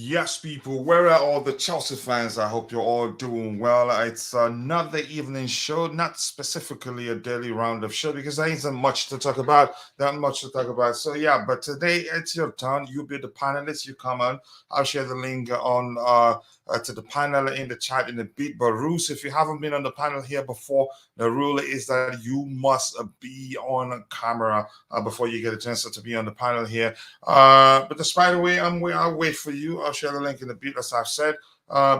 Yes, people, where are all the Chelsea fans? I hope you're all doing well. It's another evening show, not specifically a daily roundup show because there isn't much to talk about. Not much to talk about. So, yeah, but today it's your turn. You be the panelist. You come on. I'll share the link on to the panel in the chat in a bit. But, Roos, if you haven't been on the panel here before, the rule is that you must be on camera before you get a chance to be on the panel here. But despite the way I'll wait for you. I'll share the link in a bit, as I've said.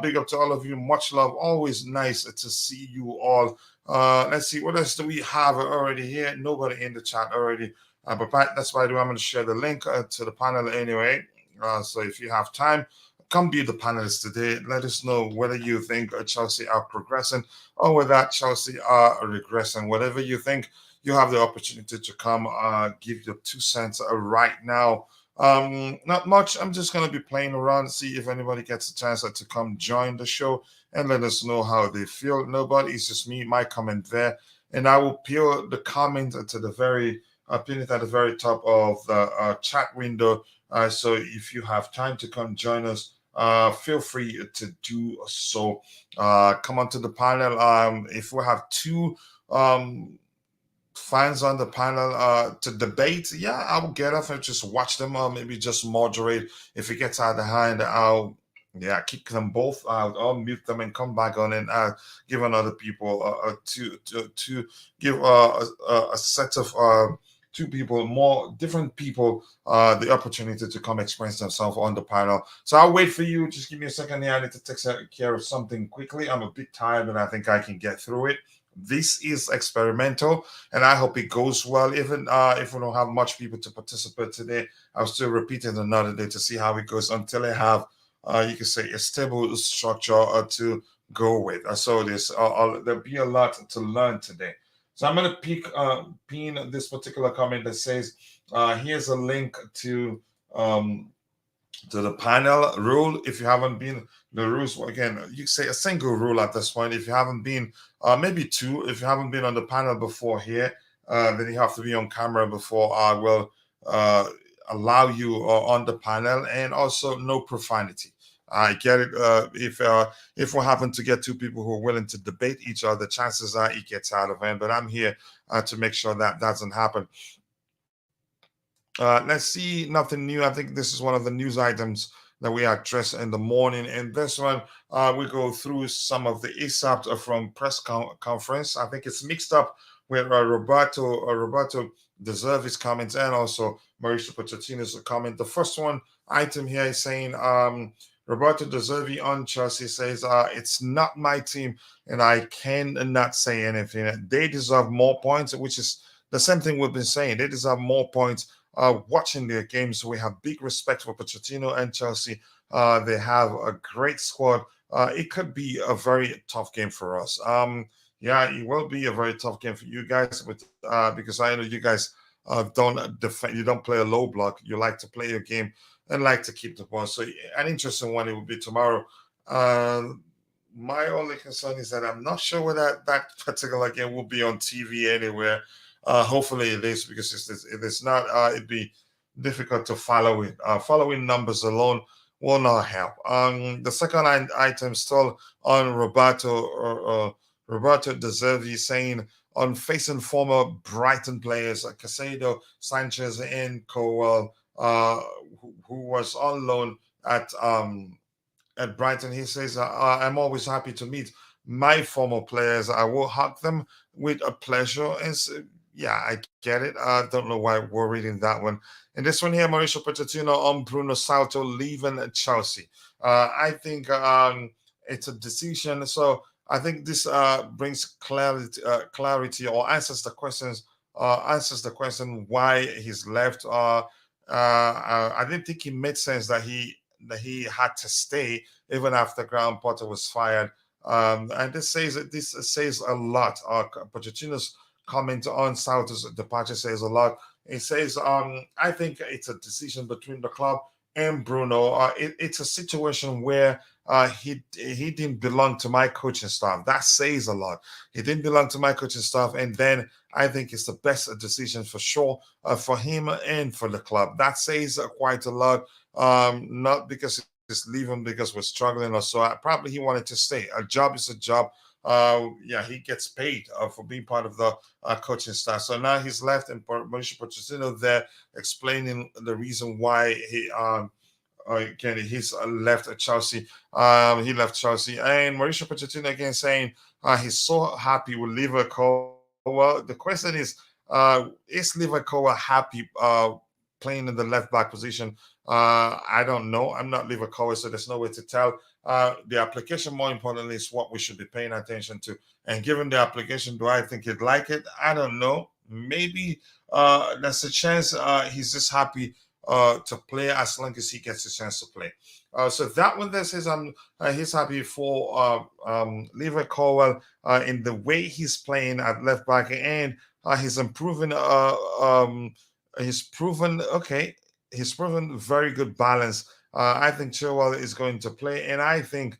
Big up to all of you. Much love. Always nice to see you all. Let's see. What else do we have already here? Nobody in the chat already. That's why I'm going to share the link to the panel anyway. So if you have time, come be the panelists today. Let us know whether you think Chelsea are progressing or whether Chelsea are regressing. Whatever you think, you have the opportunity to come give your 2 cents right now. Not much. I'm just gonna be playing around, see if anybody gets a chance to come join the show and let us know how they feel. Nobody, it's just me, my comment there, and I will peel the comment to the very pin it at the very top of the chat window. So if you have time to come join us, feel free to do so. Come onto the panel. If we have two fans on the panel to debate, yeah, I will get off and just watch them, or maybe just moderate. If it gets out of hand, I'll kick them both out. I'll mute them and come back on and give another people to give a set of two people, more different people, the opportunity to come express themselves on the panel. So I'll wait for you. Just give me a second here. I need to take care of something quickly. I'm a bit tired, but I think I can get through it. This is experimental, and I hope it goes well. Even if we don't have much people to participate today, I'll still repeat it another day to see how it goes until I have, you can say, a stable structure to go with. So there'll be a lot to learn today. So I'm going to pin this particular comment that says, here's a link to the panel rule. If you haven't been, the rules again, you say a single rule at this point. If you haven't been, maybe two, if you haven't been on the panel before here, then you have to be on camera before I will allow you on the panel, and also no profanity. I get it. If we happen to get two people who are willing to debate each other, chances are it gets out of hand. But I'm here to make sure that doesn't happen. Let's see, nothing new. I think this is one of the news items that we address in the morning. And this one, we go through some of the ASAP from press conference. I think it's mixed up with Roberto De Zerbi's comments and also Mauricio Pochettino's comment. The first one item here is saying, Roberto De Zerbi on Chelsea says, it's not my team and I cannot say anything. They deserve more points, which is the same thing we've been saying. They deserve more points. Watching their games, so we have big respect for Pochettino and Chelsea. They have a great squad. It could be a very tough game for us. Yeah, it will be a very tough game for you guys, but because I know you guys don't defend, you don't play a low block. You like to play your game and like to keep the ball. So an interesting one it will be tomorrow. My only concern is that I'm not sure whether that particular game will be on TV anywhere. Hopefully it is, because if it's not, it'd be difficult to follow it. Following numbers alone will not help. The second item still on Roberto De Zerbi saying on facing former Brighton players like Casado, Sanchez, and Cowell, who was on loan at Brighton. He says, I'm always happy to meet my former players. I will hug them with a pleasure. And so, yeah, I get it. I don't know why we're reading that one. And this one here, Mauricio Pochettino on Bruno Salto leaving Chelsea. I think it's a decision. So I think this brings clarity or answers the question why he's left. I didn't think it made sense that he had to stay even after Graham Potter was fired. And this says a lot. Pochettino's comment on Salto's departure says a lot. It says, I think it's a decision between the club and Bruno. It's a situation where he didn't belong to my coaching staff. That says a lot. He didn't belong to my coaching staff, and then I think it's the best decision for sure for him and for the club. That says quite a lot. Not because just leave him because we're struggling or so. Probably he wanted to stay. A job is a job. Yeah, he gets paid for being part of the coaching staff. So now he's left, and Mauricio Pochettino there explaining the reason why again, he's left at Chelsea. He left Chelsea, and Mauricio Pochettino again saying he's so happy with Liverpool. Well, the question is Liverpool happy playing in the left back position? I don't know. I'm not Liverpool, so there's no way to tell. The application, more importantly, is what we should be paying attention to. And given the application, do I think he'd like it? I don't know. Maybe there's a chance he's just happy to play as long as he gets a chance to play. So that one there says he's happy for Lever Cowell in the way he's playing at left back, and he's improving. He's proven okay. He's proven very good balance. I think Chilwell is going to play, and I think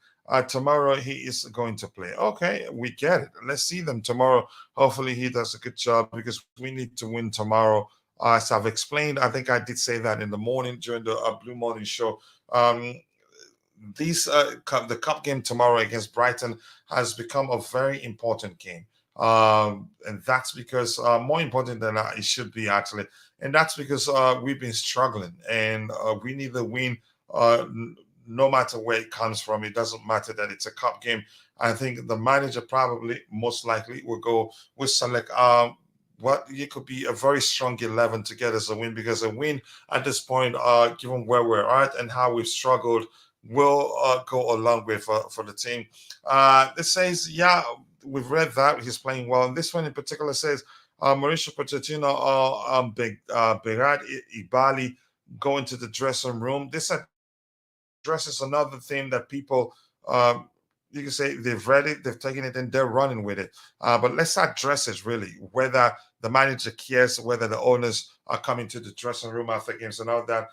tomorrow he is going to play. Okay, we get it. Let's see them tomorrow. Hopefully he does a good job because we need to win tomorrow. As I've explained, I think I did say that in the morning during the Blue Morning show. Um, the cup game tomorrow against Brighton has become a very important game. And that's because more important than it should be actually, and that's because we've been struggling, and we need the win. No matter where it comes from, it doesn't matter that it's a cup game. I think the manager probably most likely will select what it could be a very strong 11 to get us a win, because a win at this point, given where we're at and how we've struggled, will go a long way for the team. This says, yeah, we've read that he's playing well. And this one in particular says Mauricio Pochettino or Berard Ibali go into the dressing room. This addresses another thing that people, you can say they've read it, they've taken it, and they're running with it. But let's address it really, whether the manager cares, whether the owners are coming to the dressing room after games and all that.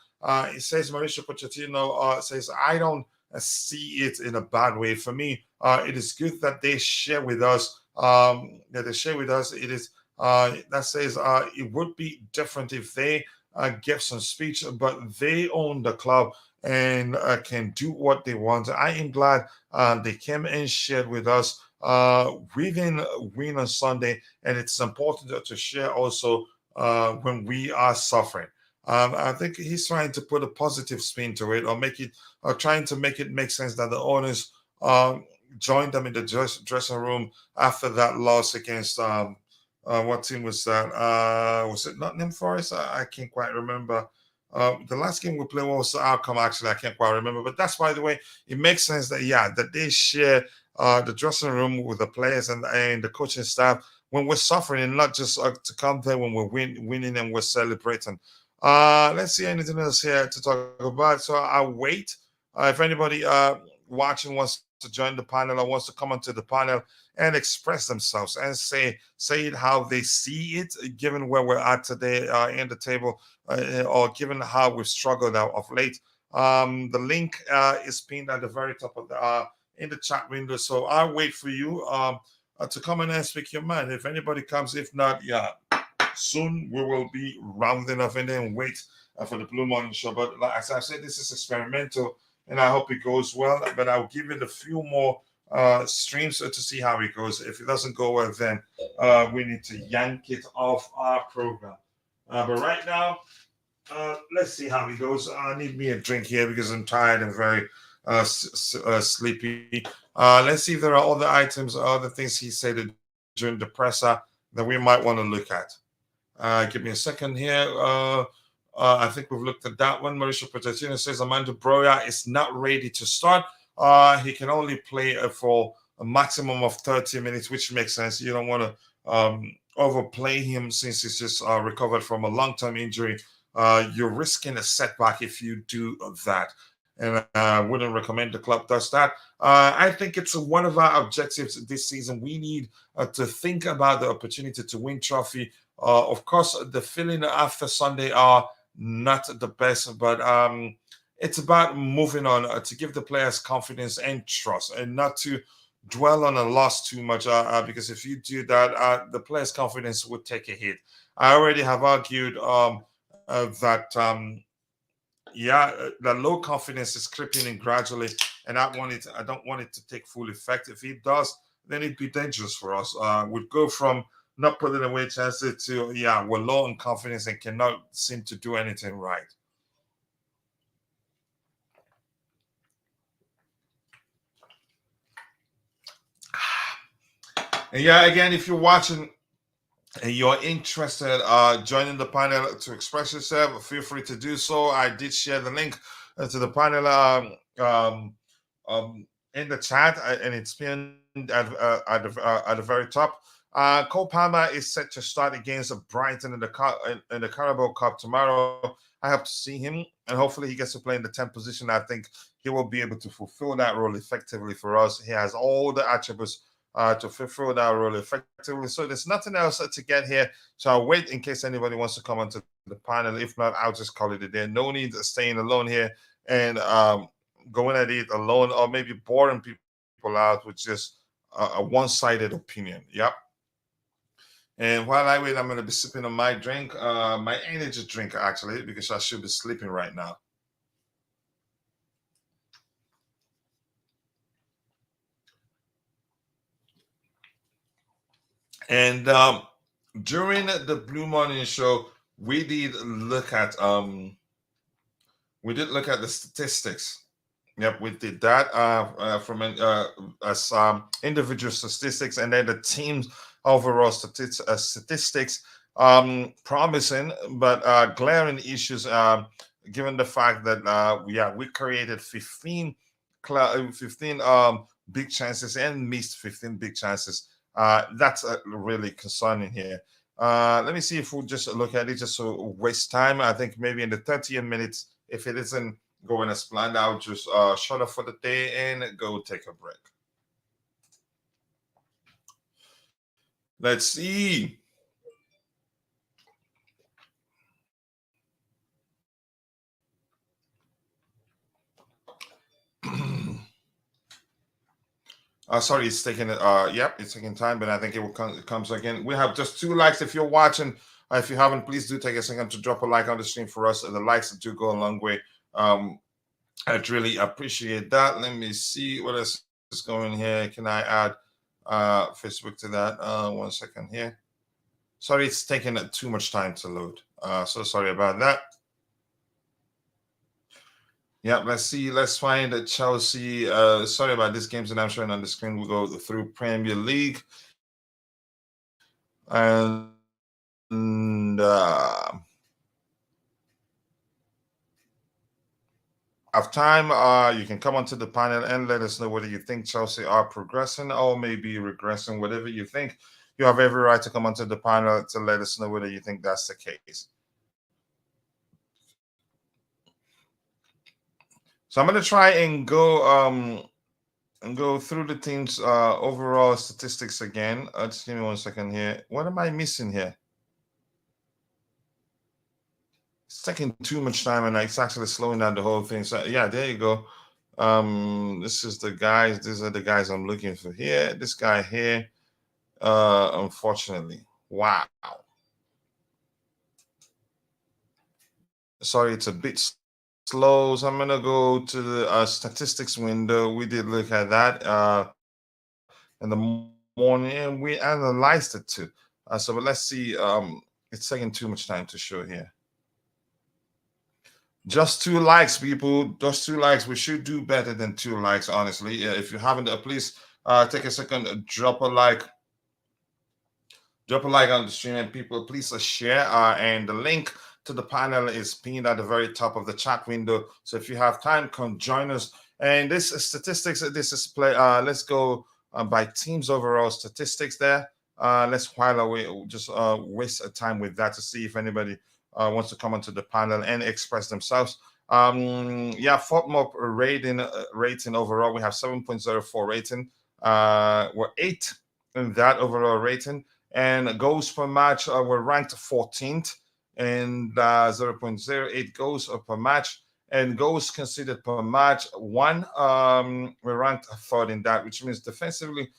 It says Mauricio Pochettino says, I don't see it in a bad way. For me, it is good that they share with us. That they share with us. It is that says it would be different if they give some speech, but they own the club and can do what they want. I am glad they came and shared with us. We didn't win on Sunday, and it's important to share also when we are suffering. I think he's trying to put a positive spin to it, or make it, or trying to make it make sense that the owners joined them in the dressing room after that loss against what team was that? Was it Nottingham Forest? I can't quite remember. The last game we played, what was the outcome? Actually, I can't quite remember. But that's, by the way, it makes sense that that they share the dressing room with the players and the coaching staff when we're suffering, and not just to come there when we're winning and we're celebrating. Let's see anything else here to talk about. So I'll wait. If anybody watching wants to join the panel or wants to come onto the panel and express themselves and say it how they see it, given where we're at today in the table, or given how we've struggled out of late. The link is pinned at the very top of the in the chat window. So I'll wait for you to come in and speak your mind. If anybody comes, if not, soon we will be rounding off and then wait for the Blue Morning show. But like, as I said, this is experimental, and I hope it goes well. But I'll give it a few more streams to see how it goes. If it doesn't go well, then we need to yank it off our program. But right now, let's see how it goes. I need me a drink here because I'm tired and very sleepy. Let's see if there are other items or other things he said during the presser that we might want to look at. Give me a second here. I think we've looked at that one. Mauricio Pochettino says Amanda Broya is not ready to start. He can only play for a maximum of 30 minutes, which makes sense. You don't want to overplay him since he's just recovered from a long-term injury. You're risking a setback if you do that. And I wouldn't recommend the club does that. I think it's one of our objectives this season. We need to think about the opportunity to win trophy. Of course, the feeling after Sunday are not the best, but it's about moving on to give the players confidence and trust, and not to dwell on a loss too much. Because if you do that, the players' confidence would take a hit. I already have argued that yeah, the low confidence is creeping in gradually, and I don't want it to take full effect. If it does, then it'd be dangerous for us. We'd go from not putting away chances to, yeah, we're low on confidence and cannot seem to do anything right. And yeah, again, if you're watching and you're interested joining the panel to express yourself, feel free to do so. I did share the link to the panel in the chat, and it's pinned at the very top. Cole Palmer is set to start against Brighton in the Carabao Cup tomorrow. I hope to see him, and hopefully he gets to play in the 10th position. I think he will be able to fulfill that role effectively for us. He has all the attributes to fulfill that role effectively. So there's nothing else to get here. So I'll wait in case anybody wants to come onto the panel. If not, I'll just call it a day. No need of staying alone here and going at it alone, or maybe boring people out with just a one-sided opinion. Yep. And while I wait, I'm going to be sipping on my drink, my energy drink, actually, because I should be sleeping right now. And during the Blue Morning Show, we did look at the statistics. Yep, we did that from as individual statistics, and then the team's overall statistics. Promising, but glaring issues. Given the fact that we created 15 big chances and missed 15 big chances. That's really concerning here. Let me see if we'll just look at it just to waste time. I think maybe in the 30th minutes, if it isn't going as planned, I'll just shut off for the day and go take a break. Let's see. Sorry, it's taking it. Yep, it's taking time, but I think it comes again. We have just 2 likes. If you're watching, if you haven't, please do take a second to drop a like on the stream for us. The likes do go a long way. I'd really appreciate that. Let me see what else is going here. Can I add Facebook to that? 1 second here. Sorry, it's taking too much time to load. So sorry about that. Yeah, let's see. Let's find Chelsea. Sorry about this games that I'm showing on the screen. We'll go through Premier League. And of time, you can come onto the panel and let us know whether you think Chelsea are progressing or maybe regressing. Whatever you think, you have every right to come onto the panel to let us know whether you think that's the case. So I'm going to try and go through the team's overall statistics again. Just give me 1 second here. What am I missing here? It's taking too much time and it's actually slowing down the whole thing. So yeah, there you go. This is the guys. These are the guys I'm looking for here. This guy here. Unfortunately, wow. Sorry, it's a bit slow. So I'm gonna go to the statistics window. We did look at that in the morning, and we analyzed it too. But let's see. It's taking too much time to show here. Just 2 likes, people. Just 2 likes. We should do better than 2 likes, honestly. If you haven't, please take a second, drop a like. Drop a like on the stream, and people, please share. And the link to the panel is pinned at the very top of the chat window. So if you have time, come join us. And this is statistics. This is play. Let's go by teams overall statistics there. Let's while away, just waste time with that to see if anybody wants to come onto the panel and express themselves. Yeah, FOTMOP rating overall, we have 7.04 rating. We're 8 in that overall rating. And goals per match, we're ranked 14th and 0.08 goals per match. And goals conceded per match, 1. We're ranked 3rd in that, which means defensively,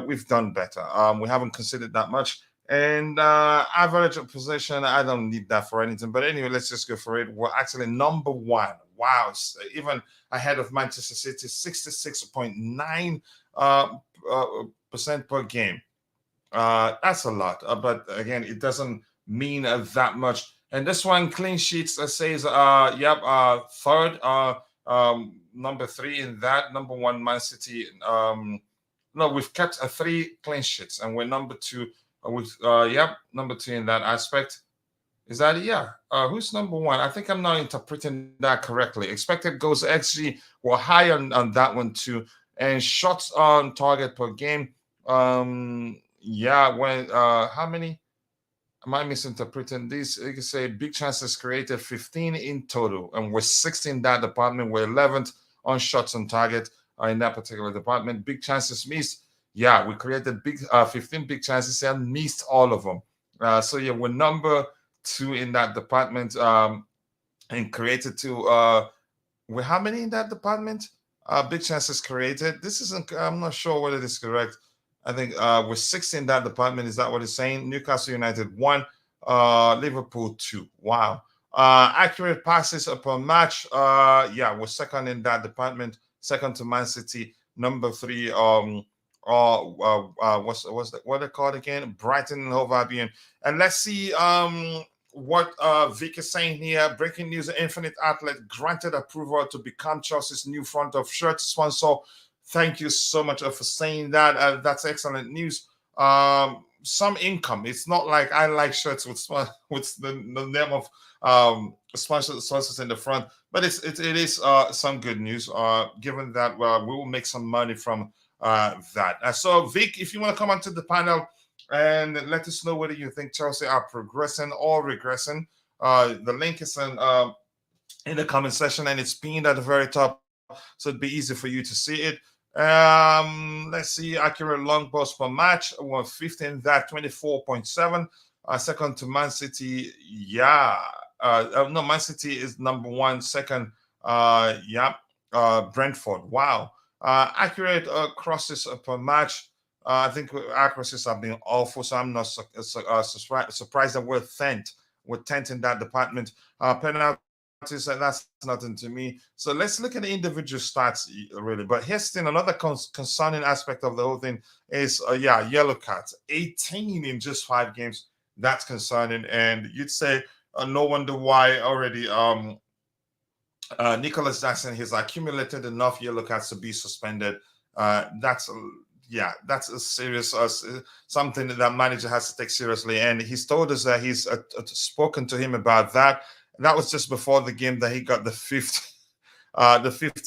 we've done better. We haven't conceded that much. And average position, I don't need that for anything. But anyway, let's just go for it. We're actually number one. Wow, even ahead of Manchester City, 66.9 percent per game. That's a lot, but again, it doesn't mean that much. And this one, clean sheets, says, yep, third, number three in that, number one, Man City. No, we've kept three clean sheets, and we're number two. With yep, number two in that aspect. Is that yeah? Who's number one? I think I'm not interpreting that correctly. Expected goals XG were high on that one too, and shots on target per game. Yeah, when how many? Am I misinterpreting this? You can say big chances created 15 in total, and we're 16 in that department. We're 11th on shots on target in that particular department. Big chances missed. Yeah, we created 15 big chances and missed all of them. So yeah, we're number two in that department, and created two. With how many in that department? Big chances created. This isn't. I'm not sure whether this is correct. I think we're 16 in that department. Is that what it's saying? Newcastle United 1, Liverpool 2. Wow. Accurate passes per match. Yeah, we're second in that department. Second to Man City. Number three. What's what they called again? Brighton and Hove Albion. And let's see. What Vic is saying here. Breaking news: Infinite Outlet granted approval to become Chelsea's new front of shirt sponsor. Thank you so much for saying that. That's excellent news. Some income. It's not like I like shirts with the name of sponsors in the front, but it is some good news. Given that we will make some money from that. So Vic, if you want to come onto the panel and let us know whether you think Chelsea are progressing or regressing. The link is in the comment section, and it's pinned at the very top, so it'd be easy for you to see it. Let's see, accurate long balls per match. 15 that 24.7. Second to Man City. Yeah. No, Man City is number one. Second, yeah. Brentford. Wow. Accurate crosses per match. I think accuracies have been awful, so I'm not surprised that we're 10th. We're 10th in that department. Penalties, that's nothing to me. So let's look at the individual stats, really. But here's the thing, another concerning aspect of the whole thing is, yeah, yellow cards. 18 in just 5 games. That's concerning. And you'd say, no wonder why already Nicholas Jackson has accumulated enough yellow cards to be suspended. That's a serious something that manager has to take seriously. And he's told us that he's spoken to him about that. That was just before the game that he got the fifth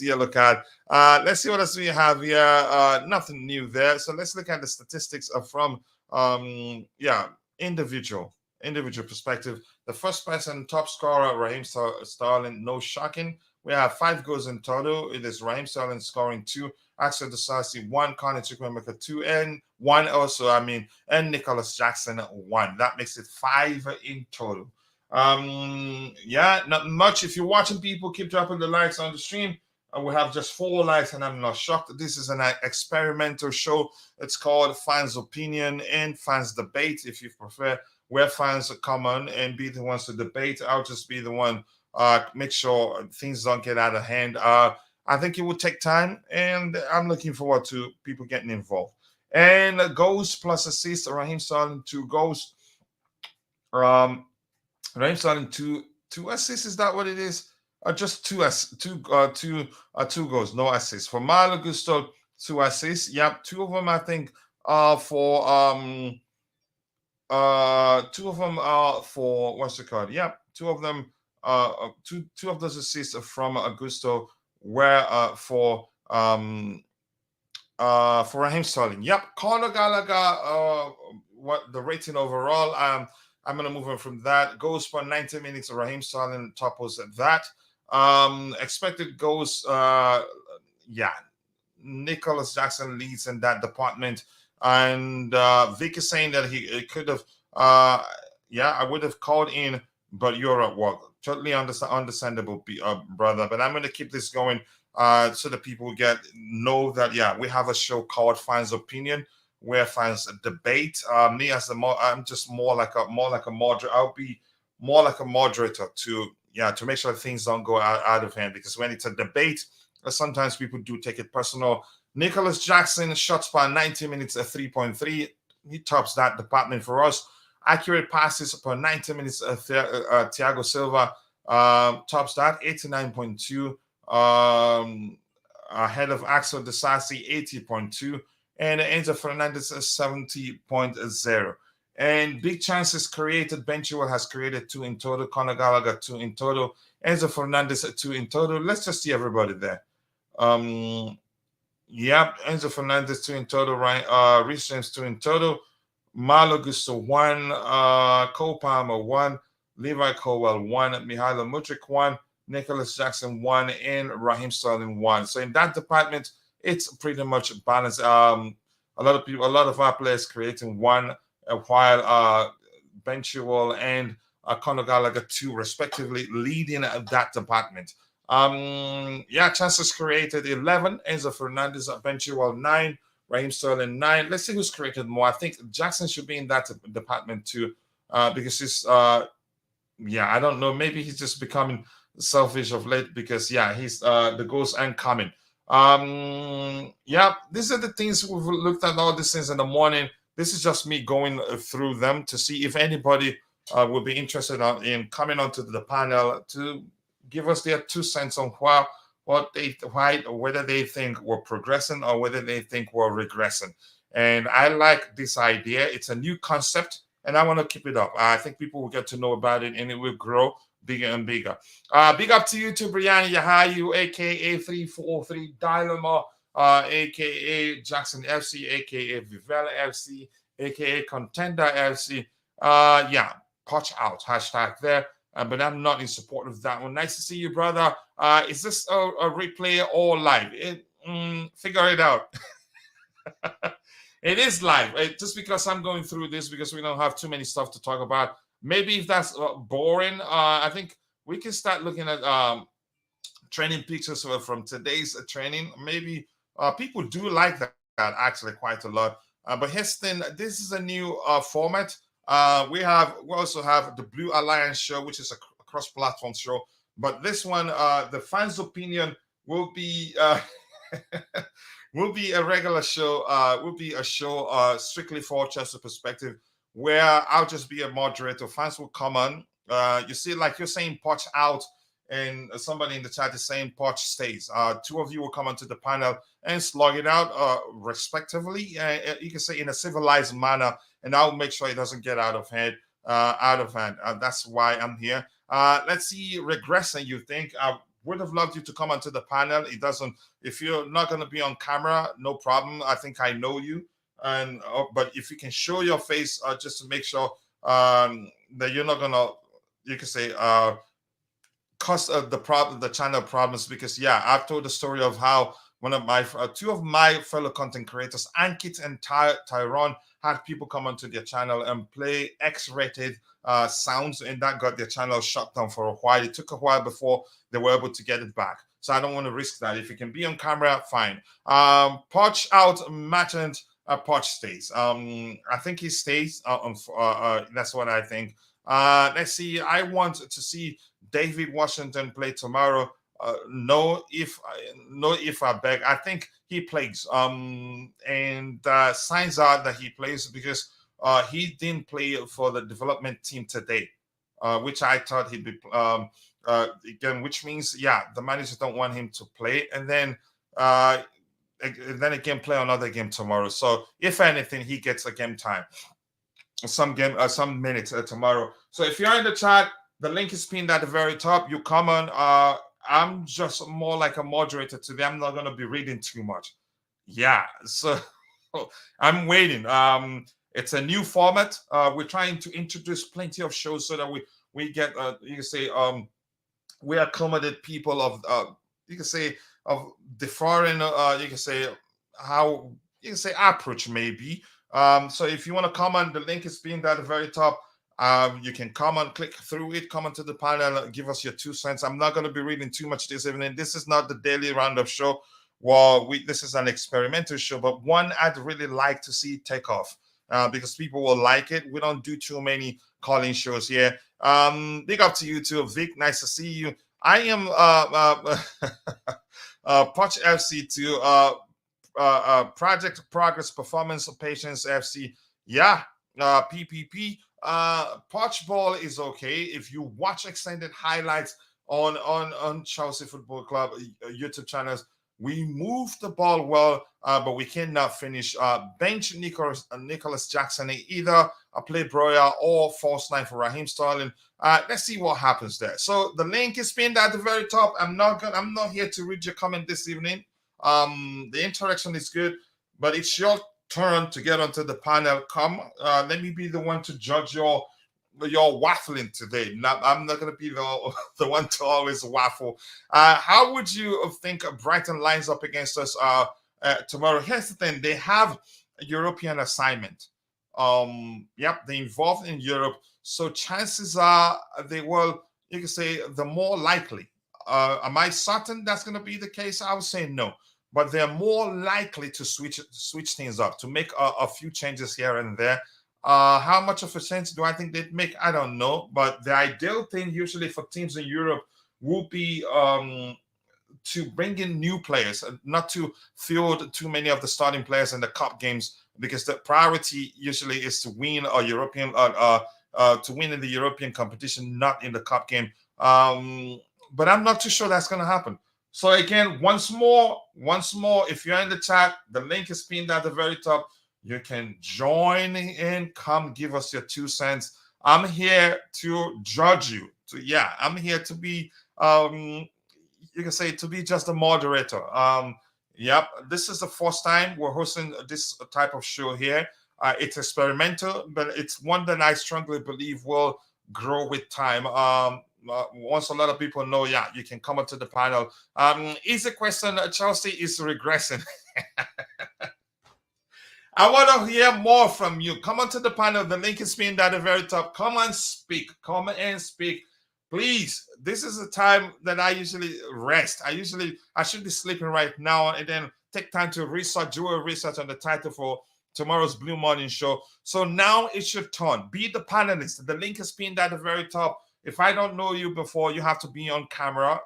yellow card. Let's see what else we have here. Nothing new there. So let's look at the statistics from individual perspective. The first person, top scorer, Raheem Sterling, no shocking. We have 5 goals in total. It is Raheem Sterling scoring 2, Axel Disasi 1, Conor Chukwuemeka 2, and 1 also, and Nicholas Jackson 1. That makes it 5 in total. Yeah, not much. If you're watching, people keep dropping the likes on the stream. We have just 4 likes, and I'm not shocked. This is an experimental show. It's called Fans Opinion and Fans Debate, if you prefer, where fans come on and be the ones to debate. I'll just be the one make sure things don't get out of hand. I think it would take time, and I'm looking forward to people getting involved. And goals plus assists, Raheem Sterling 2 goals. Raheem Sterling 2 assists. Is that what it is? Just 2 goals, no assists. For Malo Gusto, 2 assists. Yep, 2 of them I think for 2 of them are for what's it called? Yep, 2 of them. Two of those assists from Augusto were for Raheem Sterling. Yep, Conor Gallagher. What the rating overall? I'm gonna move on from that. Goals per 90 minutes. Raheem Sterling topples at that. Expected goals. Yeah, Nicholas Jackson leads in that department, and Vic is saying that he could have. Yeah, I would have called in, but you're at work. Totally understandable, brother. But I'm going to keep this going so that people know that, yeah, we have a show called Fans Opinion. where fans debate. Me as I'm just more like a moderator. I'll be more like a moderator to make sure things don't go out of hand, because when it's a debate, sometimes people do take it personal. Nicholas Jackson shots per 90 minutes at 3.3. He tops that department for us. Accurate passes per 90 minutes. Thiago Silva tops that, 89.2. Ahead of Axel Disasi, 80.2. And Enzo Fernandez, 70.0. And big chances created. Ben Chilwell has created 2 in total. Conor Gallagher 2 in total. Enzo Fernandez 2 in total. Let's just see everybody there. Enzo Fernandez 2 in total, right? Reece James 2 in total. Malo Gusto 1, Cole Palmer 1, Levi Colwell 1, Mihailo Mudryk 1, Nicholas Jackson 1, and Raheem Sterling 1. So in that department, it's pretty much balanced. A lot of our players creating 1, while Ben Chilwell and Conor Gallagher 2, respectively, leading that department. Chances created 11. Enzo Fernandez, Ben Chilwell 9. Raheem Sterling 9. Let's see who's created more. I think Jackson should be in that department too, because he's I don't know. Maybe he's just becoming selfish of late, because he's the goals aren't coming. These are the things we've looked at, all these things in the morning. This is just me going through them to see if anybody would be interested in coming onto the panel to give us their 2 cents on whether they think we're progressing or whether they think we're regressing. And I like this idea. It's a new concept, and I want to keep it up. I think people will get to know about it, and it will grow bigger and bigger. Big up to you, to Brianna Yahayu, aka 343 Dynamo, aka Jackson FC, aka Vivella FC, aka Contender FC. Punch out hashtag there. But I'm not in support of that one. Nice to see you, brother. Is this a replay or live? Figure it out. It is live. Just because I'm going through this, because we don't have too many stuff to talk about. Maybe if that's boring, I think we can start looking at training pictures from today's training. Maybe people do like that actually quite a lot. But Heston, this is a new format. We also have the Blue Alliance show, which is a cross-platform show. But this one, the fans' opinion will be will be a regular show. Will be a show strictly for Chelsea perspective, where I'll just be a moderator. Fans will come on. You see, like you're saying, Poch out, and somebody in the chat is saying Poch stays. 2 of you will come onto the panel and slog it out respectively. You can say in a civilized manner, and I'll make sure it doesn't get out of hand. That's why I'm here. Let's see, Regressing, you think? I would have loved you to come onto the panel. It doesn't. If you're not going to be on camera, no problem. I think I know you. And but if you can show your face, just to make sure that you're not going to, you can say, cause the channel problems, because I've told the story of how one of my 2 of my fellow content creators, Ankit and Tyrone, had people come onto their channel and play X-rated sounds, and that got their channel shut down for a while. It took a while before they were able to get it back. So I don't want to risk that. If you can be on camera, fine. Poch out, Merchant, Poch stays. I think he stays. That's what I think. Let's see. I want to see David Washington play tomorrow. No, if I beg. I think he plays. And signs are that he plays, because he didn't play for the development team today, which I thought he'd be again, which means the managers don't want him to play, and then again play another game tomorrow. So if anything, he gets a game time, some minutes tomorrow. So if you're in the chat, the link is pinned at the very top. You come on. I'm just more like a moderator today. I'm not going to be reading too much. So I'm waiting. It's a new format. We're trying to introduce plenty of shows so that we get you can say we accommodate people of you can say of the foreign you can say how you can say approach maybe. So if you want to comment, the link is pinned at the very top. You can come and click through it, come onto the panel, give us your 2 cents. I'm not going to be reading too much this evening. This is not the daily roundup show. well, this is an experimental show, but one I'd really like to see take off because people will like it. We don't do too many calling shows here. Big up to you too, Vic. Nice to see you. I am Punch FC to Project Progress Performance Patience FC. Yeah, PPP. Potch Ball is okay if you watch extended highlights on Chelsea Football Club YouTube channels. We move the ball well, but we cannot finish. Bench Nicholas Jackson either a play Broya or false nine for Raheem Sterling. Let's see what happens there. So the link is pinned at the very top. I'm not here to read your comment this evening. The interaction is good, but it's your turn to get onto the panel. Come, let me be the one to judge your waffling today. I'm not going to be the one to always waffle. How would you think Brighton lines up against us tomorrow? Here's the thing: they have a European assignment. Yep, they're involved in Europe, so chances are they will. You can say the more likely. Am I certain that's going to be the case? I would say no, but they're more likely to switch things up, to make a few changes here and there. How much of a sense do I think they'd make? I don't know. But the ideal thing usually for teams in Europe will be to bring in new players, not to field too many of the starting players in the cup games, because the priority usually is to win a European, to win in the European competition, not in the cup game. But I'm not too sure that's going to happen. So again, once more, if you're in the chat, the link is pinned at the very top. You can join in, come give us your 2 cents. I'm here to judge you. I'm here to be, you can say, to be just a moderator. Yep, this is the first time we're hosting this type of show here. It's experimental, but it's one that I strongly believe will grow with time. Once a lot of people know, you can come onto the panel. Easy question: Chelsea is regressing. I want to hear more from you. Come onto the panel. The link is pinned at the very top. Come and speak. Come and speak. Please, this is the time that I usually rest. I should be sleeping right now and then take time to do a research on the title for tomorrow's Blue Morning Show. So now it's your turn. Be the panelist. The link is pinned at the very top. If I don't know you before, you have to be on camera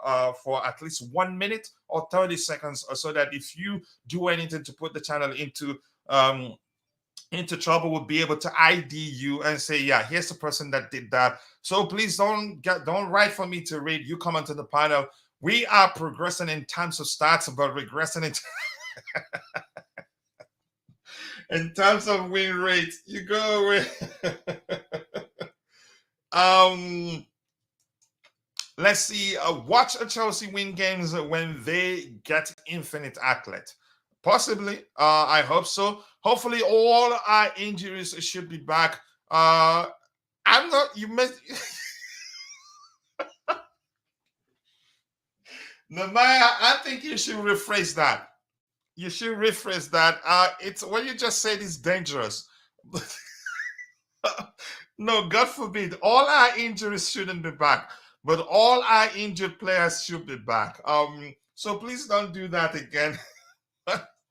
for at least 1 minute or 30 seconds, so that if you do anything to put the channel into trouble, we'll be able to ID you and say, here's the person that did that. So please don't write for me to read. You come onto the panel. We are progressing in terms of stats, but regressing in terms of win rate. You go with let's see. Watch a Chelsea win games when they get infinite athlete. Possibly. I hope so. Hopefully all our injuries should be back. I'm not, you must Namaya, I think you should rephrase that. You should rephrase that. It's what you just said is dangerous. No, God forbid. All our injuries shouldn't be back, but all our injured players should be back. So please don't do that again.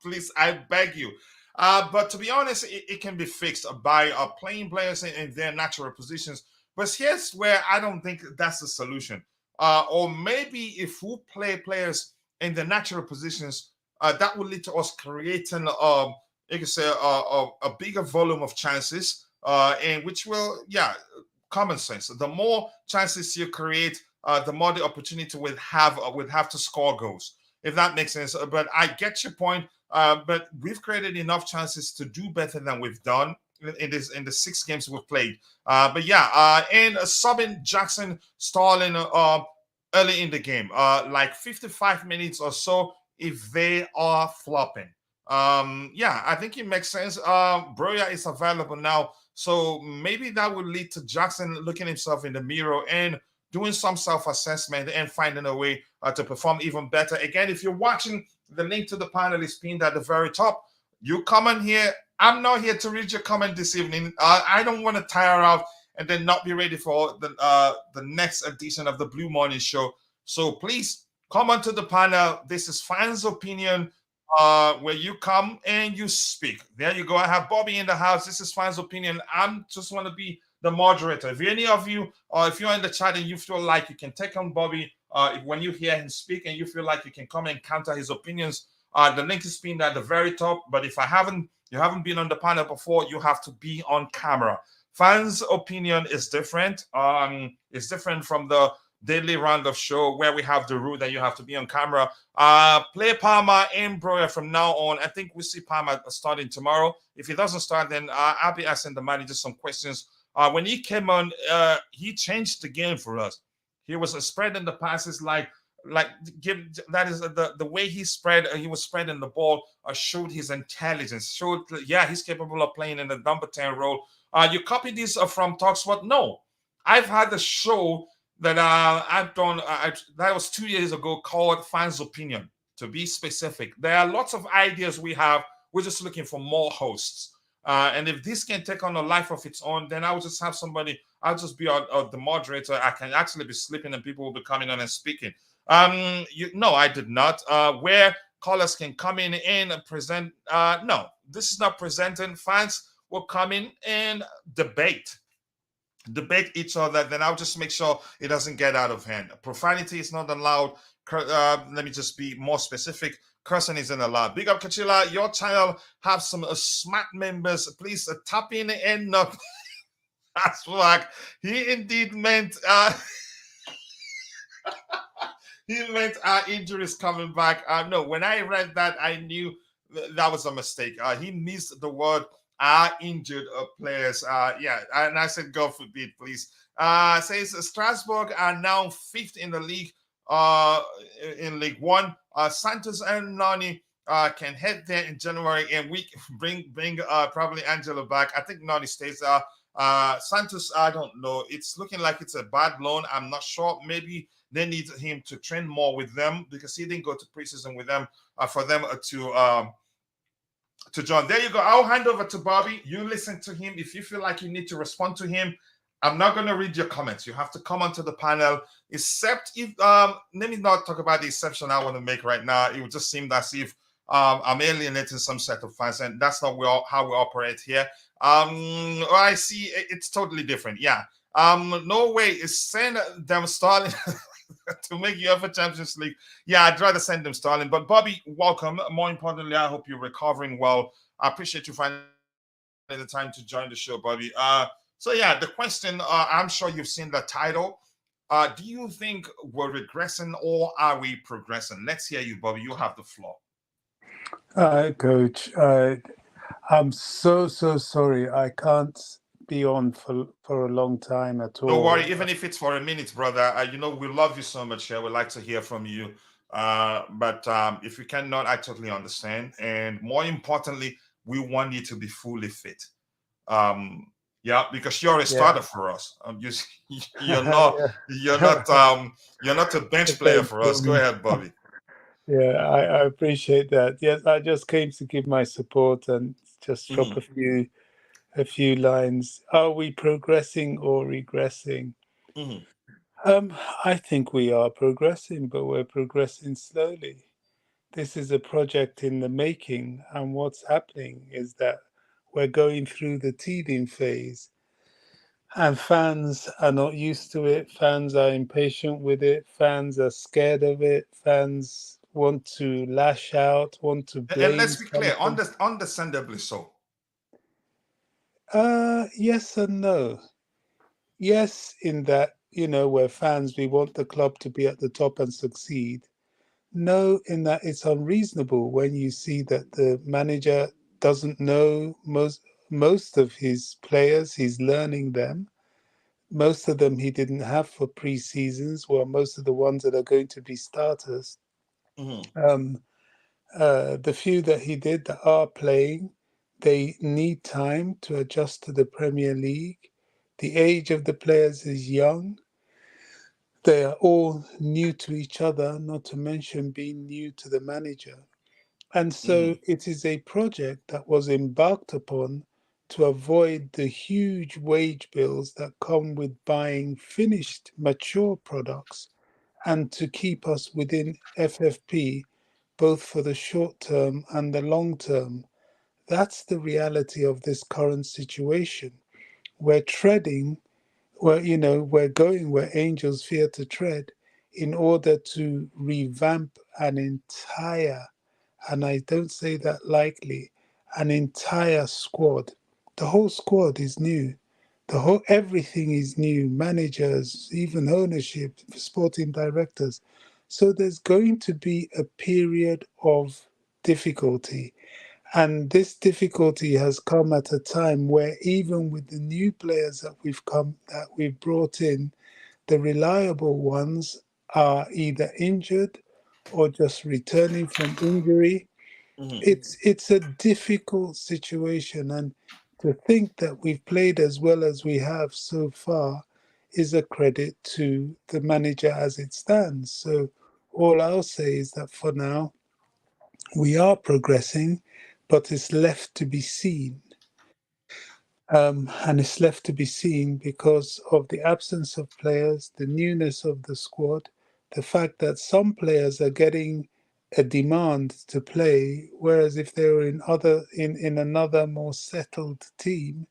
Please, I beg you. But to be honest, it can be fixed by playing players in their natural positions. But here's where I don't think that's the solution. Or maybe if we play players in the natural positions, that will lead to us creating, you can say, a bigger volume of chances, and which will, common sense. The more chances you create, the more the opportunity would have to score goals, if that makes sense. But I get your point. But we've created enough chances to do better than we've done in the 6 games we've played. And subbing Jackson Sterling early in the game, like 55 minutes or so, if they are flopping. I think it makes sense. Broya is available now, so maybe that would lead to Jackson looking himself in the mirror and doing some self-assessment and finding a way to perform even better. Again, if you're watching, the link to the panel is pinned at the very top. You comment here. I'm not here to read your comment this evening. I don't want to tire out and then not be ready for the next edition of the Blue Morning Show. So please Come onto the panel. This is fans' opinion, where you come and you speak. There you go. I have Bobby in the house. This is fans' opinion. I'm just want to be the moderator. If any of you, if you're in the chat and you feel like you can take on Bobby, when you hear him speak and you feel like you can come and counter his opinions, the link is pinned at the very top. But if you haven't been on the panel before, you have to be on camera. Fans' opinion is different. It's different from the daily round of show where we have the rule that you have to be on camera. Play Palmer and Broyer from now on. I think we see Palmer starting tomorrow. If he doesn't start, then I'll be asking the manager some questions. When he came on, he changed the game for us. He was spreading the passes like that is the way he was spreading the ball, showed his intelligence, showed he's capable of playing in the number 10 role. You copy this from Talksport? No, I've had a show that I've done. That was 2 years ago, called Fans' Opinion. To be specific, there are lots of ideas we have. We're just looking for more hosts. And if this can take on a life of its own, then I'll just have somebody. I'll just be the moderator. I can actually be sleeping, and people will be coming on and speaking. No, I did not. Where callers can come in and present. No, this is not presenting. Fans will come in and debate each other. Then I'll just make sure it doesn't get out of hand. Profanity is not allowed. Let me just be more specific. Cursing isn't allowed. Big up, Kachila. Your channel have some smart members. Please tap in and up. That's like he indeed meant. He meant injuries coming back. No, when I read that, I knew that was a mistake. He missed the word injured players. And I said, God forbid, please. Says Strasbourg are now 5th in the league. In League One, Santos and Nani can head there in January, and we bring probably Angela back. I think Nani stays. Santos, I don't know. It's looking like it's a bad loan. I'm not sure. Maybe they need him to train more with them because he didn't go to preseason with them for them to join. There you go. I'll hand over to Bobby. You listen to him. If you feel like you need to respond to him, I'm not going to read your comments. You have to come onto the panel, except if let me not talk about the exception I want to make right now. It would just seem as if I'm alienating some set of fans, and that's not how we operate here. I see it's totally different. Yeah. Norway is send them Starling to make UEFA Champions League. Yeah, I'd rather send them Starling. But Bobby, welcome. More importantly, I hope you're recovering well. I appreciate you finding the time to join the show, Bobby. So yeah, the question, I'm sure you've seen the title. Do you think we're regressing or are we progressing? Let's hear you, Bobby. You have the floor. Coach, I'm so sorry. I can't be on for a long time at all. Don't worry, even if it's for a minute, brother. We love you so much here. We'd like to hear from you. But if you cannot, I totally understand. And more importantly, we want you to be fully fit. Yeah, because you're a starter for us. You're not a bench player for us. Go ahead, Bobby. Yeah, I appreciate that. Yes, I just came to give my support and just drop a few lines. Are we progressing or regressing? I think we are progressing, but we're progressing slowly. This is a project in the making, and what's happening is that we're going through the teething phase. And fans are not used to it. Fans are impatient with it. Fans are scared of it. Fans want to lash out, want to blame. And let's be clear, understandably so. Yes and no. Yes, in that, we're fans, we want the club to be at the top and succeed. No, in that it's unreasonable when you see that the manager doesn't know most of his players. He's learning them. Most of them he didn't have for pre-seasons, well, most of the ones that are going to be starters. The few that he did that are playing, they need time to adjust to the Premier League. The age of the players is young. They are all new to each other, not to mention being new to the manager. And so it is a project that was embarked upon to avoid the huge wage bills that come with buying finished, mature products and to keep us within FFP, both for the short term and the long term. That's the reality of this current situation. We're treading, we're going where angels fear to tread in order to revamp an entire, and I don't say that lightly, an entire squad. The whole squad is new. The whole everything is new. Managers, even ownership, sporting directors. So there's going to be a period of difficulty. And this difficulty has come at a time where even with the new players that we've brought in, the reliable ones are either injured or just returning from injury. It's a difficult situation, and to think that we've played as well as we have so far is a credit to the manager as it stands. So all I'll say is that for now we are progressing, but it's left to be seen. And it's left to be seen because of the absence of players, the newness of the squad, the fact that some players are getting a demand to play, whereas if they were in another more settled team,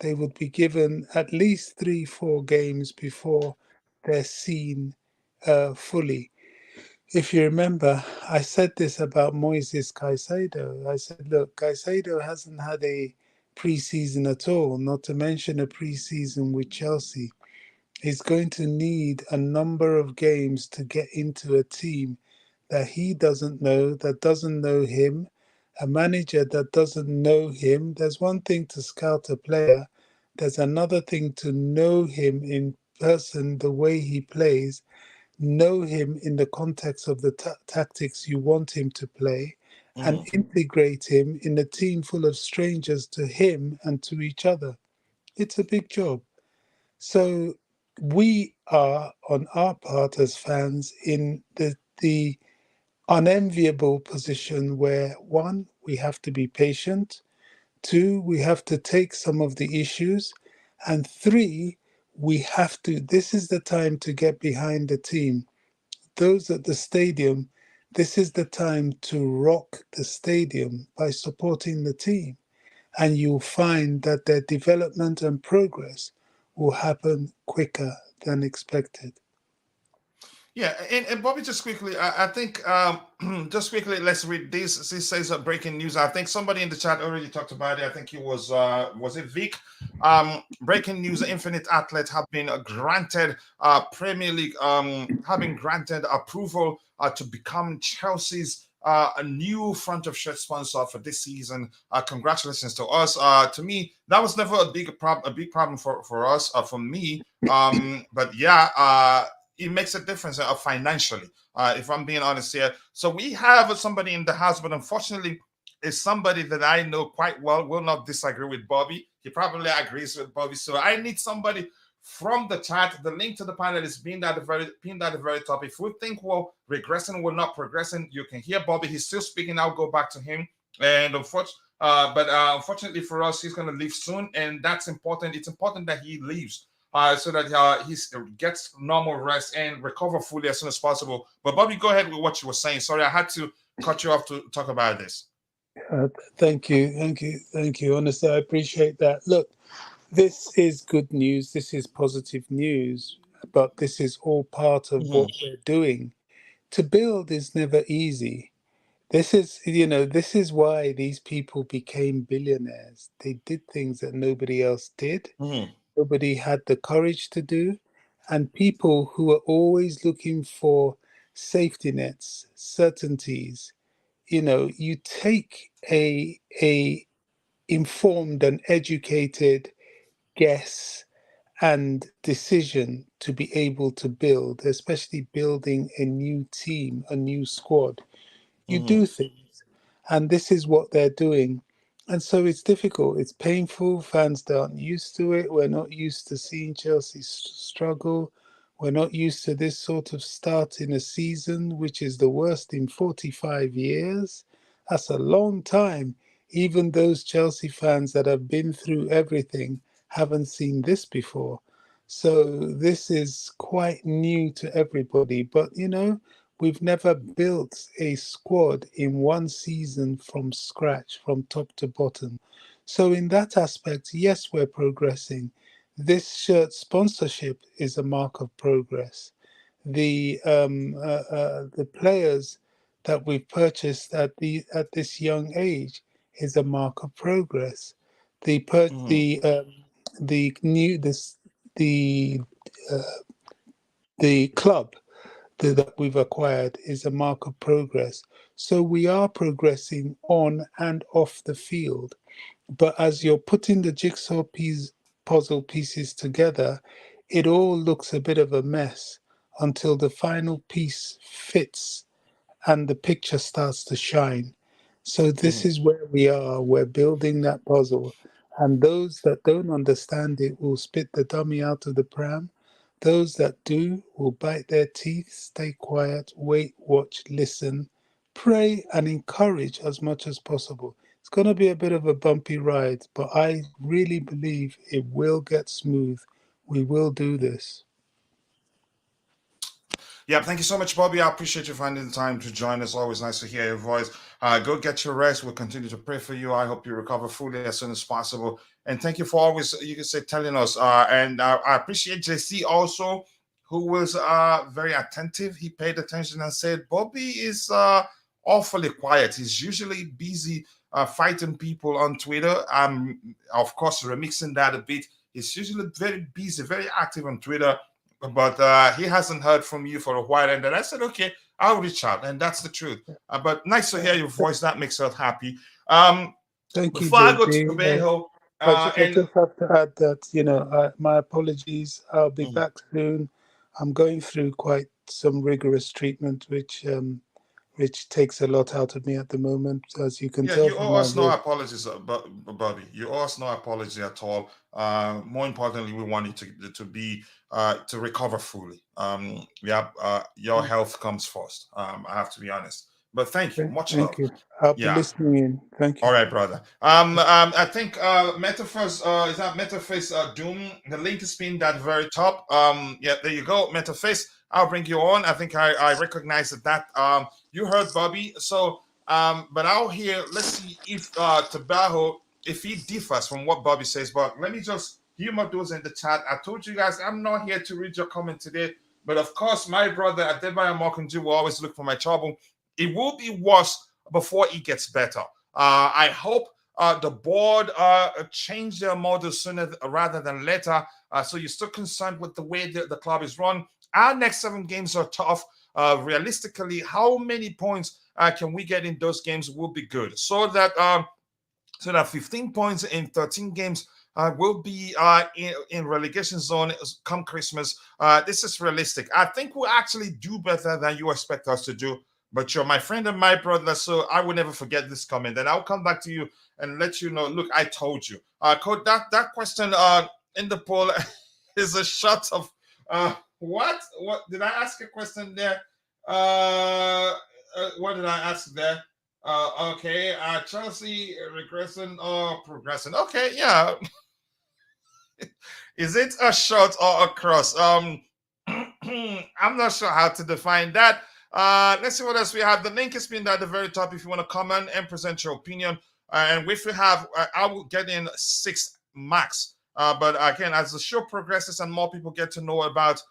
they would be given at least 3-4 games before they're seen fully. If you remember, I said this about Moises Caicedo. I said, look, Caicedo hasn't had a pre-season at all, not to mention a pre-season with Chelsea. He's going to need a number of games to get into a team that he doesn't know, that doesn't know him, a manager that doesn't know him. There's one thing to scout a player, there's another thing to know him in person, the way he plays, know him in the context of the tactics you want him to play, and integrate him in a team full of strangers to him and to each other. It's a big job. So we are, on our part as fans, in the unenviable position where one, we have to be patient, two, we have to take some of the issues, and three, this is the time to get behind the team. Those at the stadium, this is the time to rock the stadium by supporting the team. And you'll find that their development and progress will happen quicker than expected. Yeah, and Bobby, just quickly, I think just quickly, let's read this. This says breaking news. I think somebody in the chat already talked about it. I think it was it Vic? Breaking news: Infinite Athlete have been granted Premier League having granted approval to become Chelsea's a new front of shirt sponsor for this season. Congratulations to us. To me, that was never a big problem for us, for me. But yeah, it makes a difference financially, if I'm being honest here. So we have somebody in the house, but unfortunately, is somebody that I know quite well, will not disagree with Bobby. He probably agrees with Bobby. So I need somebody from the chat. The link to the panel is pinned at the very top. If you think, well, regressing will not progressing, you can hear Bobby. He's still speaking. I'll go back to him. And unfortunately for us, he's going to leave soon, and that's important. It's important that he leaves so that he gets normal rest and recover fully as soon as possible. But Bobby, go ahead with what you were saying. Sorry, I had to cut you off to talk about this. Thank you. Honestly, I appreciate that. Look, this is good news. This is positive news, but this is all part of what we're doing. To build is never easy. This is why these people became billionaires. They did things that nobody else did. Nobody had the courage to do. And people who are always looking for safety nets, certainties, you take a informed and educated guess and decision to be able to build, especially building a new team, a new squad. You do things, and this is what they're doing. And so it's difficult, it's painful. Fans aren't used to it. We're not used to seeing Chelsea struggle. We're not used to this sort of start in a season, which is the worst in 45 years. That's a long time. Even those Chelsea fans that have been through everything haven't seen this before. So this is quite new to everybody. But, we've never built a squad in one season from scratch, from top to bottom. So, in that aspect, yes, we're progressing. This shirt sponsorship is a mark of progress. The players that we've purchased at this young age is a mark of progress. The per, the new this uh, the club that we've acquired is a mark of progress. So we are progressing on and off the field. But as you're putting the puzzle pieces together, it all looks a bit of a mess until the final piece fits and the picture starts to shine. So this is where we are. We're building that puzzle. And those that don't understand it will spit the dummy out of the pram. Those that do will bite their teeth, stay quiet, wait, watch, listen, pray, and encourage as much as possible. It's going to be a bit of a bumpy ride, but I really believe it will get smooth. We will do this. Yeah, thank you so much, Bobby. I appreciate you finding the time to join us. Always nice to hear your voice. Go get your rest. We'll continue to pray for you. I hope you recover fully as soon as possible. And thank you for always, you can say, telling us. And I appreciate JC also, who was very attentive. He paid attention and said, Bobby is awfully quiet. He's usually busy fighting people on Twitter. Of course, remixing that a bit. He's usually very busy, very active on Twitter, but he hasn't heard from you for a while. And then I said, okay, I'll reach out. And that's the truth. But nice to hear your voice. That makes us happy. Thank you, Before I go to JB. Tobago, I and just have to add that, my apologies. I'll be back soon. I'm going through quite some rigorous treatment, which takes a lot out of me at the moment, as you can yeah, tell you from owe my us no voice. apologies, Bobby. You owe us no apology at all. More importantly, we want you to be to recover fully. Yeah, your health comes first. I have to be honest. But thank you. Much Thank love. you. I'll be Yeah. listening in. Thank All you. right, brother. I think Metaverse is that Metaface Doom. The link is pinned at the very top. Yeah, there you go, Metaface. I'll bring you on. I think I recognize that. You heard Bobby. So but I'll hear. Let's see if Tebago, if he differs from what Bobby says. But let me just humor those in the chat. I told you guys I'm not here to read your comment today. But of course, my brother Adebayo Mokunju will always look for my trouble. It will be worse before it gets better. I hope the board change their model sooner rather than later. So you're still concerned with the way the club is run. Our next 7 games are tough. Realistically, how many points can we get in those games will be good. So that 15 points in 13 games will be in relegation zone come Christmas. This is realistic. I think we'll actually do better than you expect us to do. But you're my friend and my brother, so I will never forget this comment. And I'll come back to you and let you know. Look, I told you. Code that question in the poll is a shot of what? What did I ask a question there? What did I ask there? Okay, Chelsea regressing or progressing? Okay, yeah. Is it a shot or a cross? I'm not sure how to define that. Let's see what else we have. The link is pinned at the very top if you want to comment and present your opinion. And if we have, I will get in 6 max. But again, as the show progresses and more people get to know about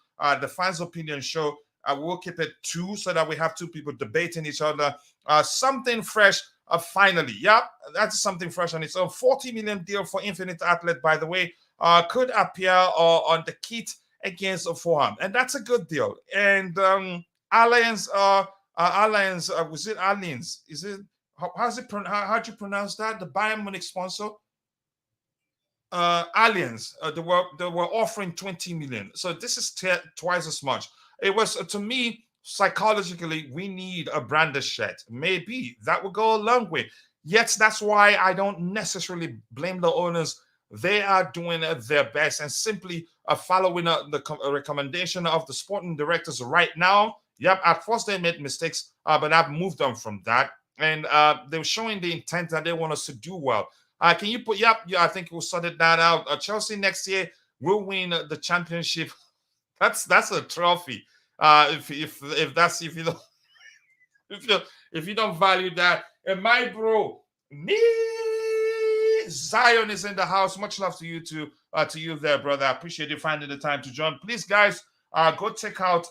the fans' opinion show, I will keep it 2 so that we have 2 people debating each other. Something fresh. Finally, yeah, that's something fresh on its own. 40 million deal for Infinite Outlet, by the way, could appear on the kit against Fulham, and that's a good deal. And Alliance, was it Alliance? Is it how's it how do you pronounce that? The Bayern Munich sponsor, Alliance. They were offering 20 million, so this is twice as much. It was to me psychologically we need a branded shirt. Maybe that would go a long way. Yet that's why I don't necessarily blame the owners. They are doing their best and simply following the recommendation of the sporting directors right now. Yep, at first they made mistakes, but I've moved on from that. And they're showing the intent that they want us to do well. Can you put, yep, yeah, I think we'll sort that out. Chelsea next year, will win the championship. That's a trophy. If you don't if you don't value that, and my bro, Zion is in the house. Much love to you to you there, brother. I appreciate you finding the time to join. Please, guys, go check out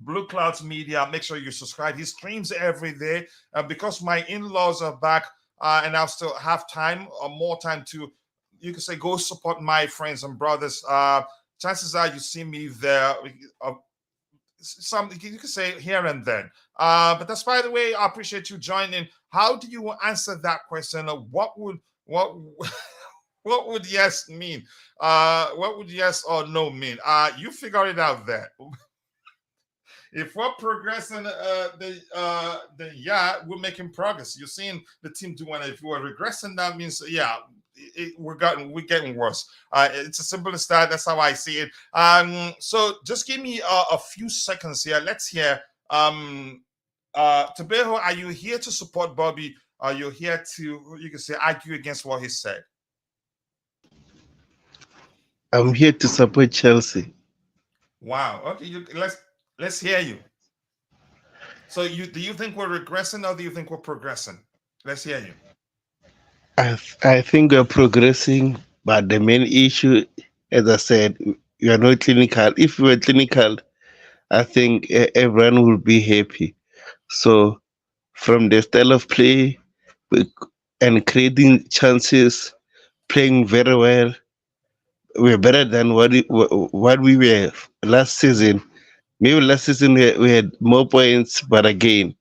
Blue Clouds Media. Make sure you subscribe. He streams every day. Because my in-laws are back, and I'll still have time or more time to, you can say, go support my friends and brothers. Chances are you see me there. Some you can say here and then. But that's, by the way, I appreciate you joining. How do you answer that question? What would what would yes mean? What would yes or no mean? You figure it out there. If we're progressing, then yeah, we're making progress. You're seeing the team doing it. If we're regressing, that means yeah, we're getting worse. It's as simple as that. That's how I see it. So just give me a few seconds here. Let's hear. Tebogo, are you here to support Bobby? Are you here to, you can say, argue against what he said? I'm here to support Chelsea. Wow. Okay, let's hear you. So do you think we're regressing or do you think we're progressing? Let's hear you. I think we're progressing, but the main issue, as I said, we are not clinical. If we were clinical, I think everyone will be happy. So, from the style of play and creating chances, playing very well, we're better than what we were last season. Maybe last season we had more points, but again,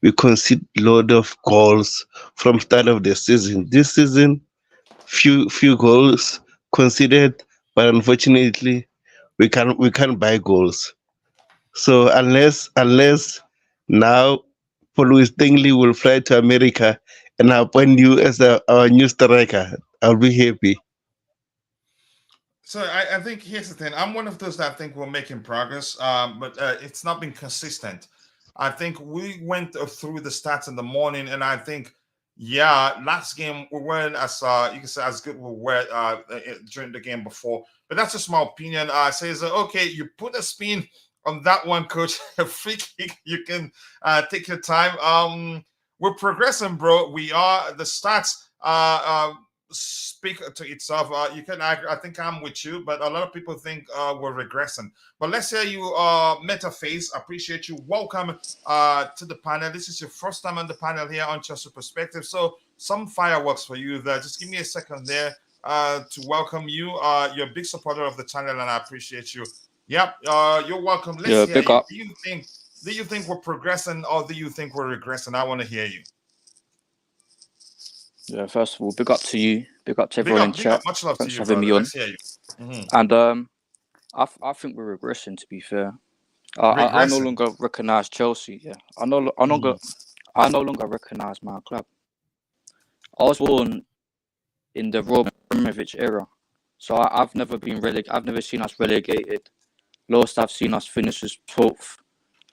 we concede a lot of goals from start of the season. This season, few goals conceded, but unfortunately, we can't buy goals. So unless now Paul Stanley will fly to America and appoint you as our new striker, I'll be happy. So I think here's the thing. I'm one of those that I think we're making progress, but it's not been consistent. I think we went through the stats in the morning, and I think, yeah, last game we weren't as you can say as good we were during the game before. But that's just my opinion. Says okay, you put a spin on that one, coach. A free kick. You can take your time. We're progressing, bro. We are the stats. Speak to itself. You can I think I'm with you, but a lot of people think we're regressing. But let's say you Metaface, appreciate you. Welcome to the panel. This is your first time on the panel here on Chelsea Perspective. So some fireworks for you there. Just give me a second there to welcome you. You're a big supporter of the channel and I appreciate you. Yep, you're welcome. Let's hear you. Do you think we're progressing or do you think we're regressing? I want to hear you. Yeah, first of all, big up to you. Big up to everyone in chat. Much love Thanks to you, for having me on. Let's hear you. Mm-hmm. And I think we're regressing. To be fair, I no longer recognise Chelsea. Yeah, I no longer recognise my club. I was born in the Rob Abramovich era, so I've never been relegated. I've never seen us relegated. Lowest I've seen us finish was 12th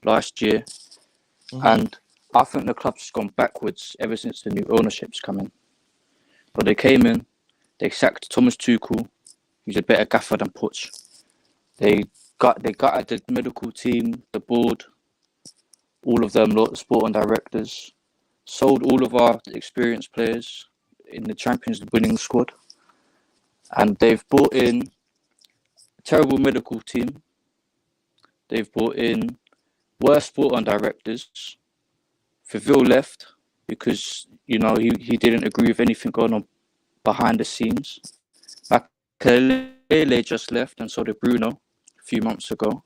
last year, and I think the club's gone backwards ever since the new ownership's come in. But they came in, they sacked Thomas Tuchel, who's a better gaffer than Poch. They gutted the medical team, the board, all of them, the sporting directors, sold all of our experienced players in the Champions winning squad, and they've brought in a terrible medical team. They've brought in worse sporting directors. Faville left because he didn't agree with anything going on behind the scenes. Makelele just left, and so did Bruno a few months ago.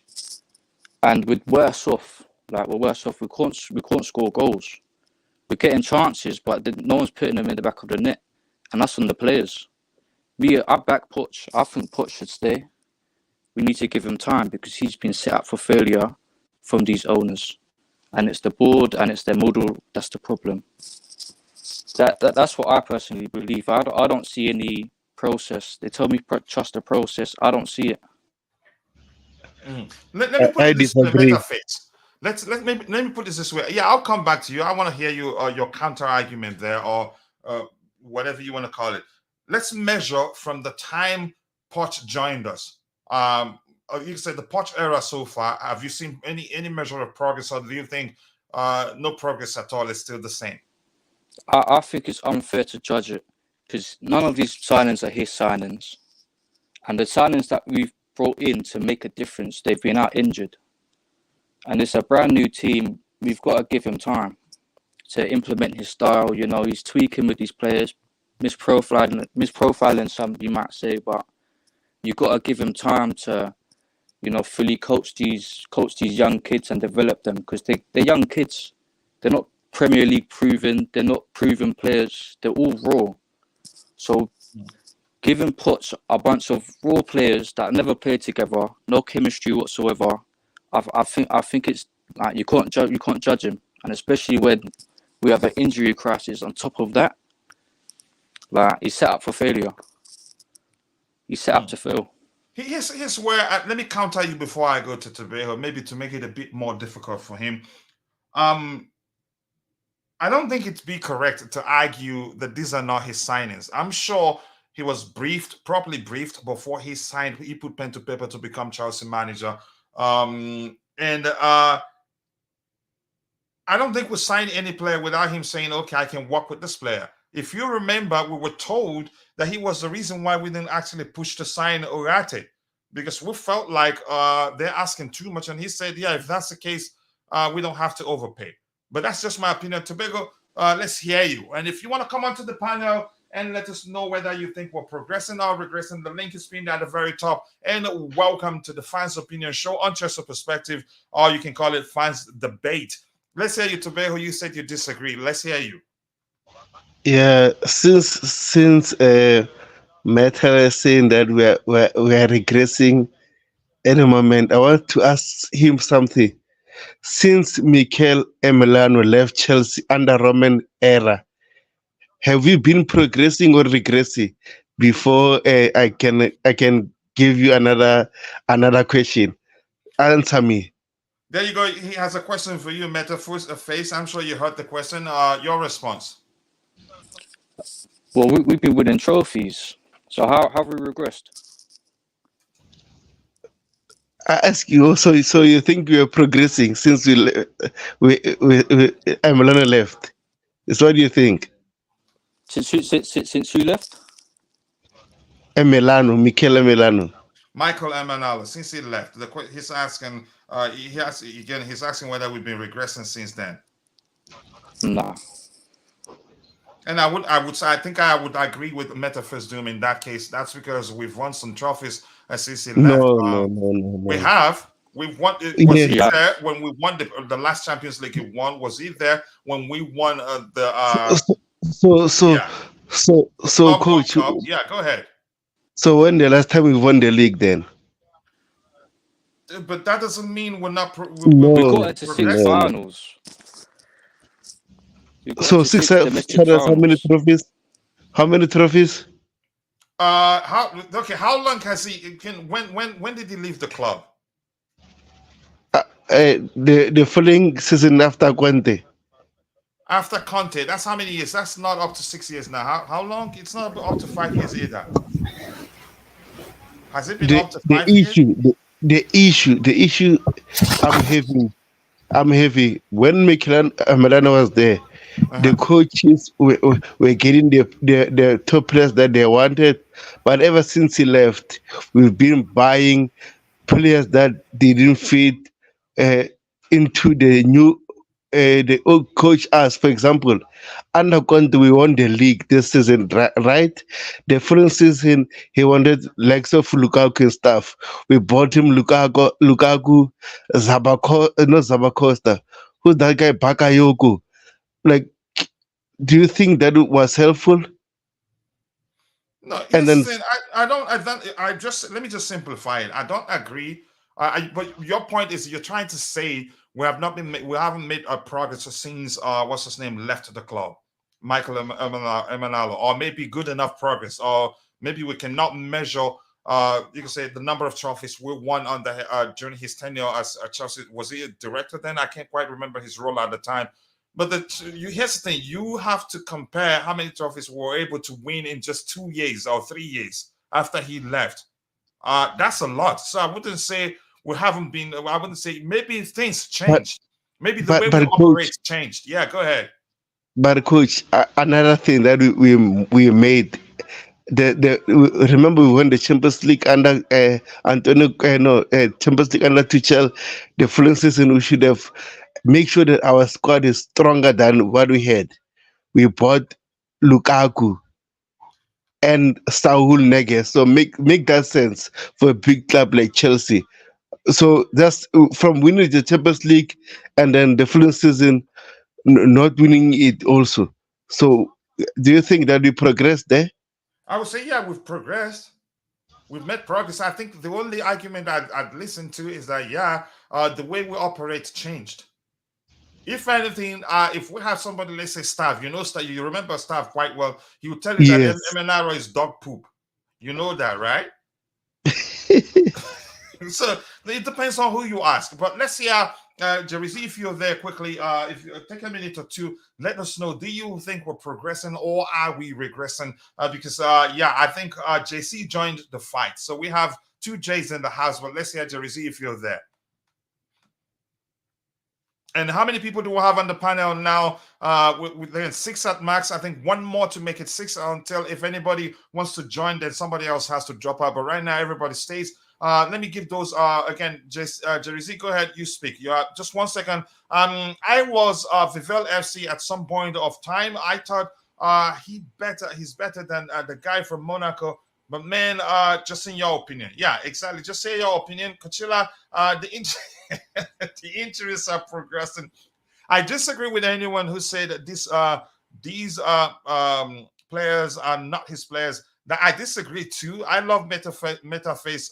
And we're worse off. We can't score goals. We're getting chances, but no one's putting them in the back of the net, and that's on the players. I back Poch. I think Poch should stay. We need to give him time because he's been set up for failure from these owners. And it's the board and it's their model that's the problem. That's what I personally believe. I don't see any process. They tell me trust the process. I don't see it. Let me put I it this way, disagree. Metaface. Let me put this way. Yeah, I'll come back to you. I want to hear your counter argument there, or whatever you want to call it. Let's measure from the time Poch joined us. You can say the Poch era so far. Have you seen any measure of progress, or do you think no progress at all? Is still the same? I think it's unfair to judge it because none of these signings are his signings, and the signings that we've brought in to make a difference, they've been out injured, and it's a brand new team. We've got to give him time to implement his style. You know, he's tweaking with these players, misprofiling some, you might say, but you got to give him time to, you know, fully coach these young kids and develop them, because they're young kids. They're not Premier League proven. They're not proven players. They're all raw. So giving Poch a bunch of raw players that never played together, no chemistry whatsoever, I think it's like you can't judge him, and especially when we have an injury crisis on top of that. Like, he's set up for failure. He's set up to fail. Here's where let me counter you before I go to Tebago, maybe to make it a bit more difficult for him. I don't think it'd be correct to argue that these are not his signings. I'm sure he was properly briefed before he signed. He put pen to paper to become Chelsea manager. I don't think we signed any player without him saying, okay, I can work with this player. If you remember, we were told that he was the reason why we didn't actually push to sign Orate, because we felt like they're asking too much. And he said, yeah, if that's the case, we don't have to overpay. But that's just my opinion. Tebago, let's hear you. And if you want to come onto the panel and let us know whether you think we're progressing or regressing, the link is pinned at the very top. And welcome to the Fans Opinion Show on Chelsea Perspective, or you can call it Fans Debate. Let's hear you, Tebago. You said you disagree. Let's hear you. Yeah, since Metal is saying that we are regressing at the moment, I want to ask him something. Since Mikel Emerano left Chelsea under Roman era, have we been progressing or regressing? Before I can give you another question. Answer me. There you go. He has a question for you, Metaphors. I'm sure you heard the question. Your response. Well, we've been winning trophies. So how have we regressed? I ask you. So you think we are progressing since Emerano left? Is what you think? Since who left? Mikel Emerano. Michael Emerano, since he left, he's asking. He's asking whether we've been regressing since then. Nah. And I think I would agree with Metaphors Doom in that case. That's because we've won some trophies since he left. No. We have. We've won. Was he there when we won the last Champions League? He won. Was he there when we won Coach? Yeah, go ahead. So when the last time we won the league then? But that doesn't mean we're not. We got into 6 finals. So 6 finals. How many trophies? How long has he? When did he leave the club? The following season after Conte. After Conte, that's how many years? That's not up to 6 years now. How long? It's not up to 5 years either. Has it been up to 5 years? The issue I'm having when Mikel Emerano was there, the coaches were getting the top players that they wanted, but ever since he left, we've been buying players that didn't fit into the new the old coach. As for example, under Conte we won the league this season, right? The following season he wanted likes of Lukaku and stuff. We bought him Lukaku, Zabacosta. Who's that guy? Bakayoko. Like, do you think that was helpful? No, listen, let me just simplify it. I don't agree. But your point is you're trying to say we haven't made a progress since what's his name left the club, Michael Emerano, or maybe good enough progress, or maybe we cannot measure. You can say the number of trophies we won during his tenure as Chelsea. Was he a director then? I can't quite remember his role at the time. But here's the thing: you have to compare how many trophies we were able to win in just 2 years or 3 years after he left. That's a lot. So I wouldn't say we haven't been. I wouldn't say maybe things changed. Maybe the way we Coach, operate changed. Yeah, go ahead. but coach, another thing that we made. Remember we won the Champions League under Antonio Champions League under Tuchel. The following season we should have make sure that our squad is stronger than what we had. We bought Lukaku and Saul Neges, so make that sense for a big club like Chelsea. So that's from winning the Champions League and then the following season not winning it also. So do you think that we progressed there? I would say, yeah, we've progressed. We've made progress. I think the only argument I'd listen to is that, yeah, the way we operate changed. If anything, if we have somebody, let's say Stav, you remember Stav quite well, he will tell you that Yes. Emenaro is dog poop. You know that, right? So it depends on who you ask. But let's see, Jerry Z, if you're there quickly, if you take a minute or two, let us know. Do you think we're progressing or are we regressing? Because yeah, I think JC joined the fight. So we have two J's in the house. But let's see, Jerry Z, if you're there. And how many people do we have on the panel now? We're 6 at max. I think one more to make it 6 until if anybody wants to join, then somebody else has to drop out. But right now, everybody stays. Let me give those again. Jerry Z, go ahead. You speak. Just 1 second. I was Vivel FC at some point of time. I thought he's better than the guy from Monaco. But man, just in your opinion, yeah, exactly. Just say your opinion, Coachella. The injuries are progressing. I disagree with anyone who said that these players are not his players. That I disagree too. I love Metal Face,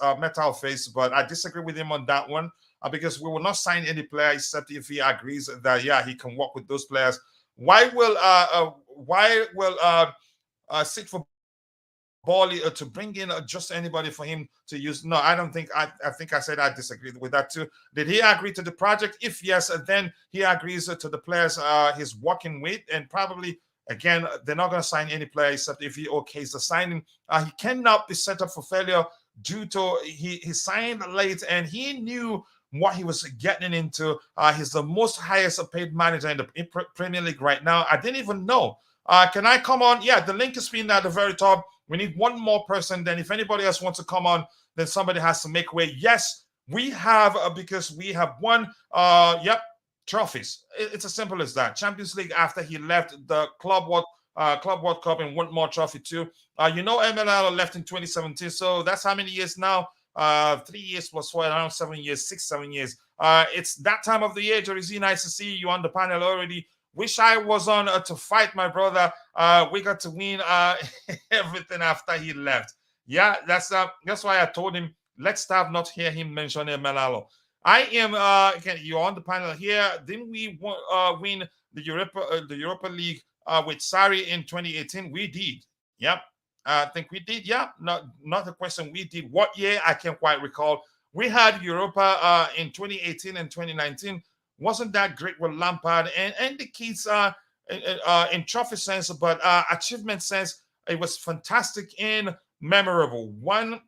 but I disagree with him on that one because we will not sign any player except if he agrees that yeah he can work with those players. Why will sit for Bally to bring in just anybody for him to use? No, I don't think. I think I said I disagree with that too. Did he agree to the project? If yes, then he agrees to the players he's working with, and probably again they're not going to sign any player except if he okays the signing. He cannot be set up for failure due to he signed late and he knew what he was getting into. He's the most highest paid manager in the Premier League right now. I didn't even know. Can I come on? Yeah, the link is pinned at the very top. We need one more person. Then if anybody else wants to come on, then somebody has to make way. Yes, we have because we have won, trophies. It's as simple as that. Champions League after he left the Club World Cup and one more trophy too. MLL left in 2017. So that's how many years now? 3 years plus 4, around 7 years, 6-7 years. It's that time of the year. Jersey, nice to see you on the panel already. Wish I was on to fight my brother. We got to win everything after he left. Yeah, that's why I told him let's stop not hear him mention Melalo. I am again. You're on the panel here. Didn't we win the Europa League with Sarri in 2018? We did. Yep, I think we did. Yeah, not a question. We did. What year? I can't quite recall. We had Europa in 2018 and 2019. Wasn't that great with Lampard and the kids in trophy sense, but achievement sense, it was fantastic and memorable. One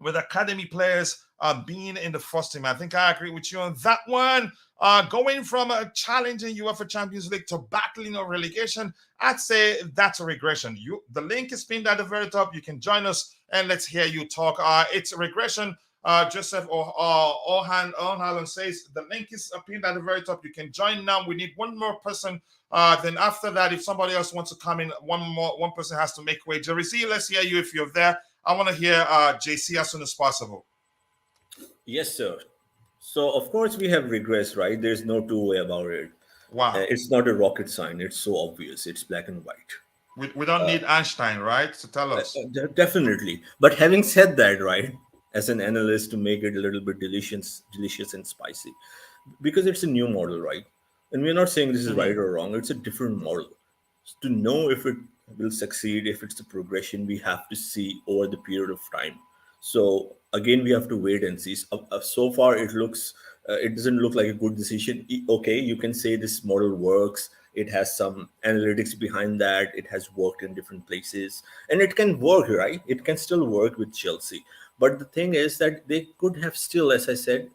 with academy players being in the first team. I think I agree with you on that one. Going from a challenging UEFA Champions League to battling or relegation, I'd say that's a regression. The link is pinned at the very top. You can join us and let's hear you talk. It's a regression. Joseph O'Halloran says the link is pinned at the very top. You can join now. We need one more person. Then after that, if somebody else wants to come in, one person has to make way. Jerry Z, let's hear you if you're there. I want to hear JC as soon as possible. Yes, sir. So of course we have regressed, right? There's no two way about it. Wow. It's not a rocket science. It's so obvious. It's black and white. We don't need Einstein, right? To tell us. Definitely. But having said that, right, as an analyst, to make it a little bit delicious and spicy, because it's a new model, right? And we're not saying this is right or wrong. It's a different model. To know if it will succeed, if it's a progression, we have to see over the period of time. So again, we have to wait and see. So far, it doesn't look like a good decision. Okay, you can say this model works. It has some analytics behind that. It has worked in different places. And it can work, right? It can still work with Chelsea. But the thing is that they could have still, as I said,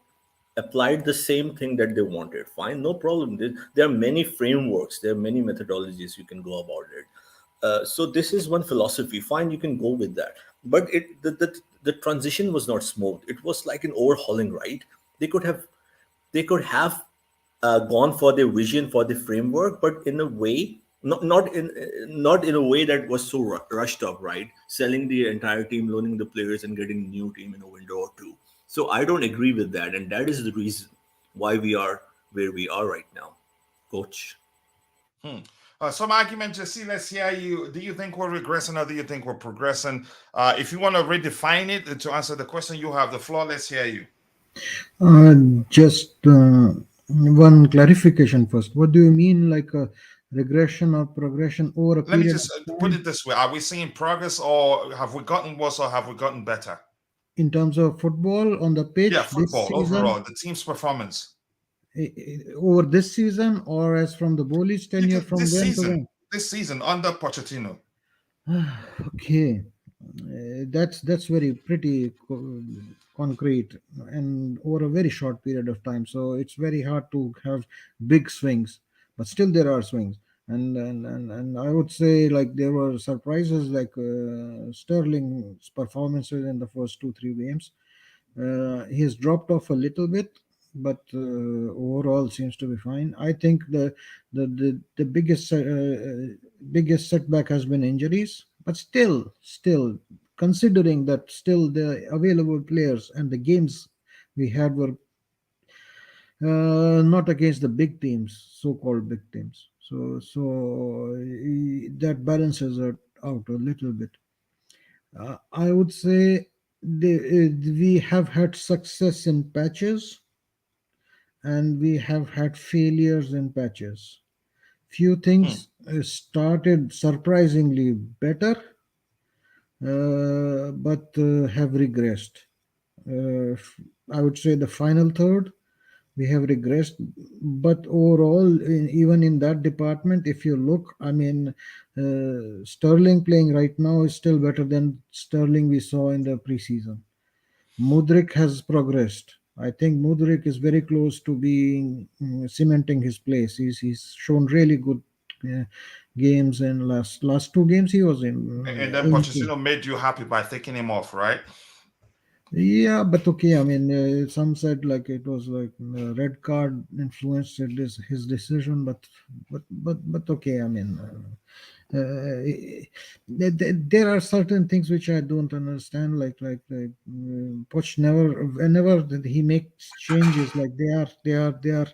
applied the same thing that they wanted. Fine, no problem. There are many frameworks, there are many methodologies you can go about it. So this is one philosophy. Fine, you can go with that. But the transition was not smooth. It was like an overhauling, right? They could have gone for their vision, for the framework, but in a way, not in a way that was so rushed up, right? Selling the entire team, loaning the players, and getting a new team in a window or two. So I don't agree with that, and that is the reason why we are where we are right now, Coach. Some argument, Jesse, let's hear you. Do you think we're regressing or do you think we're progressing? If you want to redefine it to answer the question, you have the floor. Let's hear you. Just one clarification first. What do you mean, like a regression or progression over a Let me period just of put time it this way. Are we seeing progress or have we gotten worse or have we gotten better? in terms of football on the Yeah, pitch this football season, overall, the team's performance. over this season, or as from the Boli's tenure, from when to when? This season under Pochettino. Okay, that's very pretty concrete and over a very short period of time. So it's very hard to have big swings, but still there are swings. And I would say like there were surprises like Sterling's performances in the first 2 3 games. He has dropped off a little bit, but overall seems to be fine. I think the biggest setback has been injuries, but still considering that still the available players and the games we had were not against the big teams, so-called big teams. That balances it out a little bit. I would say we have had success in patches and we have had failures in patches. Few things started surprisingly better, but have regressed. I would say the final third, we have regressed, but overall, even in that department, if you look, I mean, Sterling playing right now is still better than Sterling we saw in the preseason. Mudrik has progressed. I think Mudrik is very close to being cementing his place. He's shown really good uh, games in last 2 games he was in. And then Pochettino made you happy by taking him off, right? Yeah, but okay. I mean, some said like it was like red card influenced his decision, but okay. I mean, there are certain things which I don't understand. Poch never, whenever that he makes changes, like they are.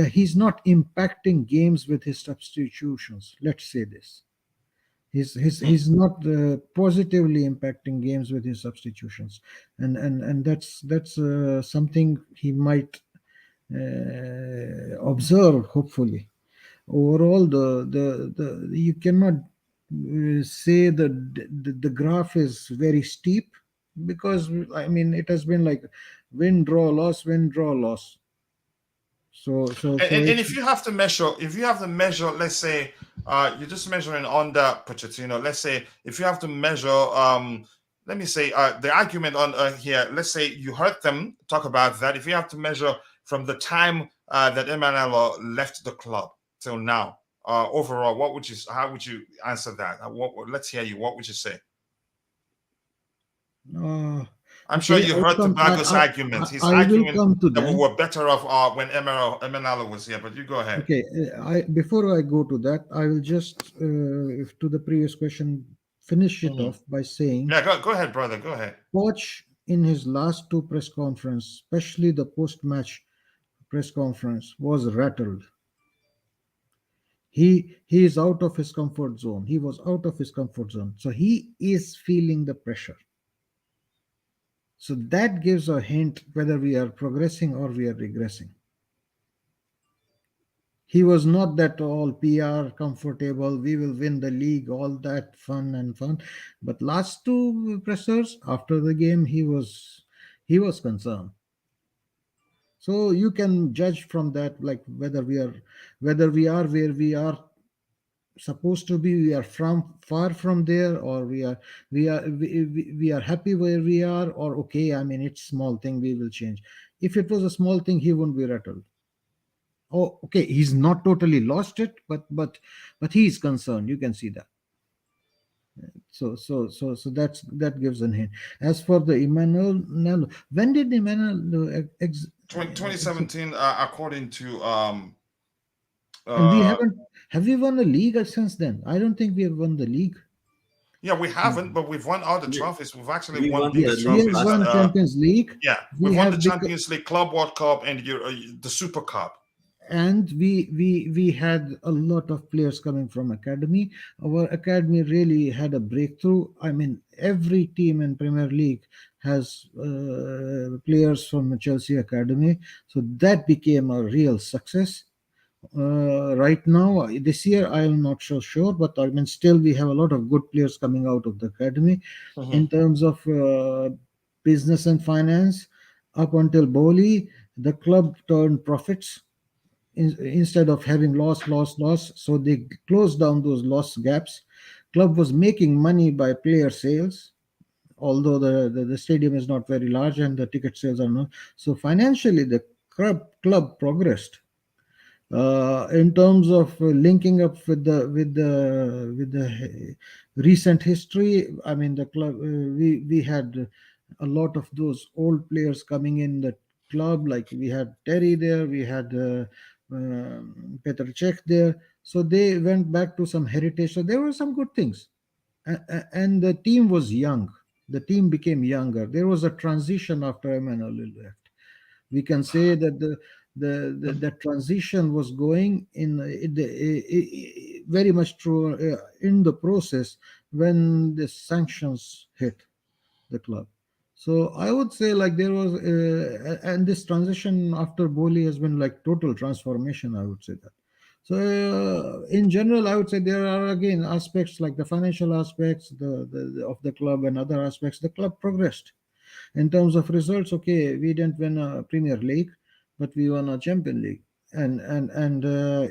He's not impacting games with his substitutions. Let's say this. He's not positively impacting games with his substitutions, and that's something he might observe. Hopefully, overall, the you cannot say that the graph is very steep, because I mean it has been like win draw loss win draw loss. So And it's if you have to measure, let's say you're just measuring under Pochettino. Let's say if you have to measure, let me say the argument on here. Let's say you heard them talk about that. If you have to measure from the time that Emmanuel left the club till now, overall, how would you answer that? Let's hear you. What would you say? I'm sure okay. you heard Tebago's argument. He's I will arguing come to that we that. were better off when Emmanuel was here. But you go ahead. Okay, I before I go to that, I will just to the previous question finish it off by saying Yeah, go ahead, brother. Go ahead. Poch in his last 2 press conference, especially the post-match press conference, was rattled. He is out of his comfort zone. He was out of his comfort zone, so he is feeling the pressure. So that gives a hint whether we are progressing or we are regressing. He was not that all PR comfortable, we will win the league, all that fun. But last 2 pressers after the game, he was concerned. So you can judge from that, like whether we are where we are supposed to be. We are far from there, or we are happy where we are, or okay, I mean, it's small thing, we will change. If it was a small thing, he wouldn't be rattled. Oh, okay, he's not totally lost it, but he is concerned. You can see that. So that gives an hint. As for the Emmanuel, when did Emmanuel 2017, according to and we haven't, have we won a league since then? I don't think we have won the league. yeah, we haven't, but we've won other trophies. We've actually We won won bigger the Yes, league we have trophies. won Champions League. Yeah, We we've won have the Champions League, Club World Cup, and the Super Cup. and we had a lot of players coming from academy. Our academy really had a breakthrough. I mean, every team in Premier League has players from Chelsea academy, so that became a real success. Right now, this year, I am not so sure, but I mean, still we have a lot of good players coming out of the academy. In terms of business and finance, up until Boli, the club turned profits instead of having loss. So they closed down those loss gaps. Club was making money by player sales, although the stadium is not very large and the ticket sales are not. So financially, the club progressed. In terms of linking up with the recent history, I mean, the club, we had a lot of those old players coming in the club. Like we had Terry there, we had Petr Cech there, so they went back to some heritage. So there were some good things. And the team was young. The team became younger. There was a transition after Emmanuel left. We can say that the transition was going very much true in the process when the sanctions hit the club. So I would say like there was and this transition after Boli has been like total transformation, I would say that. So in general, I would say there are again aspects like the financial aspects of the club and other aspects. The club progressed. In terms of results, okay, we didn't win a Premier League, but we won a Champion League, and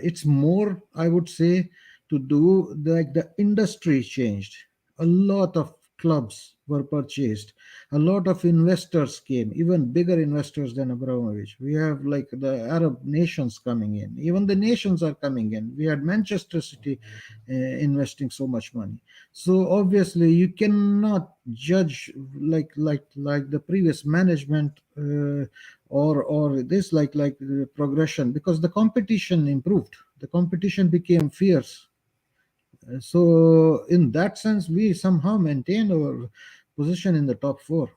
it's more, I would say, to do like the industry changed. A lot of clubs were purchased. A lot of investors came, even bigger investors than Abramovich. We have like the Arab nations coming in. Even the nations are coming in. We had Manchester City investing so much money. So obviously you cannot judge like the previous management or this like the progression, because the competition improved. The competition became fierce. So in that sense, we somehow maintained our position in the top four.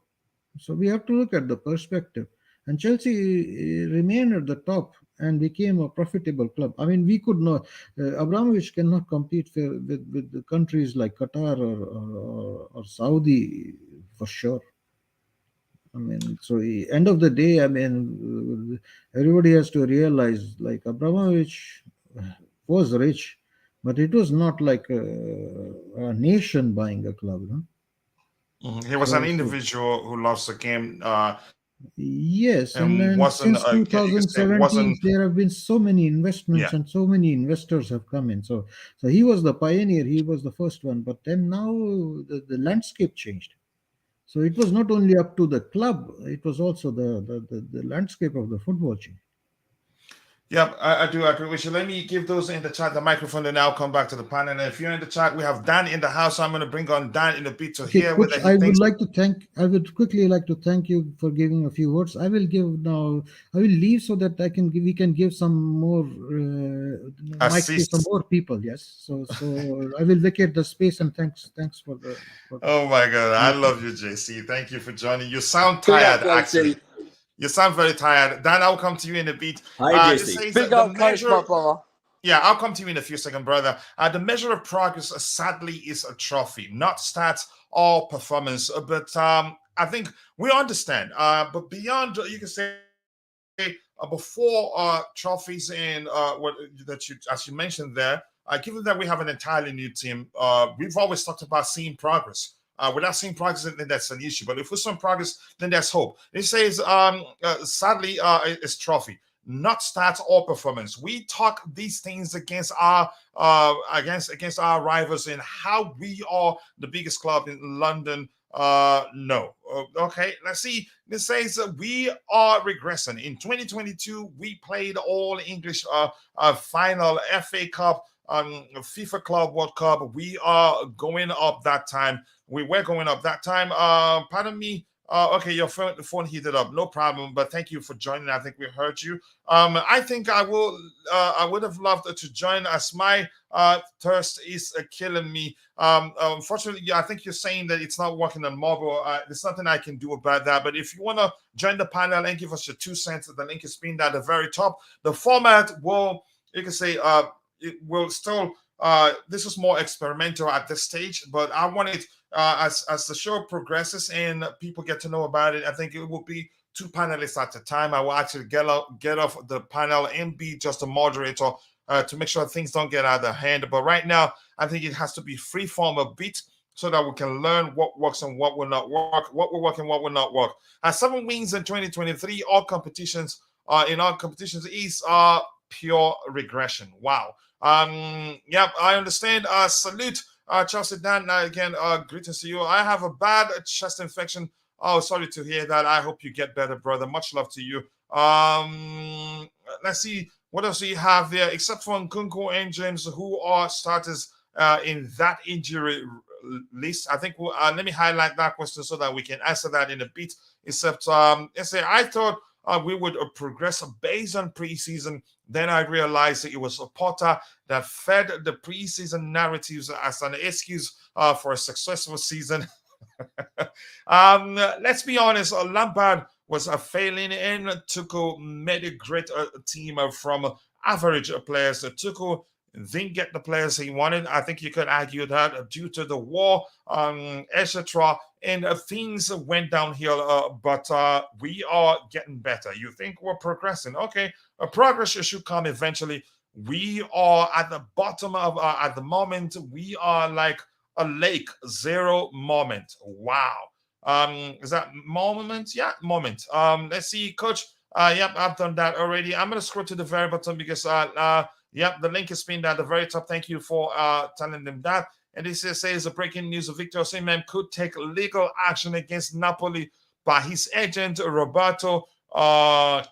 So we have to look at the perspective. And Chelsea remained at the top and became a profitable club. I mean, we could not. Abramovich cannot compete with the countries like Qatar or Saudi for sure. I mean, so end of the day, I mean, everybody has to realize like Abramovich was rich, but it was not like a nation buying a club. No? He was an So individual who loves the game. yes, and And then wasn't since you could say wasn't 2017, there have been so many investments yeah. and so many investors have come in. So he was the pioneer, he was the first one. But then now the landscape changed. So it was not only up to the club; it was also the landscape of the football changed. Yeah, I do agree with you. Let me give those in the chat the microphone, and I'll come back to the panel. And if you're in the chat, we have Dan in the house. So I'm going to bring on Dan in a bit to Okay, hear Coach, whether he thinks. I would quickly like to thank you for giving a few words. I will leave so that we can give some more mic to some more people. Yes. So I will vacate the space, and thanks for the. Oh my God, I love you, JC. Thank you for joining. You sound tired, actually. You sound very tired. Dan, I'll come to you in a bit. Hi, It JC. says Big the up, coach, measure. my brother. Yeah, I'll come to you in a few seconds, brother. The measure of progress, sadly, is a trophy, not stats or performance. But I think we understand. But beyond, you can say, before trophies and what that you, as you mentioned there, given that we have an entirely new team, we've always talked about seeing progress. Without seeing progress, then that's an issue. But if we see progress, then there's hope. It says, sadly, it's trophy. not stats or performance. We talk these things against our rivals and how we are the biggest club in London. No. Okay, let's see. This says we are regressing. In 2022, we played all English final FA Cup, FIFA Club World Cup. We are going up that time. We were going up that time. Pardon me. Okay, your phone heated up. No problem. But thank you for joining. I think we heard you. I think I would have loved to join, as my thirst is killing me. Unfortunately, I think you're saying that it's not working on mobile. There's nothing I can do about that. But if you want to join the panel and give us your 2 cents, the link is pinned at the very top. The format will, you can say, it will still. This is more experimental at this stage, but I want it as the show progresses and people get to know about it. I think it will be 2 panelists at a time. I will actually get off the panel and be just a moderator to make sure things don't get out of hand. But right now, I think it has to be free form a bit so that we can learn what works and what will not work, what will work and what will not work. 7 wins in 2023, all competitions is pure regression. Wow. Yep, I understand. Salute, Chelsea Dan. Again, greetings to you. I have a bad chest infection. Oh, sorry to hear that. I hope you get better, brother. Much love to you. Let's see what else we have there, except for Nkunku and James, who are starters in that injury list. I think let me highlight that question so that we can answer that in a bit. Except, let's say I thought we would progress based on preseason. Then I realized that it was Potter that fed the preseason narratives as an excuse for a successful season. Let's be honest, Lampard was a failing, and Tuchel made a great team from average players. Tuchel didn't get the players he wanted. I think you could argue that due to the war, etc., and things went downhill. But we are getting better. You think we're progressing? Okay, progress should come eventually. We are at the bottom of at the moment. We are like a lake, 0 moment. Wow. Is that moment? Yeah, moment. Let's see, coach. Yep, I've done that already. I'm gonna scroll to the very bottom because yep, the link is pinned at the very top. Thank you for telling them that. And this says a breaking news: Victor Osimhen could take legal action against Napoli by his agent Roberto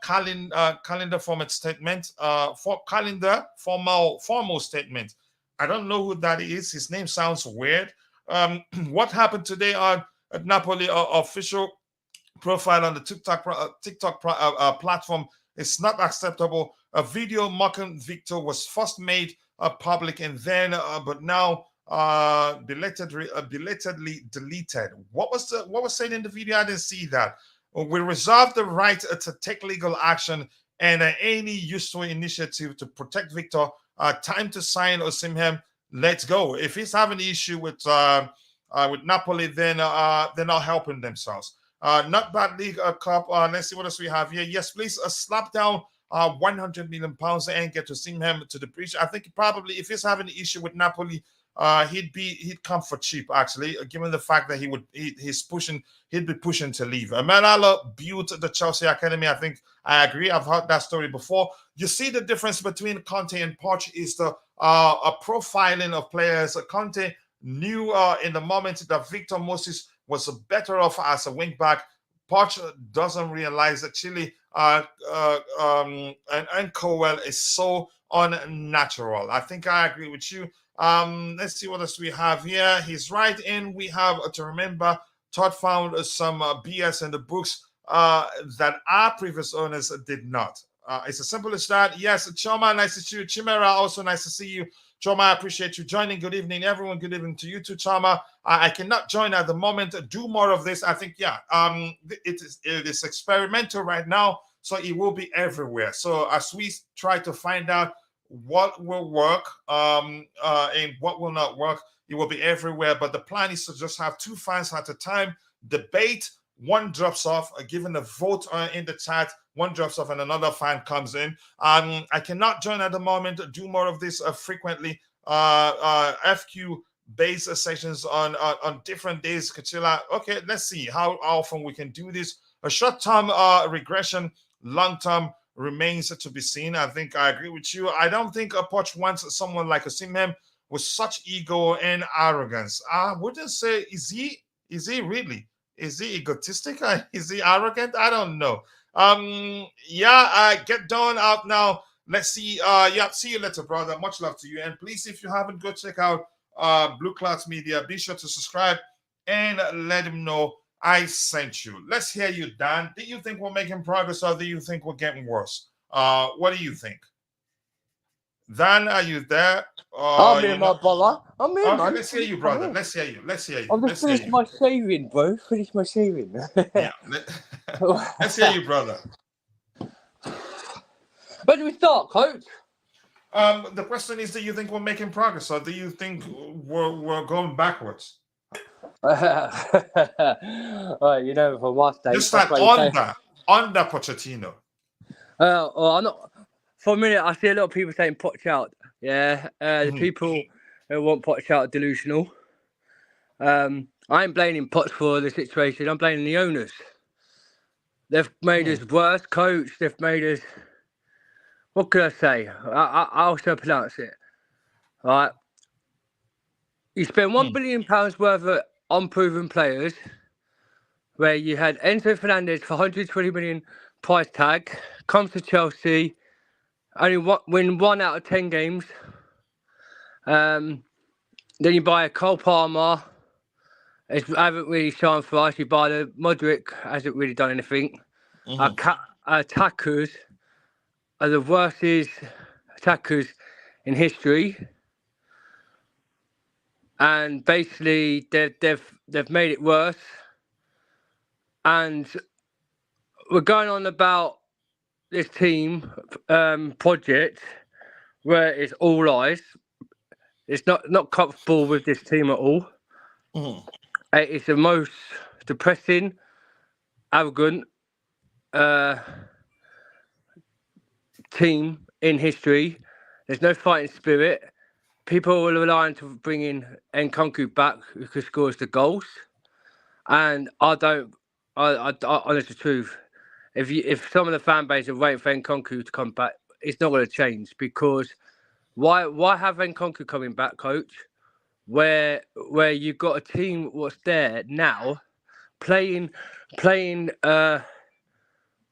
Calendar formal statement. Formal statement. I don't know who that is. His name sounds weird. What happened today on Napoli official profile on the TikTok platform is not acceptable. A video mocking Victor was first made public and then, but now belatedly deleted. What was said in the video? I didn't see that. We reserve the right to take legal action and any useful initiative to protect Victor. Time to sign Osimhen. Let's go. If he's having an issue with Napoli, then they're not helping themselves. Not bad League Cup. Let's see what else we have here. Yes, please slap down 100 million pounds and get Osimhen to the breach. I think probably if he's having an issue with Napoli, he'd come for cheap actually, given the fact that he'd be pushing to leave. Manala built the Chelsea academy. I think I agree. I've heard that story before. You see the difference between Conte and Poch is the a profiling of players. Conte knew in the moment that Victor Moses was better off as a wing back. Poch doesn't realize that Chile and Cowell is so unnatural. I think I agree with you. Let's see what else we have here. He's right, and we have to remember Todd found some BS in the books that our previous owners did not. It's as simple as that. Yes, Choma, nice to see you. Chimera, also nice to see you. Choma, I appreciate you joining. Good evening, everyone. Good evening to you too, Choma. I cannot join at the moment. Do more of this. I think, yeah, it is experimental right now, so it will be everywhere. So as we try to find out what will work and what will not work, it will be everywhere. But the plan is to just have 2 fans at a time, debate. One drops off, given a vote in the chat. One drops off and another fan comes in. I cannot join at the moment. Do more of this frequently. FQ based sessions on different days. Kachila. Okay, let's see how often we can do this. A short-term regression, long-term remains to be seen. I think I agree with you. I don't think a Poch wants someone like Osimhen with such ego and arrogance. I wouldn't say, is he really? Is he egotistic? Is he arrogant? I don't know. Get done out now. Let's see. See you later, brother. Much love to you. And please, if you haven't, go check out Blue Clouds Media. Be sure to subscribe and let him know I sent you. Let's hear you, Dan. Do you think we're making progress, or do you think we're getting worse? What do you think? Dan, are you there? I'm in, my brother. I'm in, okay, man. Let's hear you, brother. Let's hear you. I've just finished my shaving, bro. Finished my shaving. Yeah. Let's hear you, brother. Where do we start, coach? The question is, do you think we're making progress, or do you think we're going backwards? You know, from my stage, Just start under Pochettino. Well, I'm not. For a minute, I see a lot of people saying Poch out. Yeah, the people who want Poch out are delusional. I ain't blaming Poch for the situation. I'm blaming the owners. They've made us worse, coach. They've made us. What could I say? I'll still pronounce it. All right. You spend £1 billion worth of unproven players, where you had Enzo Fernandez for 120 million price tag, comes to Chelsea, only win 1 out of 10 games. Then you buy a Cole Palmer. It hasn't really shined for us. You buy the Modric, hasn't really done anything. Attackers are the worst attackers in history. And basically, they've made it worse. And we're going on about this team project where it's all eyes. It's not comfortable with this team at all. It's the most depressing, arrogant team in history. There's no fighting spirit. People are relying to bring in Nkunku back, who could score the goals. And I honest the truth, if some of the fan base are waiting for Nkunku to come back, it's not going to change, because why have Nkunku coming back, coach? Where you've got a team what's there now playing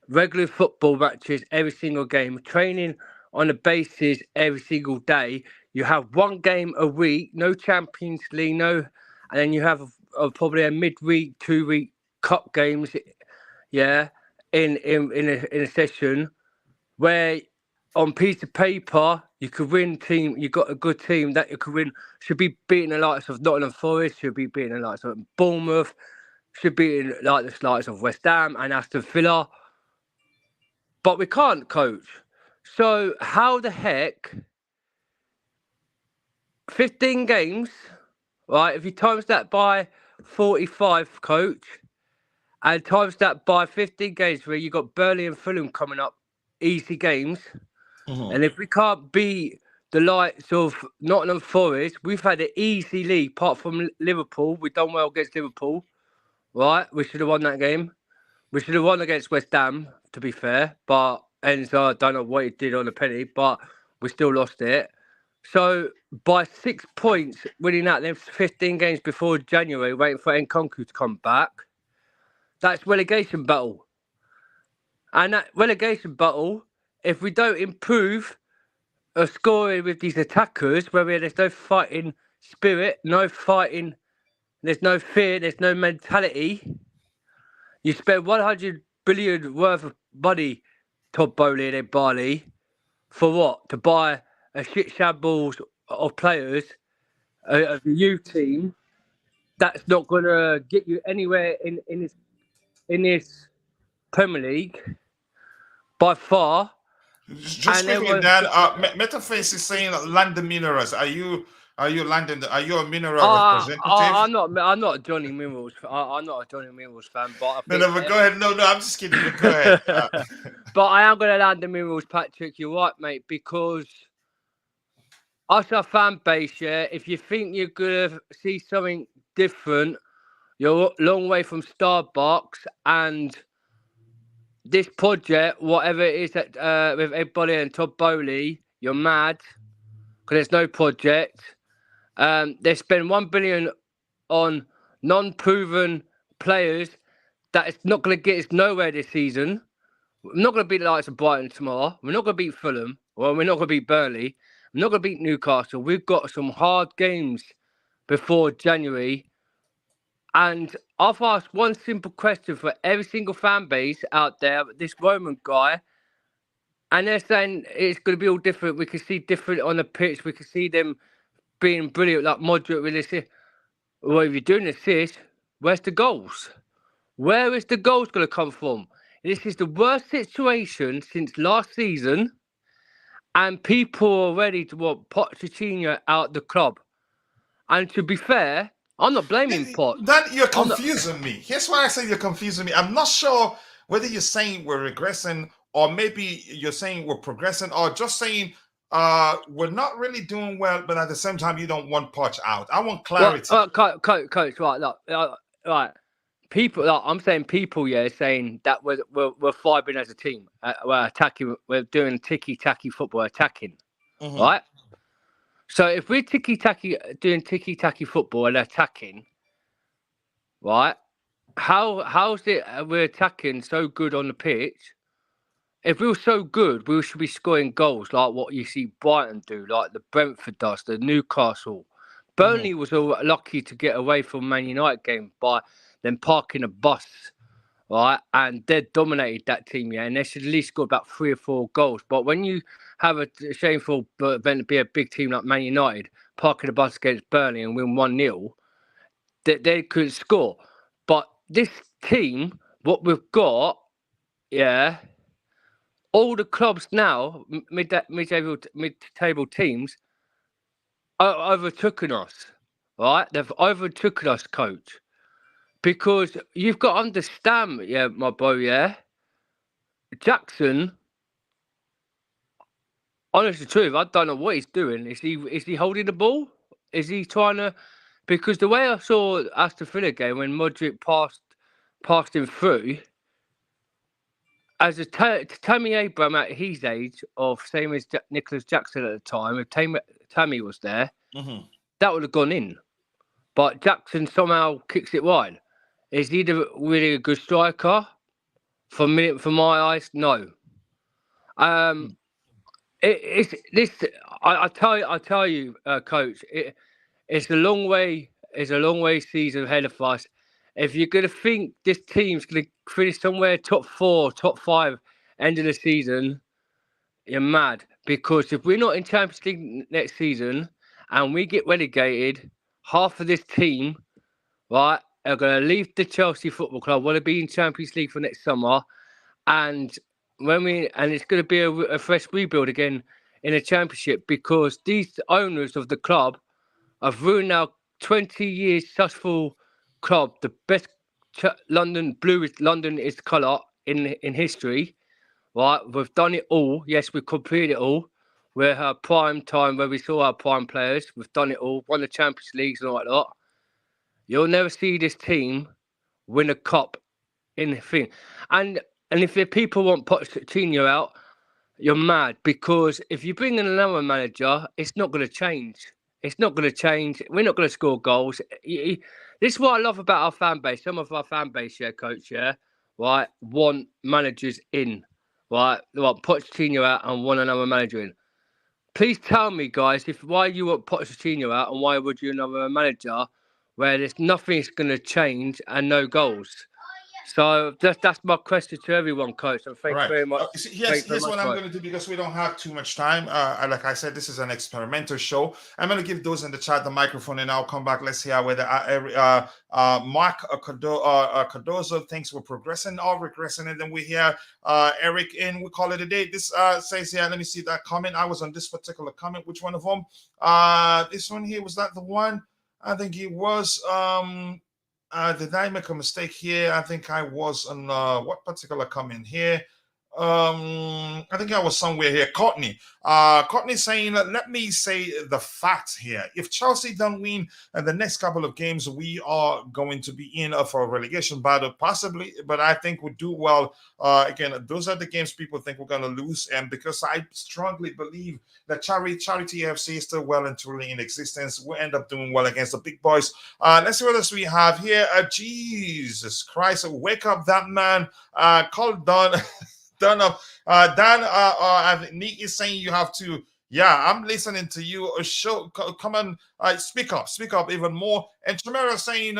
regular football matches every single game, training on a basis every single day. You have 1 game a week, no Champions League, and then you have probably a midweek, 2-week cup games, in a session where on piece of paper you could win. You got a good team that you could win. Should be beating the likes of Nottingham Forest. Should be beating the likes of Bournemouth. Should be in the likes of West Ham and Aston Villa. But we can't, coach. So how the heck? 15 games, right? If you times that by 45, coach, and times that by 15 games where you got Burnley and Fulham coming up, easy games. And if we can't beat the likes of Nottingham Forest, we've had an easy league, apart from Liverpool. We've done well against Liverpool, right? We should have won that game. We should have won against West Ham, to be fair. But Enzo, I don't know what he did on the penny, but we still lost it. So by 6 points, winning out them 15 games before January, waiting for Nkunku to come back, that's relegation battle. And that relegation battle, if we don't improve scoring with these attackers, where there's no fighting spirit, no fighting, there's no fear, there's no mentality, you spend 100 billion worth of money, Todd Bowley and Barley, for what? To buy a shit shambles of players, of the youth team, that's not going to get you anywhere in this Premier League by far. Just quickly, Dan. Metaface is saying London Minerals. Are you London? Are you a mineral representative? I'm not a Johnny Minerals. I'm not a Johnny Minerals fan. But but go ahead. No, I'm just kidding. Go ahead. But I am going to London Minerals, Patrick. You're right, mate. Because us, our fan base, if you think you're going to see something different, you're a long way from Starbucks and this project, whatever it is that with everybody and Todd Bowley, you're mad because there's no project. They spend $1 billion on non-proven players that it's not going to get us nowhere this season. We're not going to beat the likes of Brighton tomorrow. We're not going to beat Fulham. Well, we're not going to beat Burnley. We're not going to beat Newcastle. We've got some hard games before January. And I've asked one simple question for every single fan base out there, this Roman guy, and they're saying it's going to be all different. We can see different on the pitch. We can see them being brilliant, like Modric with this. Well, if you're doing assist, where's the goals? Where is the goals going to come from? This is the worst situation since last season, and people are ready to want Pochettino out the club. And to be fair, I'm not blaming Pot. Then you're confusing me. Here's why I say you're confusing me. I'm not sure whether you're saying we're regressing or maybe you're saying we're progressing or just saying we're not really doing well, but at the same time you don't want Poch out. I want clarity. Coach, right, look, right. People, like, I'm saying people, yeah, saying that we're firing as a team. We're attacking. We're doing ticky-tacky football, attacking, right? So if we're doing ticky-tacky football and attacking, right? How's it we're attacking so good on the pitch? If we were so good, we should be scoring goals like what you see Brighton do, like the Brentford does, the Newcastle. Burnley was all lucky to get away from Man United game by them parking a bus, right? And they dominated that team, yeah, and they should at least score about 3 or 4 goals. But when you have a shameful event to be a big team like Man United, parking a bus against Burnley and win 1-0, they could score. But this team, what we've got, yeah, all the clubs now, mid-table teams, are overtaken us, right? They've overtaken us, coach. Because you've got to understand, yeah, my boy, yeah. Jackson, honest the truth, I don't know what he's doing. Is he holding the ball? Is he trying to? Because the way I saw Aston Villa game when Modric passed him through, as a Tammy Abraham at his age, of same as Nicholas Jackson at the time, if Tammy was there, that would have gone in. But Jackson somehow kicks it wide. Is he really a good striker? For my eyes, no. It's this. I tell you, coach. It's a long way. It's a long way season ahead of us. If you're gonna think this team's gonna finish somewhere top 4, top 5, end of the season, you're mad. Because if we're not in Champions League next season and we get relegated, half of this team, right, are going to leave the Chelsea Football Club, want to be in Champions League for next summer, and it's going to be a fresh rebuild again in the Championship because these owners of the club have ruined our 20 years successful club, the best London is the colour in history, right? We've done it all. Yes, we've completed it all. We're our prime time where we saw our prime players. We've done it all, won the Champions Leagues and all that lot. You'll never see this team win a cup in the thing. And if the people want Pochettino out, you're mad. Because if you bring in another manager, it's not going to change. It's not going to change. We're not going to score goals. This is what I love about our fan base. Some of our fan base, yeah, coach, yeah, right, want managers in, right? They want Pochettino out and want another manager in. Please tell me, guys, why you want Pochettino out and why would you another manager where there's nothing's going to change and no goals? So that's my question to everyone, coach. And thank you very much. Here's what I'm going to do because we don't have too much time. Like I said, this is an experimental show. I'm going to give those in the chat the microphone, and I'll come back. Let's hear whether Mark Cardozo thinks we're progressing or regressing, and then we hear Eric, and we call it a day. This says here. Let me see that comment. I was on this particular comment. Which one of them? This one here, was that the one? I think it was. Did I make a mistake here? I think I was on what particular comment here? I think I was somewhere here. Courtney. Courtney saying, let me say the facts here. If Chelsea don't win the next couple of games, we are going to be in for a relegation battle, possibly. But I think we'll do well. Again, those are the games people think we're going to lose. And because I strongly believe that Charity FC is still well and truly in existence, we'll end up doing well against the big boys. Let's see what else we have here. Jesus Christ, wake up that man. Call Don. Dan, Nick is saying you have to. Yeah, I'm listening to you. Show, come on, speak up even more. And Chimera saying,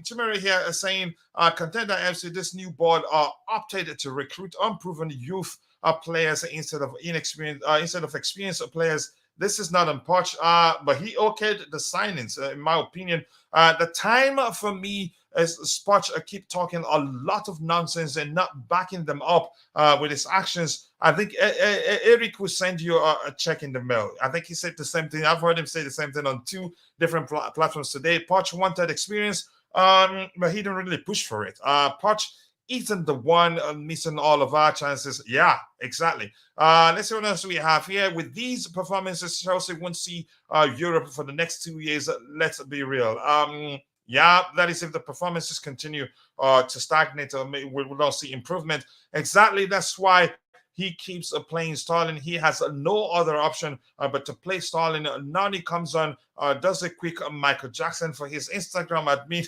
Chimera here is saying, Contender FC, this new board opted to recruit unproven youth players instead of experienced players. This is not on Poch, but he okayed the signings. In my opinion, the time for me as Poch keep talking a lot of nonsense and not backing them up with his actions. I think Eric will send you a check in the mail. I think he said the same thing. I've heard him say the same thing on two different platforms today. Poch wanted experience, but he didn't really push for it. Poch isn't the one missing all of our chances. Yeah, exactly. Let's see what else we have here. With these performances, Chelsea won't see Europe for the next 2 years. Let's be real. Yeah, that is if the performances continue to stagnate or we will not see improvement. Exactly, that's why he keeps playing Sterling. He has no other option but to play Sterling. Nani comes on, does a quick Michael Jackson for his Instagram admin.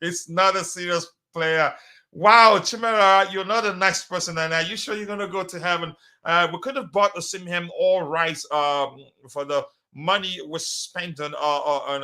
It's not a serious player. Wow, Chimera, you're not a nice person. And are you sure you're going to go to heaven? We could have bought him all right for the money was spent on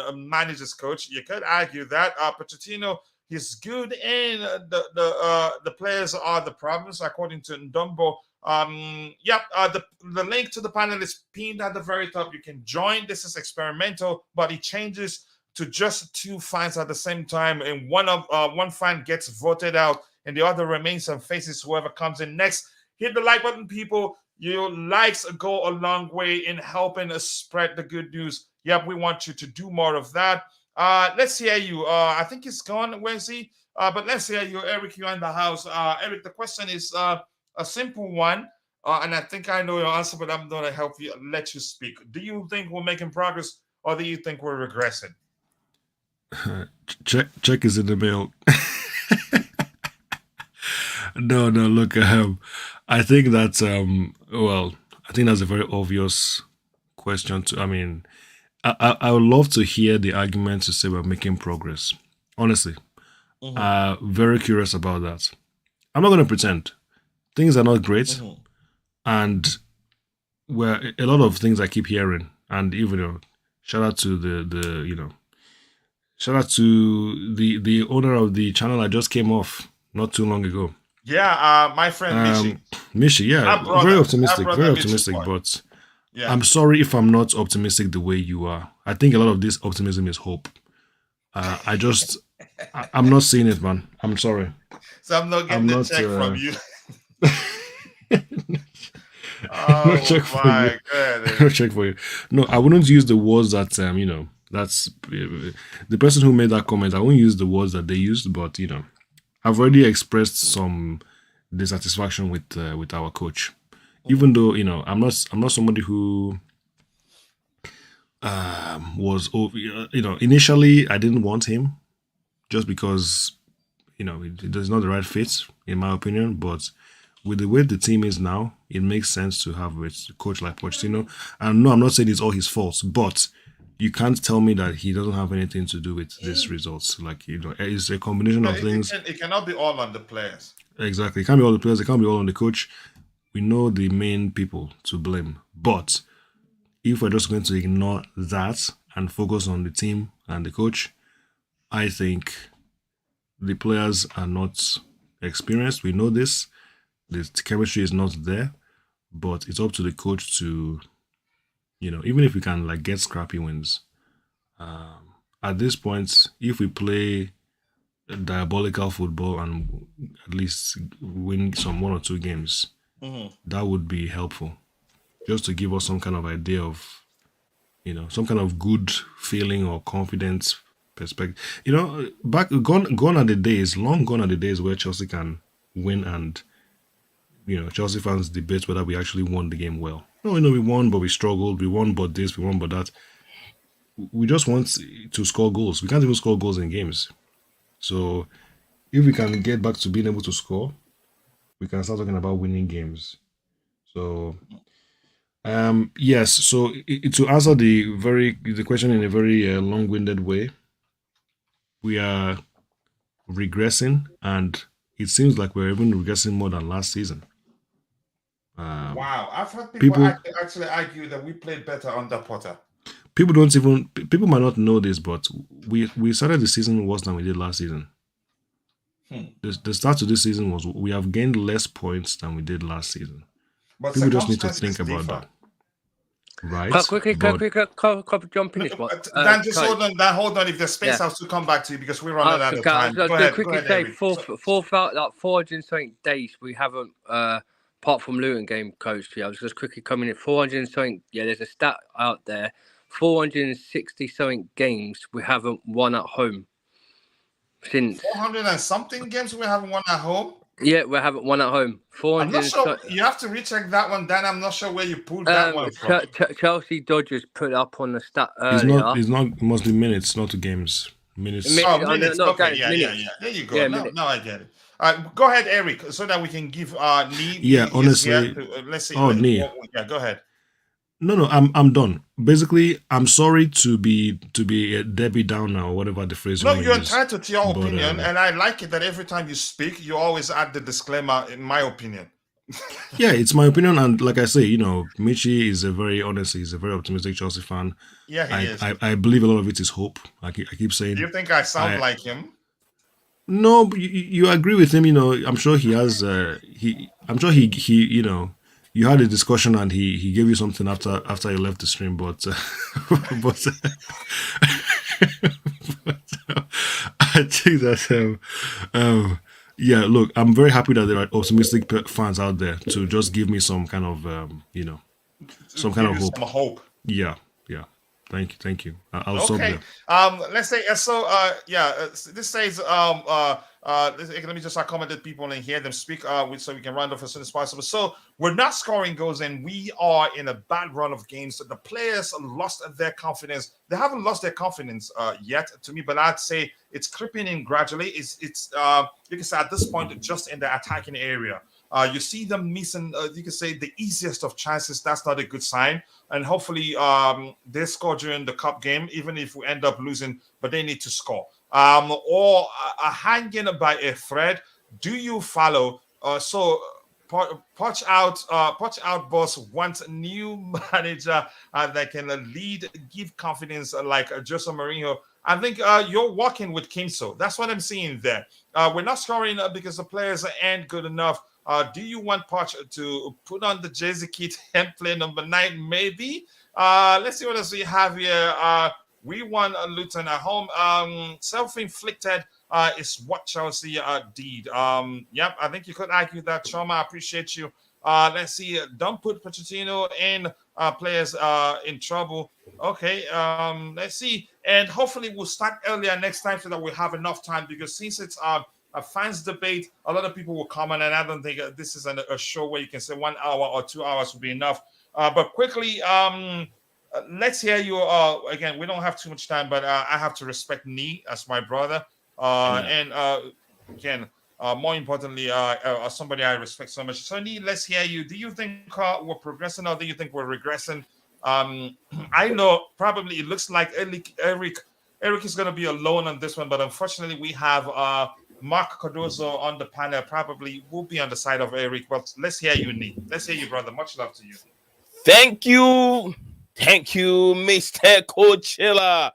a manager's coach. You could argue that Pochettino, he's good, and the players are the problems, according to Ndumbo. The link to the panel is pinned at the very top. You can join. This is experimental, but it changes to just 2 fans at the same time, and one fan gets voted out, and the other remains and faces whoever comes in next. Hit the like button, people. Your likes go a long way in helping us spread the good news. Yep, we want you to do more of that. Let's hear you. I think it's gone. Where is he? But let's hear you, Eric. You're in the house. Eric, the question is a simple one, and I think I know your answer, but I'm going to help you, let you speak. Do you think we're making progress, or do you think we're regressing? Check is in the mail. No, look, I think that's I think that's a very obvious question to. I mean, I would love to hear the argument to say we're making progress. Honestly, very curious about that. I'm not going to pretend things are not great, and where a lot of things I keep hearing, and even shout out to shout out to the owner of the channel I just came off not too long ago. Yeah, my friend Mishi, yeah, very optimistic, but yeah. I'm sorry if I'm not optimistic the way you are. I think a lot of this optimism is hope. I'm not seeing it, man. I'm sorry. So I'm not getting the check from you. No check for you. No check for you. No, I wouldn't use the words that that's the person who made that comment. I won't use the words that they used, but I've already expressed some dissatisfaction with our coach, even though I'm not somebody who was initially I didn't want him just because it is not the right fit in my opinion. But with the way the team is now, it makes sense to have a coach like Pochettino. And no, I'm not saying it's all his fault, but you can't tell me that he doesn't have anything to do with these results. Like, it's a combination of things. It cannot be all on the players. Exactly. It can't be all the players. It can't be all on the coach. We know the main people to blame. But if we're just going to ignore that and focus on the team and the coach, I think the players are not experienced. We know this. The chemistry is not there. But it's up to the coach to... even if we can get scrappy wins, at this point, if we play diabolical football and at least win some 1 or 2 games, that would be helpful, just to give us some kind of idea of, some kind of good feeling or confidence perspective. Long gone are the days where Chelsea can win and Chelsea fans debate whether we actually won the game well. No, we won, but we struggled. We won, but this. We won, but that. We just want to score goals. We can't even score goals in games. So if we can get back to being able to score, we can start talking about winning games. So yes. So to answer the question in a very long-winded way, we are regressing, and it seems like we're even regressing more than last season. Wow, I've heard people actually argue that we played better under Potter. People might not know this, but we started the season worse than we did last season. The start to this season was we have gained less points than we did last season. But people just need to think about that. Right. Quickly, jump in this one. Dan, just hold on. If there's space, I'll still come back to you because we're running out of time. Go ahead, say 400 something days we haven't, apart from Luton game, coach. I was just quickly coming in 400 something. Yeah, there's a stat out there. 460 something games we haven't won at home. Since 400 and something games we haven't won at home. Yeah, we haven't won at home. 400. I'm not sure. You have to recheck that one, Dan. I'm not sure where you pulled that one from. Chelsea Dodgers put up on the stat earlier. It's not mostly minutes, not to games. Minutes. Minutes. Okay, yeah. There you go. Now I get it. Go ahead, Eric, so that we can give Nee. Yeah, honestly. Let's see. Nee. Yeah, go ahead. No, I'm done. Basically, I'm sorry to be a Debbie Downer or whatever the phrase. No, you're entitled to your opinion, and I like it that every time you speak, you always add the disclaimer. In my opinion. Yeah, it's my opinion, and like I say, Michi is he's a very optimistic Chelsea fan. Yeah, he is. I believe a lot of it is hope. I keep saying. Do you think I sound like him? No, but you agree with him. I'm sure he has. I'm sure he. You had a discussion and he gave you something after you left the stream, but I think that yeah, look, I'm very happy that there are optimistic fans out there to just give me some kind of some kind of hope. Some hope. Yeah. Thank you. I'll stop there. Let's say so. This says let me just accommodate people and hear them speak. So we can round off as soon as possible. So we're not scoring goals, and we are in a bad run of games. The players lost their confidence. They haven't lost their confidence yet, to me, but I'd say it's creeping in gradually. It's you can say at this point just in the attacking area. You see them missing, you can say, the easiest of chances. That's not a good sign. And hopefully they score during the cup game, even if we end up losing, but they need to score. Or hanging by a thread. Do you follow? So Poch out boss wants a new manager that can lead, give confidence like Jose Mourinho. I think you're working with Kimso. That's what I'm seeing there. We're not scoring because the players aren't good enough. Do you want Poch to put on the jersey kit and play number 9? Maybe. Let's see what else we have here. We won Luton at home. Self-inflicted is what Chelsea did. Yep, I think you could argue that. Choma, I appreciate you. Let's see. Don't put Pochettino in players in trouble. Okay. Let's see. And hopefully we'll start earlier next time so that we have enough time, because since it's a fans debate, a lot of people will comment, and I don't think this is a show where you can say 1 hour or 2 hours will be enough. But quickly, let's hear you. Again, we don't have too much time, but I have to respect Nee as my brother. And again, more importantly, somebody I respect so much. So Nee, let's hear you. Do you think we're progressing, or do you think we're regressing? I know probably it looks like Eric is going to be alone on this one, but unfortunately we have Mark Cardozo on the panel. Probably will be on the side of Eric. But let's hear you, Nee. Let's hear you, brother. Much love to you. Thank you, Mr. Coachella.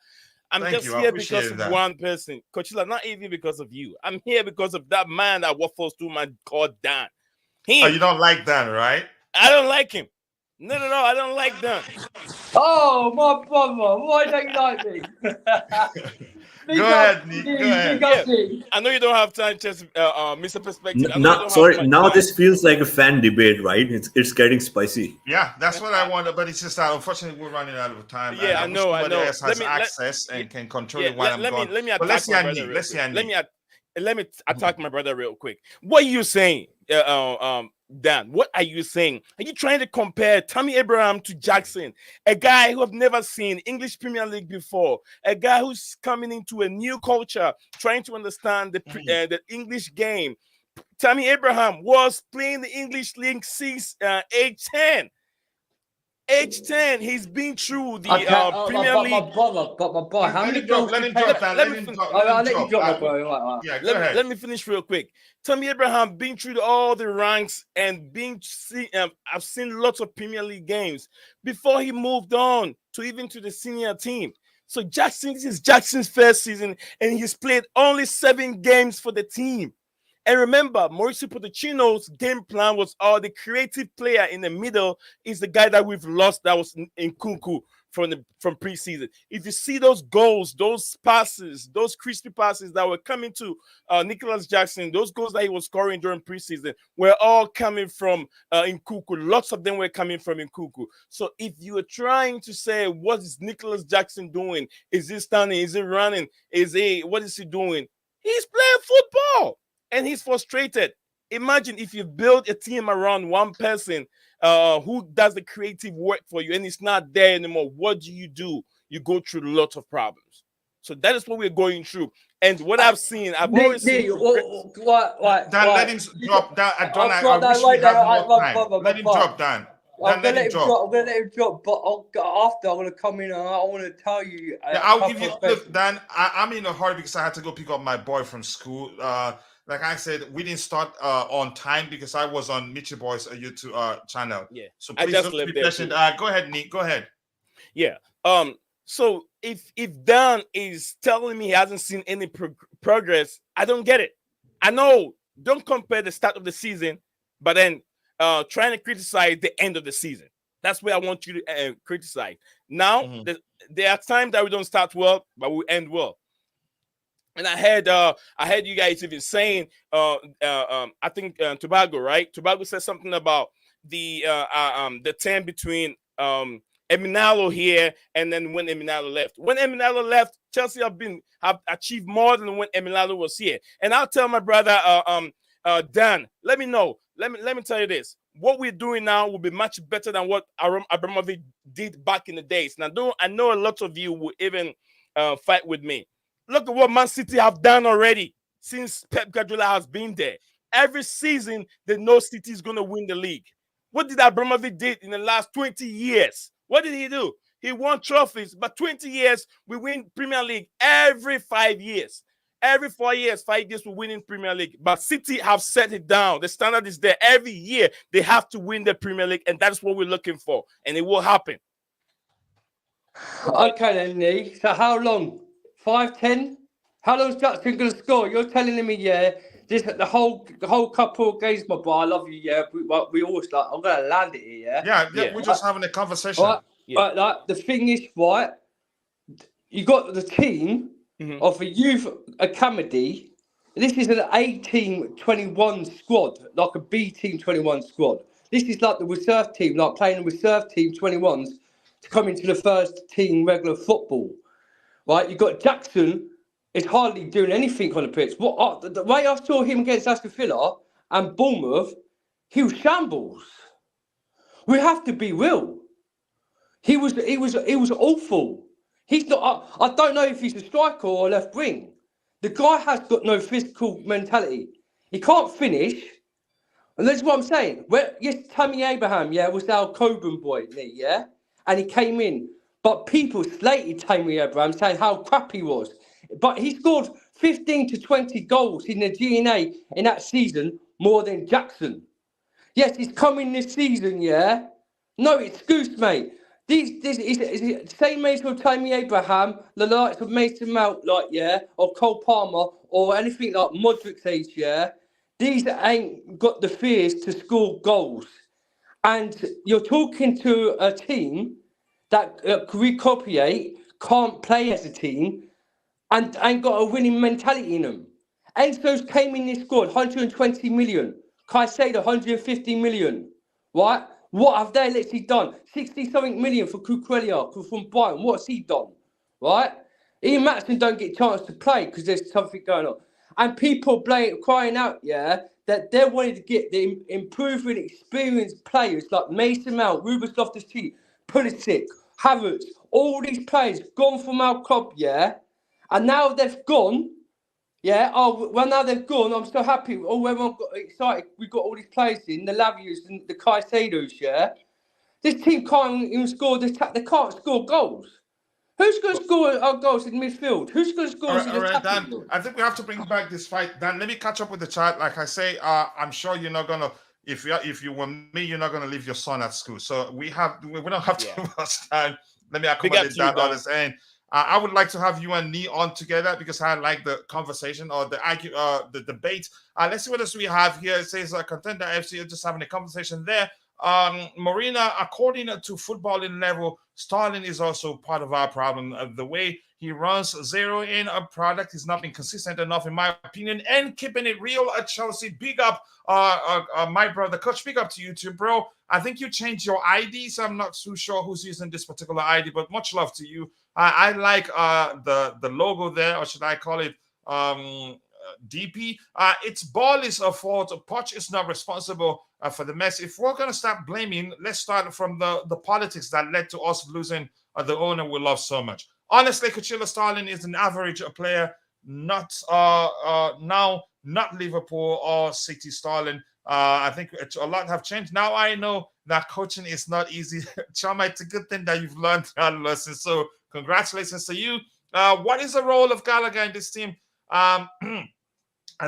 I'm just here because of one person. Coachella, not even because of you. I'm here because of that man that waffles to my called Dan. Oh, you don't like Dan, right? I don't like him. No, I don't like Dan. Oh, my brother. Why don't you like me? Go ahead, Nick. Go ahead. Yeah. I know you don't have time, just Mr. Perspective. Now this feels like a fan debate, right? It's getting spicy. Yeah, that's what I wanted, but it's just that unfortunately we're running out of time. Yeah, I know. Else has access and can control it while I'm gone. Let me attack my brother real quick. What are you saying? Dan, what are you saying? Are you trying to compare Tammy Abraham to Jackson, a guy who have never seen English Premier League before, a guy who's coming into a new culture, trying to understand the English game? Tammy Abraham was playing the English League since age 10. Age 10, he's been through the Premier League. But my boy, how many goals? Let him drop that. Let him drop. I'll let you drop, my boy. Yeah, go ahead. Let me finish real quick. Tammy Abraham been through all the ranks and I've seen lots of Premier League games before he moved on to even to the senior team. So Jackson, this is Jackson's first season, and he's played only 7 games for the team. And remember, Mauricio Pochettino's game plan was the creative player in the middle is the guy that we've lost. That was in Nkunku from preseason. If you see those goals, those passes, those crispy passes that were coming to Nicholas Jackson, those goals that he was scoring during preseason were all coming from Nkunku. Lots of them were coming from Nkunku. So if you are trying to say, what is Nicholas Jackson doing? Is he standing? Is he running? What is he doing? He's playing football. And he's frustrated. Imagine if you build a team around one person who does the creative work for you and it's not there anymore. What do? You go through lots of problems. So that is what we're going through. And what I've seen, I've always seen. Dan, let him drop. Dan, I wish we had more time. Let him drop, Dan. I'm gonna let him drop, but after I'm gonna come in and I want to tell you. I'll give you. Look, Dan, I'm in a hurry because I had to go pick up my boy from school. Like I said, we didn't start on time because I was on Mitchie Boy's YouTube channel. Yeah. So please don't be patient. Go ahead, Nick. Go ahead. Yeah. So if Dan is telling me he hasn't seen any progress, I don't get it. I know. Don't compare the start of the season, but then trying to criticize the end of the season. That's where I want you to criticize. Now, there are times that we don't start well, but we end well. And I heard you guys even saying, I think Tebago, right? Tebago said something about the 10 between Eminalo here and then when Eminalo left. When Eminalo left, Chelsea have achieved more than when Eminalo was here. And I'll tell my brother Dan, let me know. Let me tell you this. What we're doing now will be much better than what Abramovich did back in the days. Now, I know a lot of you will even fight with me. Look at what Man City have done already since Pep Guardiola has been there. Every season, they know City is going to win the league. What did Abramovich did in the last 20 years? What did he do? He won trophies, but 20 years, we win Premier League every 5 years. Every 4 years, 5 years, we win in Premier League. But City have set it down. The standard is there. Every year, they have to win the Premier League, and that's what we're looking for. And it will happen. Okay, then, Nee. So how long? 5-10? How long is Jackson going to score? You're telling me, yeah, the whole couple of games, my boy. I love you, yeah. We always like. I'm going to land it here, yeah. Yeah. We're just having a conversation. Right, yeah. Like the thing is, right? You got the team of a youth academy. This is an A team 21 squad, like a B team 21 squad. This is like the reserve team, like playing the reserve team 21s to come into the first team regular football. Right, you got Jackson is hardly doing anything on the pitch. The way I saw him against Aston Villa and Bournemouth, he was shambles. We have to be real. He was awful. He's not. I don't know if he's a striker or a left wing. The guy has got no physical mentality. He can't finish. And that's what I'm saying. Yes, Tammy Abraham, yeah, was our Coburn boy, yeah, and he came in. But people slated Tammy Abraham, saying how crap he was. But he scored 15 to 20 goals in the GNA in that season, more than Jackson. Yes, he's coming this season, yeah? No excuse, mate. Is same age with Tammy Abraham, the likes of Mason Mount, like, yeah, or Cole Palmer, or anything like Modric's age, yeah? These ain't got the fears to score goals. And you're talking to a team that recopulate, can't play as a team, and ain't got a winning mentality in them. Enzo's came in this squad, 120 million. Caicedo, 150 million. Right? What have they literally done? 60-something million for Cucurella from Brighton. What's he done? Right? Ian Maatson don't get a chance to play because there's something going on. and people crying out, that they wanted to get the improving experienced players like Mason Mount, Ruben Loftus-Cheek, Pulisic, Havertz, all these players gone from our club, and now they've gone. Oh, well, now they've gone. I'm so happy. Oh, everyone got excited. We've got all these players in, the Lavius and the Caicedos, This team can't even score. They can't score goals. Who's going to score goals in midfield? Who's going to score in the attacking Dan, I think we have to bring back this fight. Dan, let me catch up with the chat. Like I say, I'm sure you're not going to, if you were me, you're not going to leave your son at school. So we don't have too much time. Let me accommodate that on this end. I would like to have you and Nee on together because I like the conversation or the debate. Let's see what else we have here. It says Contender FC just having a conversation there. Marina, according to footballing level, Sterling is also part of our problem. The way he runs zero in a product is not being consistent enough, in my opinion. And keeping it real at Chelsea. Big up, my brother, Coach. Big up to you too, bro. I think you changed your ID, so I'm not too sure who's using this particular ID, but much love to you. I like the logo there, or should I call it DP? It's Bally's fault. Poch is not responsible for the mess. If we're going to start blaming, let's start from the politics that led to us losing the owner we love so much. Honestly, Coachella Sterling is an average player, not Liverpool or City Sterling. I think a lot have changed. Now I know that coaching is not easy. Chama, it's a good thing that you've learned that lesson. So congratulations to you. What is the role of Gallagher in this team? I'm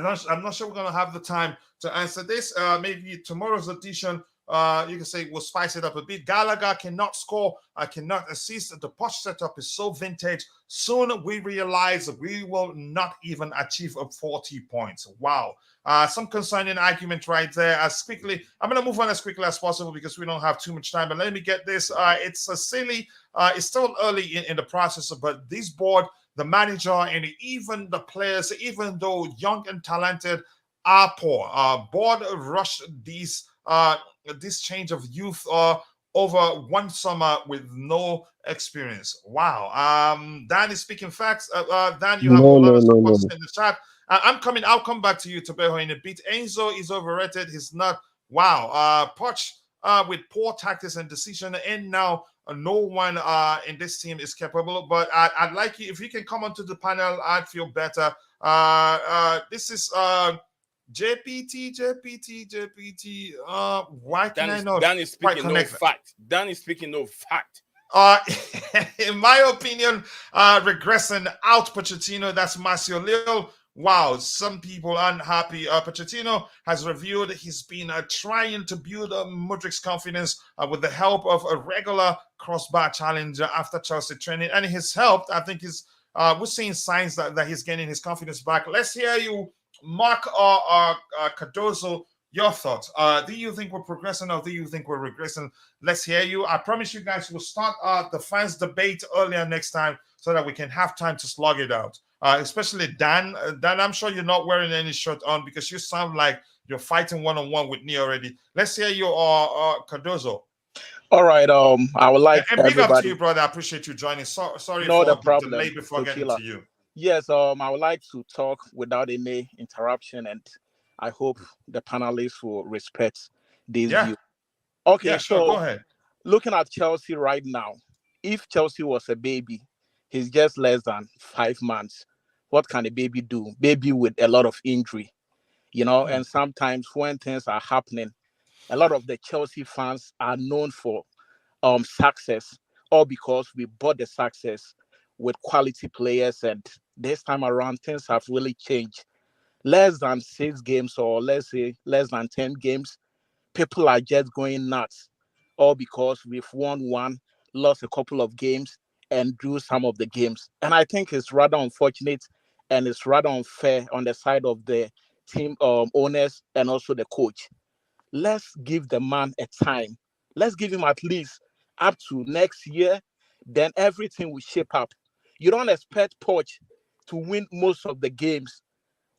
not sure we're going to have the time to answer this. Maybe tomorrow's edition, you can say we'll spice it up a bit. Gallagher cannot score, cannot assist. The Poch setup is so vintage. Soon we realize we will not even achieve 40 points. Wow. Some concerning argument right there. I'm going to move on as quickly as possible because we don't have too much time. But let me get this. It's silly. It's still early in the process, but this board, the manager, and even the players, even though young and talented, are poor. Board rushed this change of youth over one summer with no experience. Wow. Dan is speaking facts. Dan, you have a lot of support in the chat. I'll come back to you, Tebogo, in a bit. Enzo is overrated. He's not. Wow. Poch with poor tactics and decision, and now no one in this team is capable. But I'd like you, if you can come onto the panel, I'd feel better. This is JPT. Why can I not? Dan is speaking no fact. Dan is speaking no fact. In my opinion, regressing out Pochettino. That's Marcio Lille. Wow, some people unhappy. Pochettino has revealed he's been trying to build Mudrik's confidence with the help of a regular crossbar challenge after Chelsea training, and he's helped. I think we're seeing signs that he's getting his confidence back. Let's hear you, Mark or Cardozo. Your thoughts. Do you think we're progressing or do you think we're regressing? Let's hear you. I promise you guys we'll start the fans debate earlier next time so that we can have time to slug it out. Especially Dan. Dan, I'm sure you're not wearing any shirt on because you sound like you're fighting one-on-one with me already. Let's hear you, Cardozo. All right. I would like and big up to you, brother. I appreciate you joining. Sorry for the delay before getting to you. Yes. I would like to talk without any interruption, and I hope the panelists will respect this view. Okay. Sure. Go ahead. Looking at Chelsea right now, if Chelsea was a baby, he's just less than 5 months. What can a baby do? Baby with a lot of injury, and sometimes when things are happening, a lot of the Chelsea fans are known for success, all because we bought the success with quality players. And this time around, things have really changed. Less than 6 games, or let's say less than 10 games, people are just going nuts, all because we've won one, lost a couple of games, and drew some of the games. And I think it's rather unfortunate and it's rather unfair on the side of the team owners and also the coach. Let's give the man a time. Let's give him at least up to next year. Then everything will shape up. You don't expect Poch to win most of the games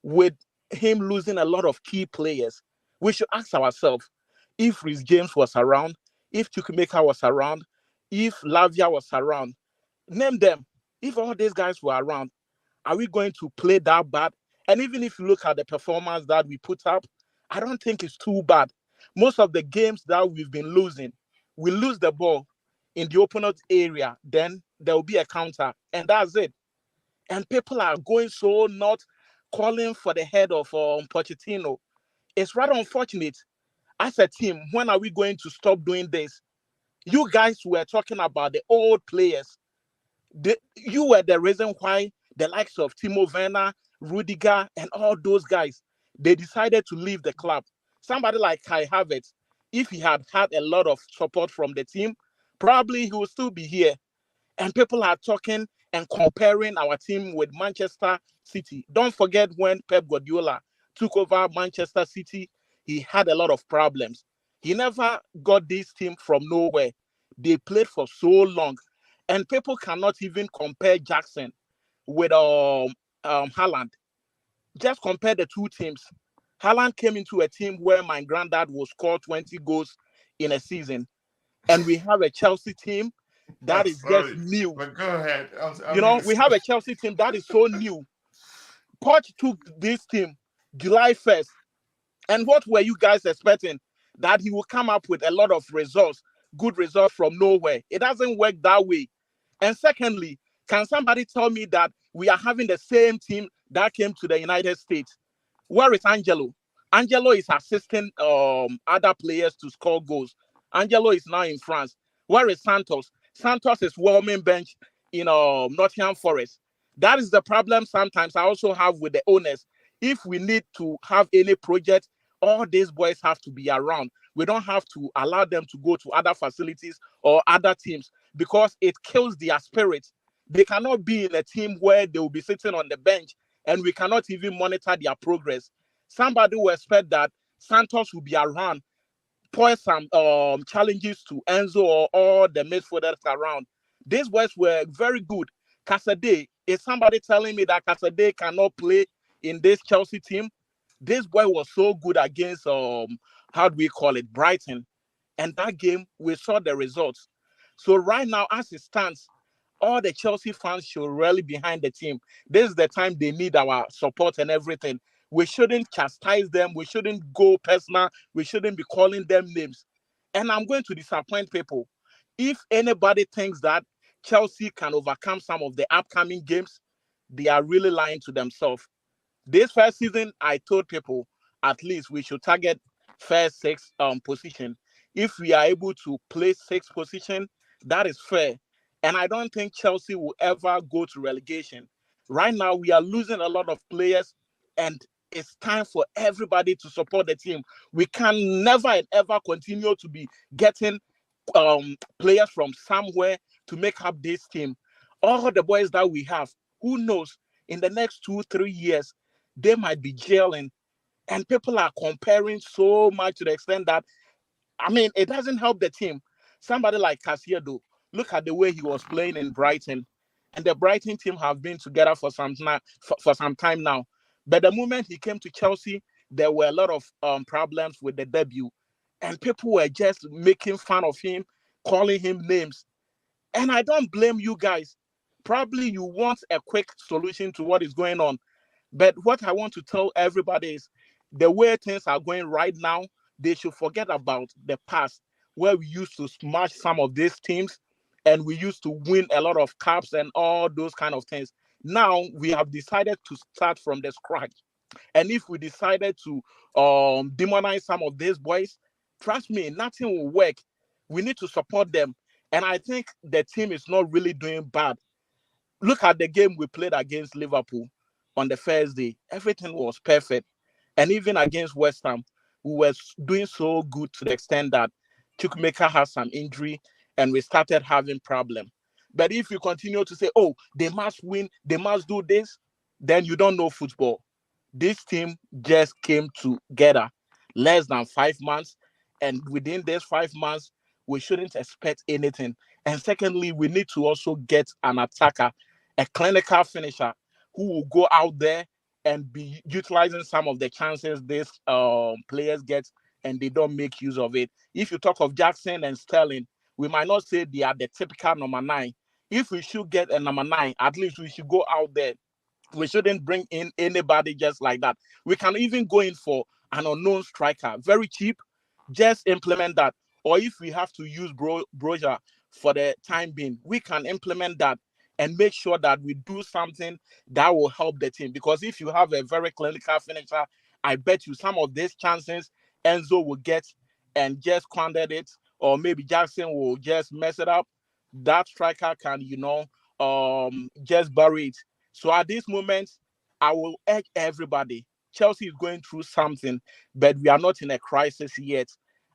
with him losing a lot of key players. We should ask ourselves, if Reece James was around, if Chukwuemeka was around, if Lavia was around, name them. If all these guys were around, are we going to play that bad? And even if you look at the performance that we put up, I don't think it's too bad. Most of the games that we've been losing, we lose the ball in the opponent area, then there will be a counter, and that's it. And people are going so not calling for the head of Pochettino. It's rather unfortunate. As a team, when are we going to stop doing this? You guys were talking about the old players. You were the reason why the likes of Timo Werner, Rudiger, and all those guys, they decided to leave the club. Somebody like Kai Havertz, if he had had a lot of support from the team, probably he would still be here. And people are talking and comparing our team with Manchester City. Don't forget when Pep Guardiola took over Manchester City, he had a lot of problems. He never got this team from nowhere. They played for so long. And people cannot even compare Jackson with Haaland. Just compare the two teams. Haaland came into a team where my granddad will score 20 goals in a season. And we have a Chelsea team that is just new. But go ahead. We have a Chelsea team that is so new. Poch took this team July 1st. And what were you guys expecting? That he will come up with a lot of results, good results from nowhere. It doesn't work that way. And secondly, can somebody tell me that we are having the same team that came to the United States? Where is Angelo? Angelo is assisting other players to score goals. Angelo is now in France. Where is Santos? Santos is warming bench in Nottingham Forest. That is the problem sometimes I also have with the owners. If we need to have any project, all these boys have to be around. We don't have to allow them to go to other facilities or other teams because it kills their spirit. They cannot be in a team where they will be sitting on the bench and we cannot even monitor their progress. Somebody will expect that Santos will be around, pose some challenges to Enzo or all the midfielders around. These boys were very good. Casade, is somebody telling me that Casade cannot play in this Chelsea team? This boy was so good against how do we call it, Brighton. And that game, we saw the results. So right now, as it stands, all the Chelsea fans should rally behind the team. This is the time they need our support and everything. We shouldn't chastise them. We shouldn't go personal. We shouldn't be calling them names. And I'm going to disappoint people. If anybody thinks that Chelsea can overcome some of the upcoming games, they are really lying to themselves. This first season, I told people at least we should target first six position. If we are able to play sixth position, that is fair. And I don't think Chelsea will ever go to relegation. Right now, we are losing a lot of players, and it's time for everybody to support the team. We can never and ever continue to be getting players from somewhere to make up this team. All the boys that we have, who knows, in the next 2-3 years, they might be jailing. And people are comparing so much to the extent that, it doesn't help the team. Somebody like Casiado, look at the way he was playing in Brighton. And the Brighton team have been together for some time now. But the moment he came to Chelsea, there were a lot of problems with the debut. And people were just making fun of him, calling him names. And I don't blame you guys. Probably you want a quick solution to what is going on. But what I want to tell everybody is the way things are going right now, they should forget about the past where we used to smash some of these teams and we used to win a lot of cups and all those kind of things. Now we have decided to start from the scratch. And if we decided to demonize some of these boys, trust me, nothing will work. We need to support them. And I think the team is not really doing bad. Look at the game we played against Liverpool on the first day. Everything was perfect. And even against West Ham, we were doing so good to the extent that Chukwuemeka has some injury and we started having problem. But if you continue to say, oh, they must win, they must do this, then you don't know football. This team just came together less than 5 months. And within these 5 months, we shouldn't expect anything. And secondly, we need to also get an attacker, a clinical finisher who will go out there and be utilizing some of the chances these players get and they don't make use of it. If you talk of Jackson and Sterling, we might not say they are the typical number 9. If we should get a number 9, at least we should go out there We shouldn't bring in anybody just like that. We can even go in for an unknown striker, very cheap. Just implement that. Or if we have to use Broja for the time being, we can implement that and make sure that we do something that will help the team. Because if you have a very clinical finisher, I bet you some of these chances Enzo will get and just squander it, or maybe Jackson will just mess it up. That striker can, just bury it. So at this moment, I will urge everybody. Chelsea is going through something, but we are not in a crisis yet.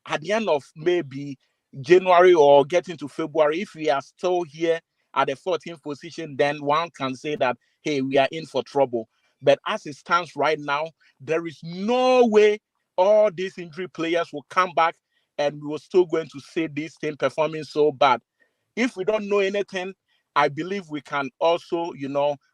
At the end of maybe January or getting to February, if we are still here at the 14th position, then one can say that, hey, we are in for trouble. But as it stands right now, there is no way all these injury players will come back and we were still going to see this team performing so bad. If we don't know anything, I believe we can also,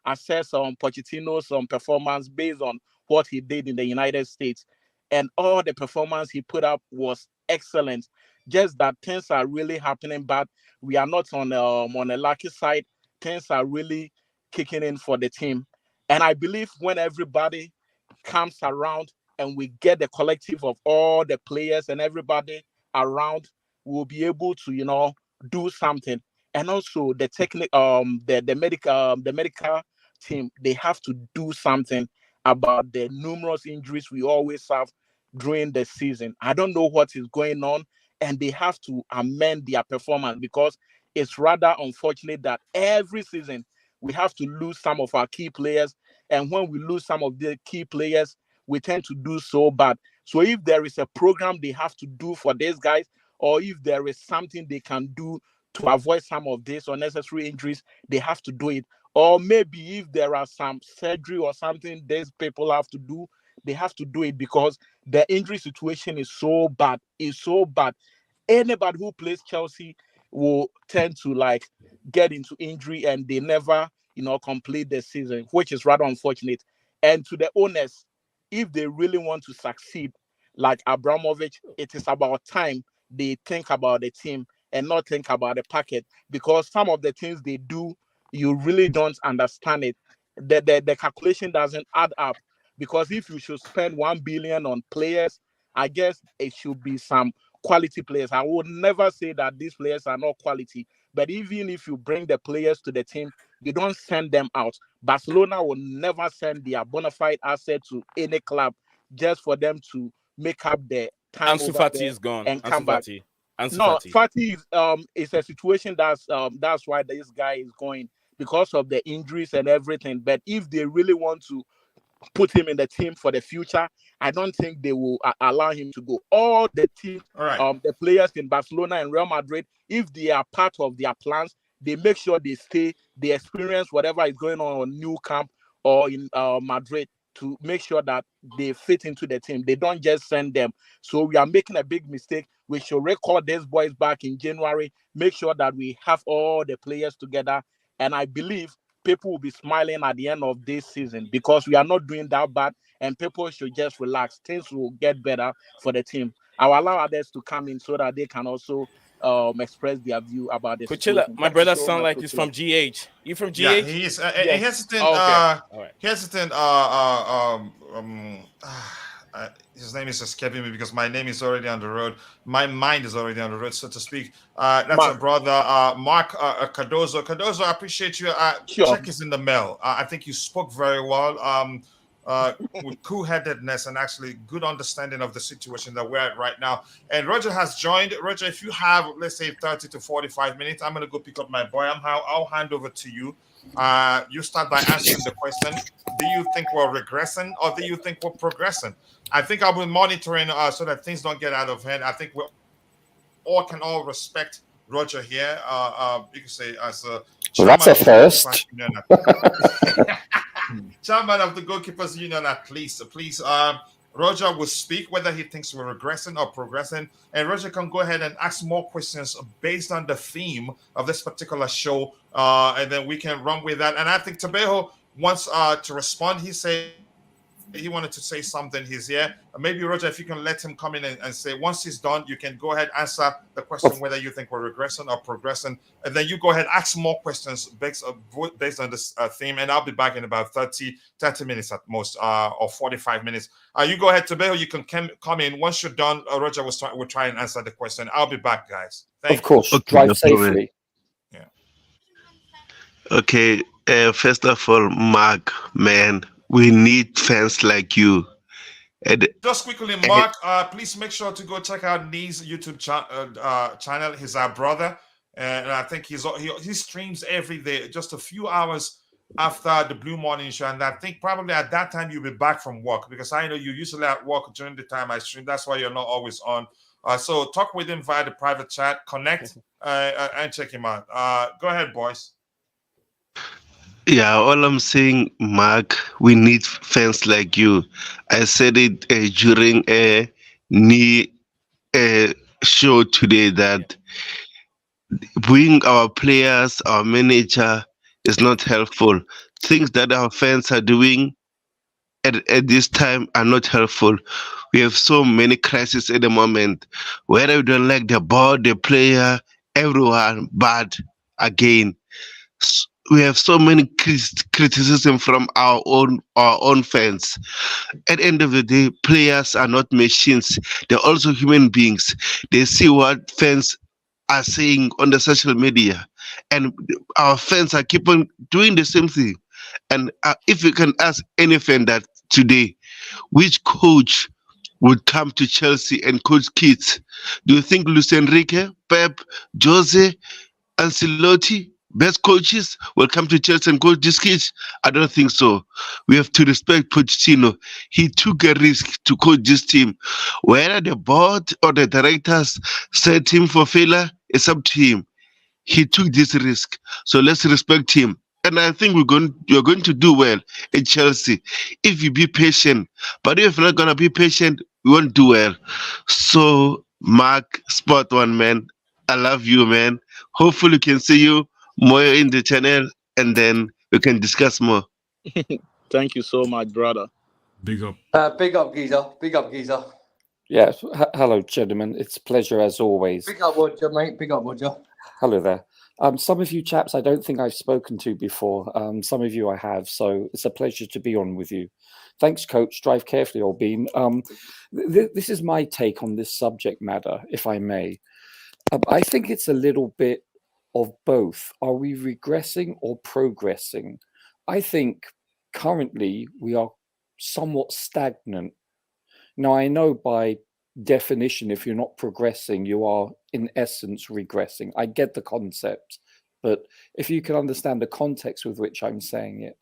assess Pochettino's performance based on what he did in the United States. And all the performance he put up was excellent. Just that things are really happening, but we are not on a lucky side. Things are really kicking in for the team. And I believe when everybody comes around and we get the collective of all the players and everybody around, we'll be able to, do something. And also the medical team, they have to do something about the numerous injuries we always have during the season. I don't know what is going on, and they have to amend their performance, because it's rather unfortunate that every season we have to lose some of our key players, and when we lose some of the key players, we tend to do so bad. So if there is a program they have to do for these guys, or if there is something they can do to avoid some of these unnecessary injuries, they have to do it. Or maybe if there are some surgery or something these people have to do, they have to do it, because the injury situation is so bad. It's so bad. Anybody who plays Chelsea will tend to get into injury, and they never, complete the season, which is rather unfortunate. And to the owners, if they really want to succeed, like Abramovich, it is about time they think about the team and not think about the packet, because some of the things they do, you really don't understand it. The calculation doesn't add up, because if you should spend 1 billion on players, I guess it should be some quality players. I would never say that these players are not quality, but even if you bring the players to the team, you don't send them out. Barcelona will never send their bona fide asset to any club just for them to make up the time Ansu over Fati there is gone. and Ansu come back. Fati. Ansu No, Fati. Fati is a situation that's why this guy is going, because of the injuries and everything. But if they really want to put him in the team for the future, I don't think they will allow him to go. All the team, the players in Barcelona and Real Madrid, if they are part of their plans, they make sure they stay, they experience whatever is going on New Camp or in Madrid, to make sure that they fit into the team. They don't just send them. So we are making a big mistake. We should record these boys back in January, make sure that we have all the players together. And I believe people will be smiling at the end of this season, because we are not doing that bad, and people should just relax. Things will get better for the team. I'll allow others to come in so that they can also express their view about the Coachella, situation. my brother sound like he's from GH. You from GH? Yeah, he is. Yes. Hesitant. Oh, okay. All right. Hesitant. His name is escaping me because my name is already on the road. My mind is already on the road, so to speak. That's Mark. a brother, Mark Cardozo. Cardozo, I appreciate you. Sure. Check is in the mail. I think you spoke very well. With cool-headedness and actually good understanding of the situation that we're at right now. And Roger has joined. Roger, if you have, let's say, 30 to 45 minutes, I'm going to go pick up my boy. I'll hand over to you. You start by answering the question. Do you think we're regressing, or do you think we're progressing? I think I'll be monitoring so that things don't get out of hand. I think we all can respect Roger here. You can say as a that's a first. Chairman of the Goalkeepers Union, at least. Please, Roger will speak whether he thinks we're regressing or progressing. And Roger can go ahead and ask more questions based on the theme of this particular show. And then we can run with that. And I think Tebago wants to respond. He said he wanted to say something. He's here. Maybe Roger, if you can let him come in and say, once he's done, you can go ahead answer the question whether you think we're regressing or progressing, and then you go ahead ask more questions based on this theme, and I'll be back in about 30 minutes at most, or 45 minutes. You go ahead, Tebago. You can come in once you're done. Roger will try and answer the question. I'll be back, guys. Thank of course. you. Okay, drive safely. Yeah. Okay. First of all, Mark, man, we need fans like you. Just quickly, Mark, please make sure to go check out Nee's YouTube channel. He's our brother, and I think he streams every day, just a few hours after the Blue Morning Show. And I think probably at that time you'll be back from work, because I know you're usually at work during the time I stream. That's why you're not always on. So talk with him via the private chat, connect, and check him out. Go ahead, boys. Yeah, all I'm saying, Mark, we need fans like you. I said it during a knee show today that bring our players, our manager is not helpful. Things that our fans are doing at this time are not helpful. We have so many crises at the moment. Whether we don't like the board, the player, everyone, but again, we have so many criticism from our own fans. At the end of the day, players are not machines. They're also human beings. They see what fans are saying on the social media, and our fans are keep on doing the same thing. And if you can ask any fan that today, which coach would come to Chelsea and coach kids? Do you think Luis Enrique, Pep, Jose, Ancelotti, best coaches, will come to Chelsea and coach these kids? I don't think so. We have to respect Pochettino. He took a risk to coach this team. Whether the board or the directors set him for failure, it's up to him. He took this risk, so let's respect him. And I think you're going to do well in Chelsea if you be patient. But if you're not gonna be patient, you won't do well. So, Mark, spot one, man. I love you, man. Hopefully, we can see you more in the channel, and then we can discuss more. Thank you so much, brother. Big up. Big up, Geezer. Big up, Geezer. Yes. Hello, gentlemen. It's a pleasure as always. Big up, Roger, mate. Big up, Roger. Hello there. Some of you chaps I don't think I've spoken to before. Some of you I have, so it's a pleasure to be on with you. Thanks, Coach. Drive carefully, old bean. This is my take on this subject matter, if I may. I think it's a little bit of both. Are we regressing or progressing? I think currently we are somewhat stagnant. Now, I know by definition, if you're not progressing, you are in essence regressing. I get the concept, but if you can understand the context with which I'm saying it,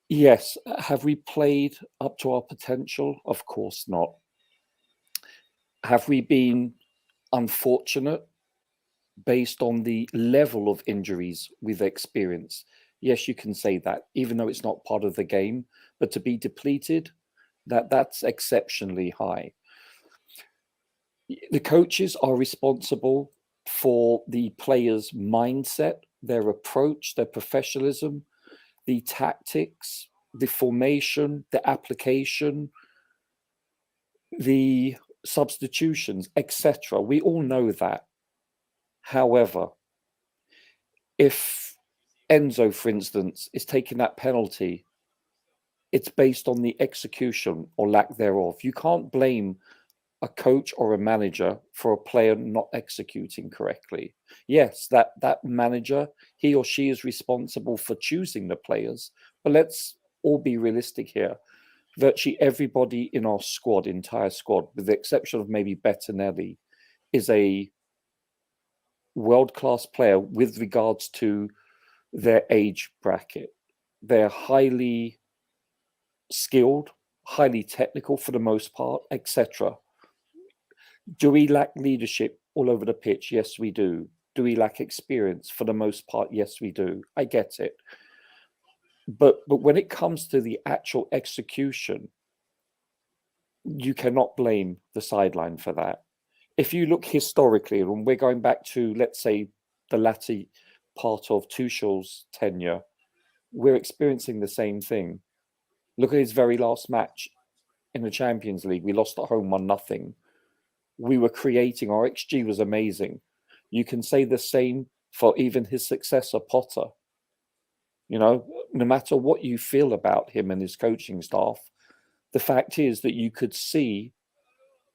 yes. Have we played up to our potential? Of course not. Have we been unfortunate based on the level of injuries we've experienced? Yes, you can say that, even though it's not part of the game, but to be depleted, that's exceptionally high. The coaches are responsible for the players' mindset, their approach, their professionalism, the tactics, the formation, the application, the substitutions, etc. We all know that. However, if Enzo, for instance, is taking that penalty, it's based on the execution or lack thereof. You can't blame a coach or a manager for a player not executing correctly. Yes, that manager, he or she is responsible for choosing the players, but let's all be realistic here. Virtually everybody in our squad, entire squad, with the exception of maybe Bettinelli, is a world-class player with regards to their age bracket. They're highly skilled, highly technical for the most part, etc. Do we lack leadership all over the pitch? Yes, we do. Do we lack experience? For the most part, yes, we do. I get it. But when it comes to the actual execution, you cannot blame the sideline for that. If you look historically, and we're going back to, let's say, the latter part of Tuchel's tenure, we're experiencing the same thing. Look at his very last match in the Champions League. We lost at home 1-0. We were creating. Our XG was amazing. You can say the same for even his successor, Potter. You know, no matter what you feel about him and his coaching staff, the fact is that you could see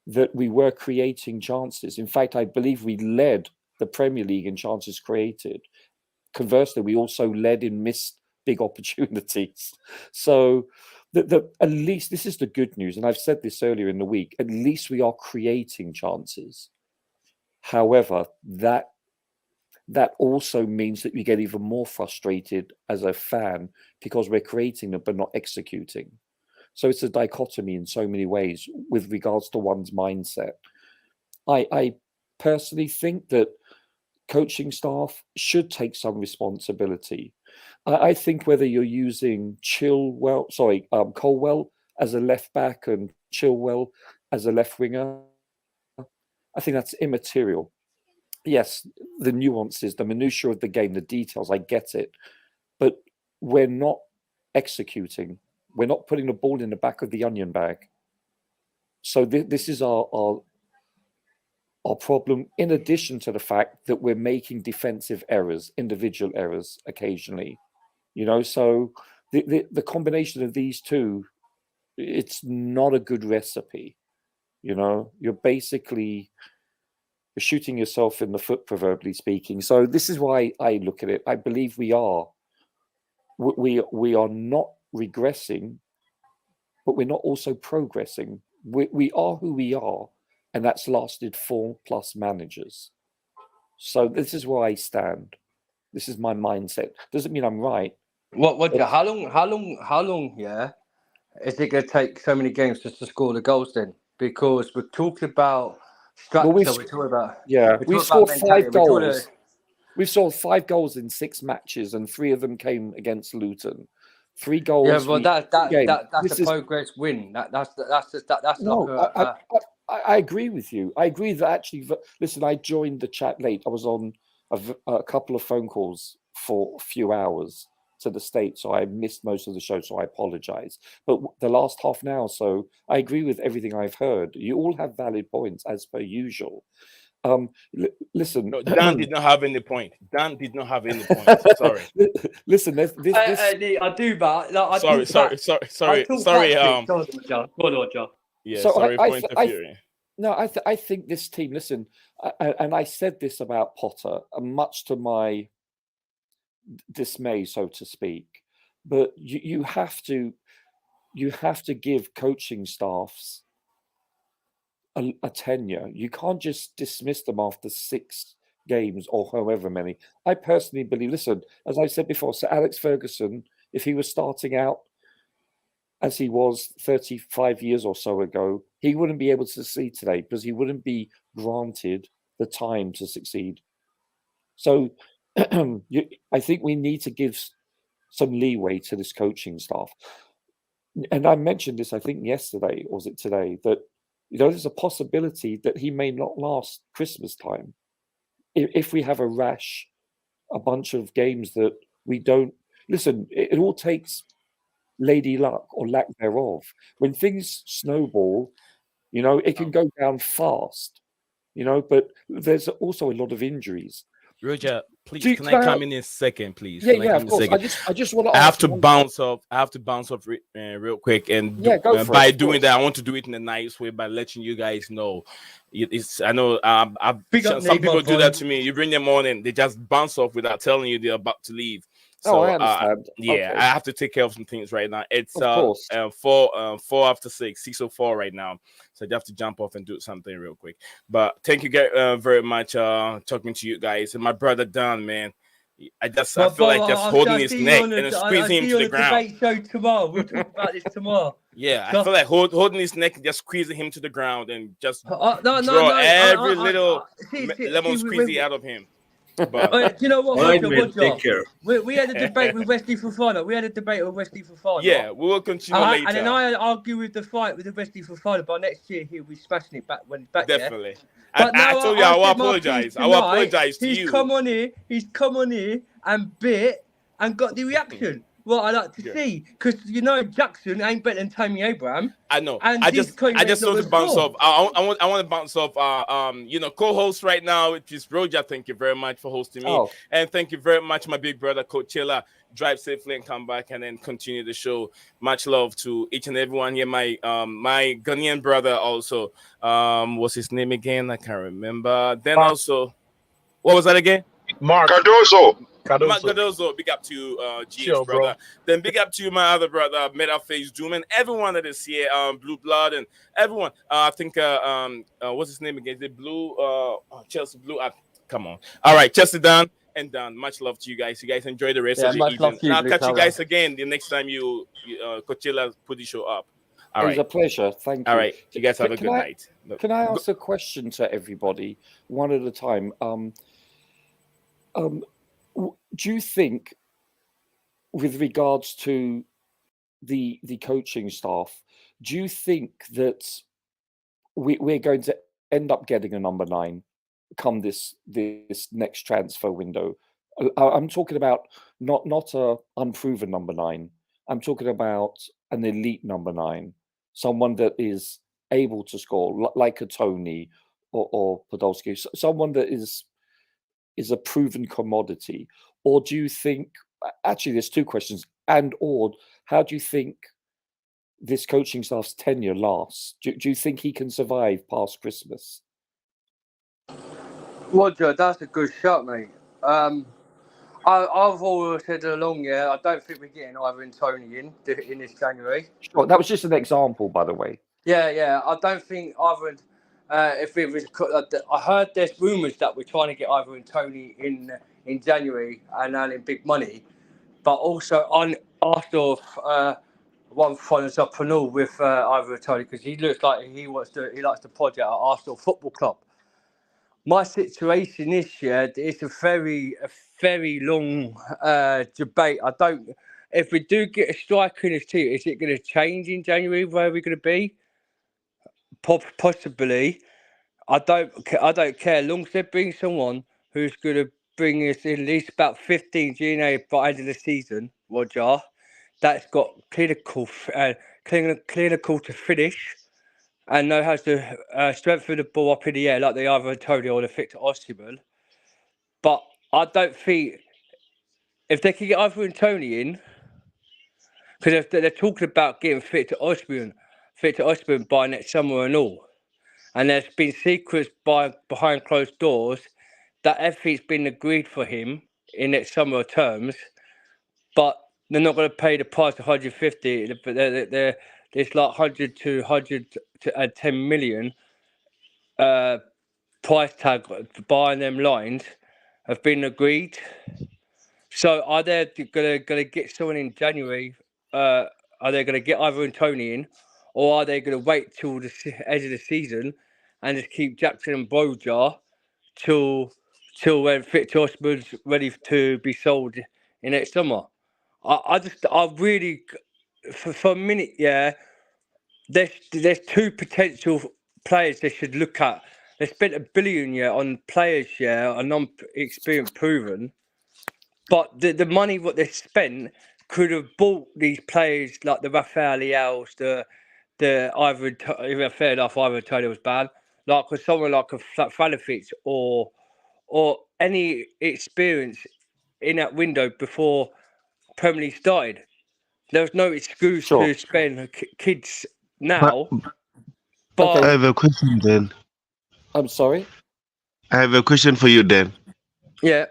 that we were creating chances. In fact, I believe we led the Premier League in chances created. Conversely, we also led in missed big opportunities. So at least this is the good news, and I've said this earlier in the week, at least we are creating chances. However, that also means that you get even more frustrated as a fan because we're creating them but not executing. So it's a dichotomy in so many ways with regards to one's mindset. I personally think that coaching staff should take some responsibility. I think whether you're using Colwell as a left back and Chilwell as a left winger, I think that's immaterial. Yes, the nuances, the minutiae of the game, the details, I get it. But we're not executing. We're not putting the ball in the back of the onion bag. So this is our problem, in addition to the fact that we're making defensive errors, individual errors occasionally. You know, so the combination of these two, it's not a good recipe. You know, you're basically shooting yourself in the foot, proverbially speaking. So this is why I look at it. I believe we are not regressing, but we're not also progressing. We are who we are, and that's lasted 4+ managers. So this is where I stand. This is my mindset. Doesn't mean I'm right. How long? Yeah, is it going to take so many games just to score the goals then? Because we're talking about structure. We're talking about we've scored 5 goals. We've scored 5 goals in 6 matches, and 3 of them came against Luton. 3 goals. Yeah, well, that's a progress win. I agree with you. I agree that actually. Listen, I joined the chat late. I was on a couple of phone calls for a few hours to the States, so I missed most of the show. So I apologize. But the last half an hour, so I agree with everything I've heard. You all have valid points as per usual. Listen, no, Dan did not have any point. Dan did not have any point. Sorry. Listen, this I do, but no, sorry. Go on, John. Yeah, so sorry for interfering. I think this team. Listen, and I said this about Potter, much to my dismay, so to speak. But you have to give coaching staffs a tenure. You can't just dismiss them after 6 games or however many. I personally believe, listen, as I said before, Sir Alex Ferguson, if he was starting out as he was 35 years or so ago, he wouldn't be able to succeed today because he wouldn't be granted the time to succeed. So I think we need to give some leeway to this coaching staff. And I mentioned this, I think yesterday, or was it today, that there's a possibility that he may not last Christmas time if we have a bunch of games that we don't. Listen, it all takes lady luck or lack thereof. When things snowball, it can go down fast, but there's also a lot of injuries. Roger, please, can I come in a second, please? Yeah, of course. I just want to. I have to bounce off real quick, and by doing that, I want to do it in a nice way by letting you guys know. I know some people do that to me. You bring them on, and they just bounce off without telling you they're about to leave. So, I understand. Okay. I have to take care of some things right now. It's 4 after 6:04 right now, so I have to jump off and do something real quick. But thank you very much talking to you guys. And my brother Dan, man, I feel like just holding his neck and squeezing him to the ground. Show tomorrow. We'll talk about this tomorrow. Yeah, I feel like holding his neck and just squeezing him to the ground and just draw every little lemon squeezy out of him. But do you know what? Roger, take care. We had a debate with Wesley Fofana. Yeah, we will continue later. And then I argue with the fight with the Wesley Fofana, but next year he'll be smashing it back when he's back. Definitely. But I told you I will apologize. I will apologize to you. He's come on here and bit and got the reaction. what I like to see, because Jackson ain't better than Tammy Abraham. I know. And I just want to bounce off. I want to bounce off. Co-host right now, which is Roger. Thank you very much for hosting me, and thank you very much, my big brother Coachella. Drive safely and come back, and then continue the show. Much love to each and everyone here. My Ghanaian brother also. What's his name again? I can't remember. Then also, what was that again? Mark Cardozo. Mark Cardozo, big up to GH Sure, brother. bro. Then big up to my other brother, Metaface Doom, and everyone that is here, Blue Blood, and everyone. I think what's his name again? The Blue Chelsea Blue. Come on. All right, Chelsea done and done. Much love to you guys. You guys enjoy the rest of your evening. And I'll catch you guys again the next time you Coachella put the show up. All right. It was a pleasure. Thank you. All right. You guys have a good night. Can I ask a question to everybody, one at a time? Do you think, with regards to the coaching staff, do you think that we're going to end up getting a number 9 come this next transfer window? I'm talking about not a unproven number 9. I'm talking about an elite number 9, someone that is able to score, like a Tony or Podolski, someone that is a proven commodity. Or do you think, actually there's 2 questions, or how do you think this coaching staff's tenure lasts? Do you think he can survive past Christmas? Roger, that's a good shot, mate. I've always said along, I don't think we're getting Ivan Toney in this January. Sure, that was just an example, by the way. Yeah, I don't think Ivan. If it was, I heard there's rumours that we're trying to get Ivan Toney in January and earning big money, but also on Arsenal one follows up and all with Ivan Toney because he looks like he likes to project at Arsenal Football Club. My situation this year is a very long debate. If we do get a striker in this team, is it going to change in January? Where are we going to be? Possibly. I don't care. Long as they bring someone who's going to bring us at least about 15 GNA by the end of the season, Roger, that's got clinical to finish and know how to strengthen the ball up in the air like they either Antonio or the Victor Osimhen. But I don't think if they can get Ivan and Tony in, because they're talking about getting Victor Osimhen by next summer and all. And there's been secrets behind closed doors that everything's been agreed for him in next summer terms, but they're not going to pay the price of 150. But there's like 100 to 110 million price tag buying them lines have been agreed. So are they going to get someone in January? Are they going to get Ivan Toney in, or are they going to wait till the end of the season and just keep Jackson and Broja till when Victor Osimhen's ready to be sold in next summer? I really, for a minute, there's 2 potential players they should look at. They spent $1 billion on players, are non-experienced proven, but the money what they spent could have bought these players like the Rafael Leaos, fair enough, Ivan Toney was bad, like with someone like a Falafic or any experience in that window before Premier League started. There was no excuse to spend kids now. But I have a question then. I'm sorry? I have a question for you then. Yeah.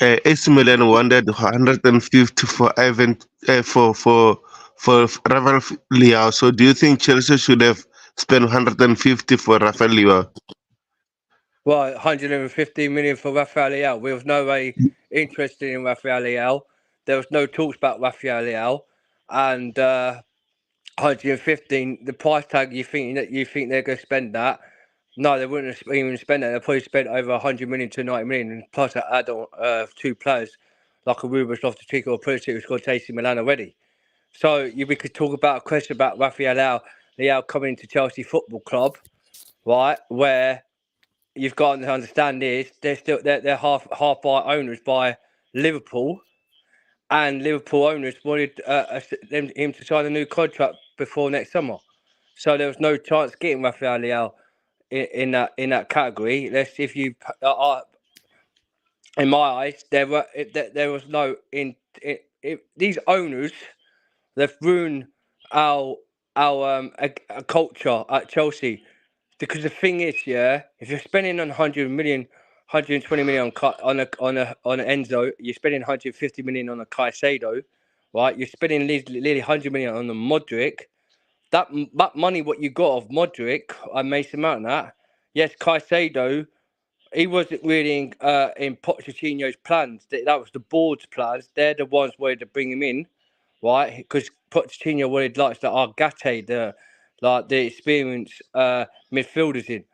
AC Milan wanted 150 for Ivan for Rafael Leao. So do you think Chelsea should have spent 150 for Rafael Leao? Well, 150 million for Rafael Leao. We was no way interested in Rafael Leao. There was no talks about Rafael Leao, and 115. The price tag. You think they're going to spend that? No, they wouldn't even spend that. They probably spent over 100 million to 90 million, and plus add on 2 players like a Rubens Loftus-Cheek or Pulisic who's got AC Milan already. So we could talk about a question about Rafael Leao coming to Chelsea Football Club, right? Where you've got to understand is they're half by owners by Liverpool, and Liverpool owners wanted him to sign a new contract before next summer. So there was no chance getting Rafael Leao in that category. If you in my eyes, there was no these owners. They've ruined our culture at Chelsea, because the thing is, if you're spending on 100 million, 120 million on an Enzo, you're spending 150 million on a Caicedo, right? You're spending nearly 100 million on the Modric. That money, what you got of Modric and Mason Mount, yes, Caicedo, he wasn't really in Pochettino's plans. That was the board's plans. They're the ones wanted to bring him in, right? Because Pochettino wanted like the Argate, the experienced midfielders in.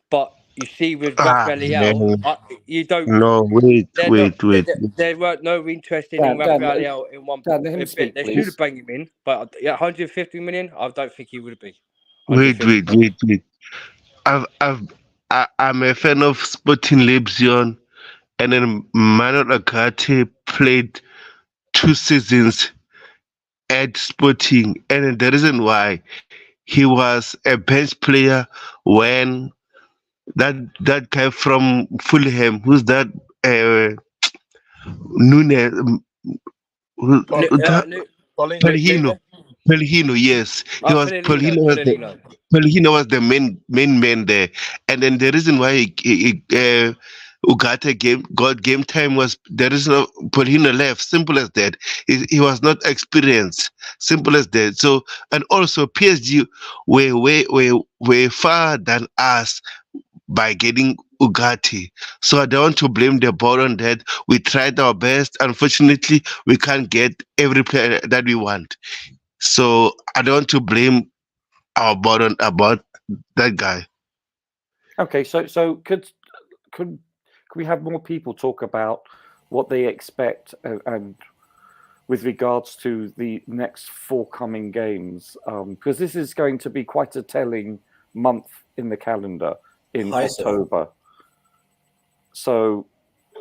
But you see with Rafael Leao, you don't. No, wait. There weren't no interest in Rafael Leao in one bit. They should have brought him in, but 150 million, I don't think he would be. Wait. I'm a fan of Sporting Leipzig, and then Manuel Agate played 2 seasons at Sporting, and the reason why he was a bench player when that guy from Fulham, who's that? Nunes, Pellegrino, yes, he was Pellegrino. Pellegrino was the main man there, and then the reason why Ugarte got game time was there is no Pellegrino left. Simple as that. He was not experienced. Simple as that. So, and also PSG were far than us by getting Ugarte. So I don't want to blame the board on that. We tried our best. Unfortunately, we can't get every player that we want. So I don't want to blame our board about that guy. Okay, so could we have more people talk about what they expect and with regards to the next forthcoming games? Because this is going to be quite a telling month in the calendar in October. So,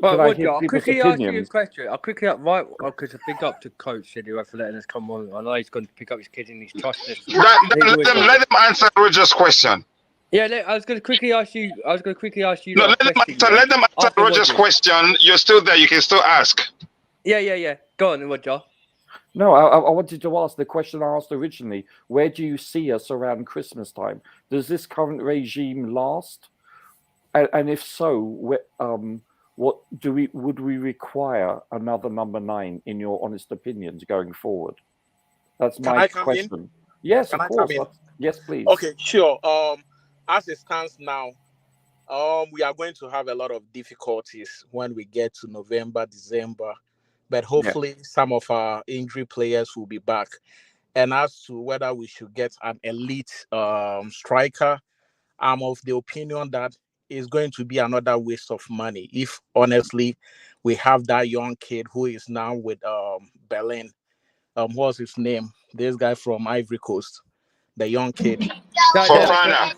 I'll quickly ask you a question. I'll quickly because big up to Coach anyway for letting us come on. I know he's going to pick up his kids and he's trusting us. Let him answer Roger's question. Yeah, I was going to quickly ask you. No, let them answer Roger's question. You're still there. You can still ask. Yeah. Go on, Roger. No, I wanted to ask the question I asked originally. Where do you see us around Christmas time? Does this current regime last? And if so, what would we require another number 9 in your honest opinions going forward? That's my question. Yes, of course. Yes, please. Okay, sure. As it stands now, we are going to have a lot of difficulties when we get to November, December. But hopefully some of our injury players will be back. And as to whether we should get an elite striker, I'm of the opinion that it's going to be another waste of money. If honestly, we have that young kid who is now with Berlin. What's his name? This guy from Ivory Coast, the young kid. Fofana.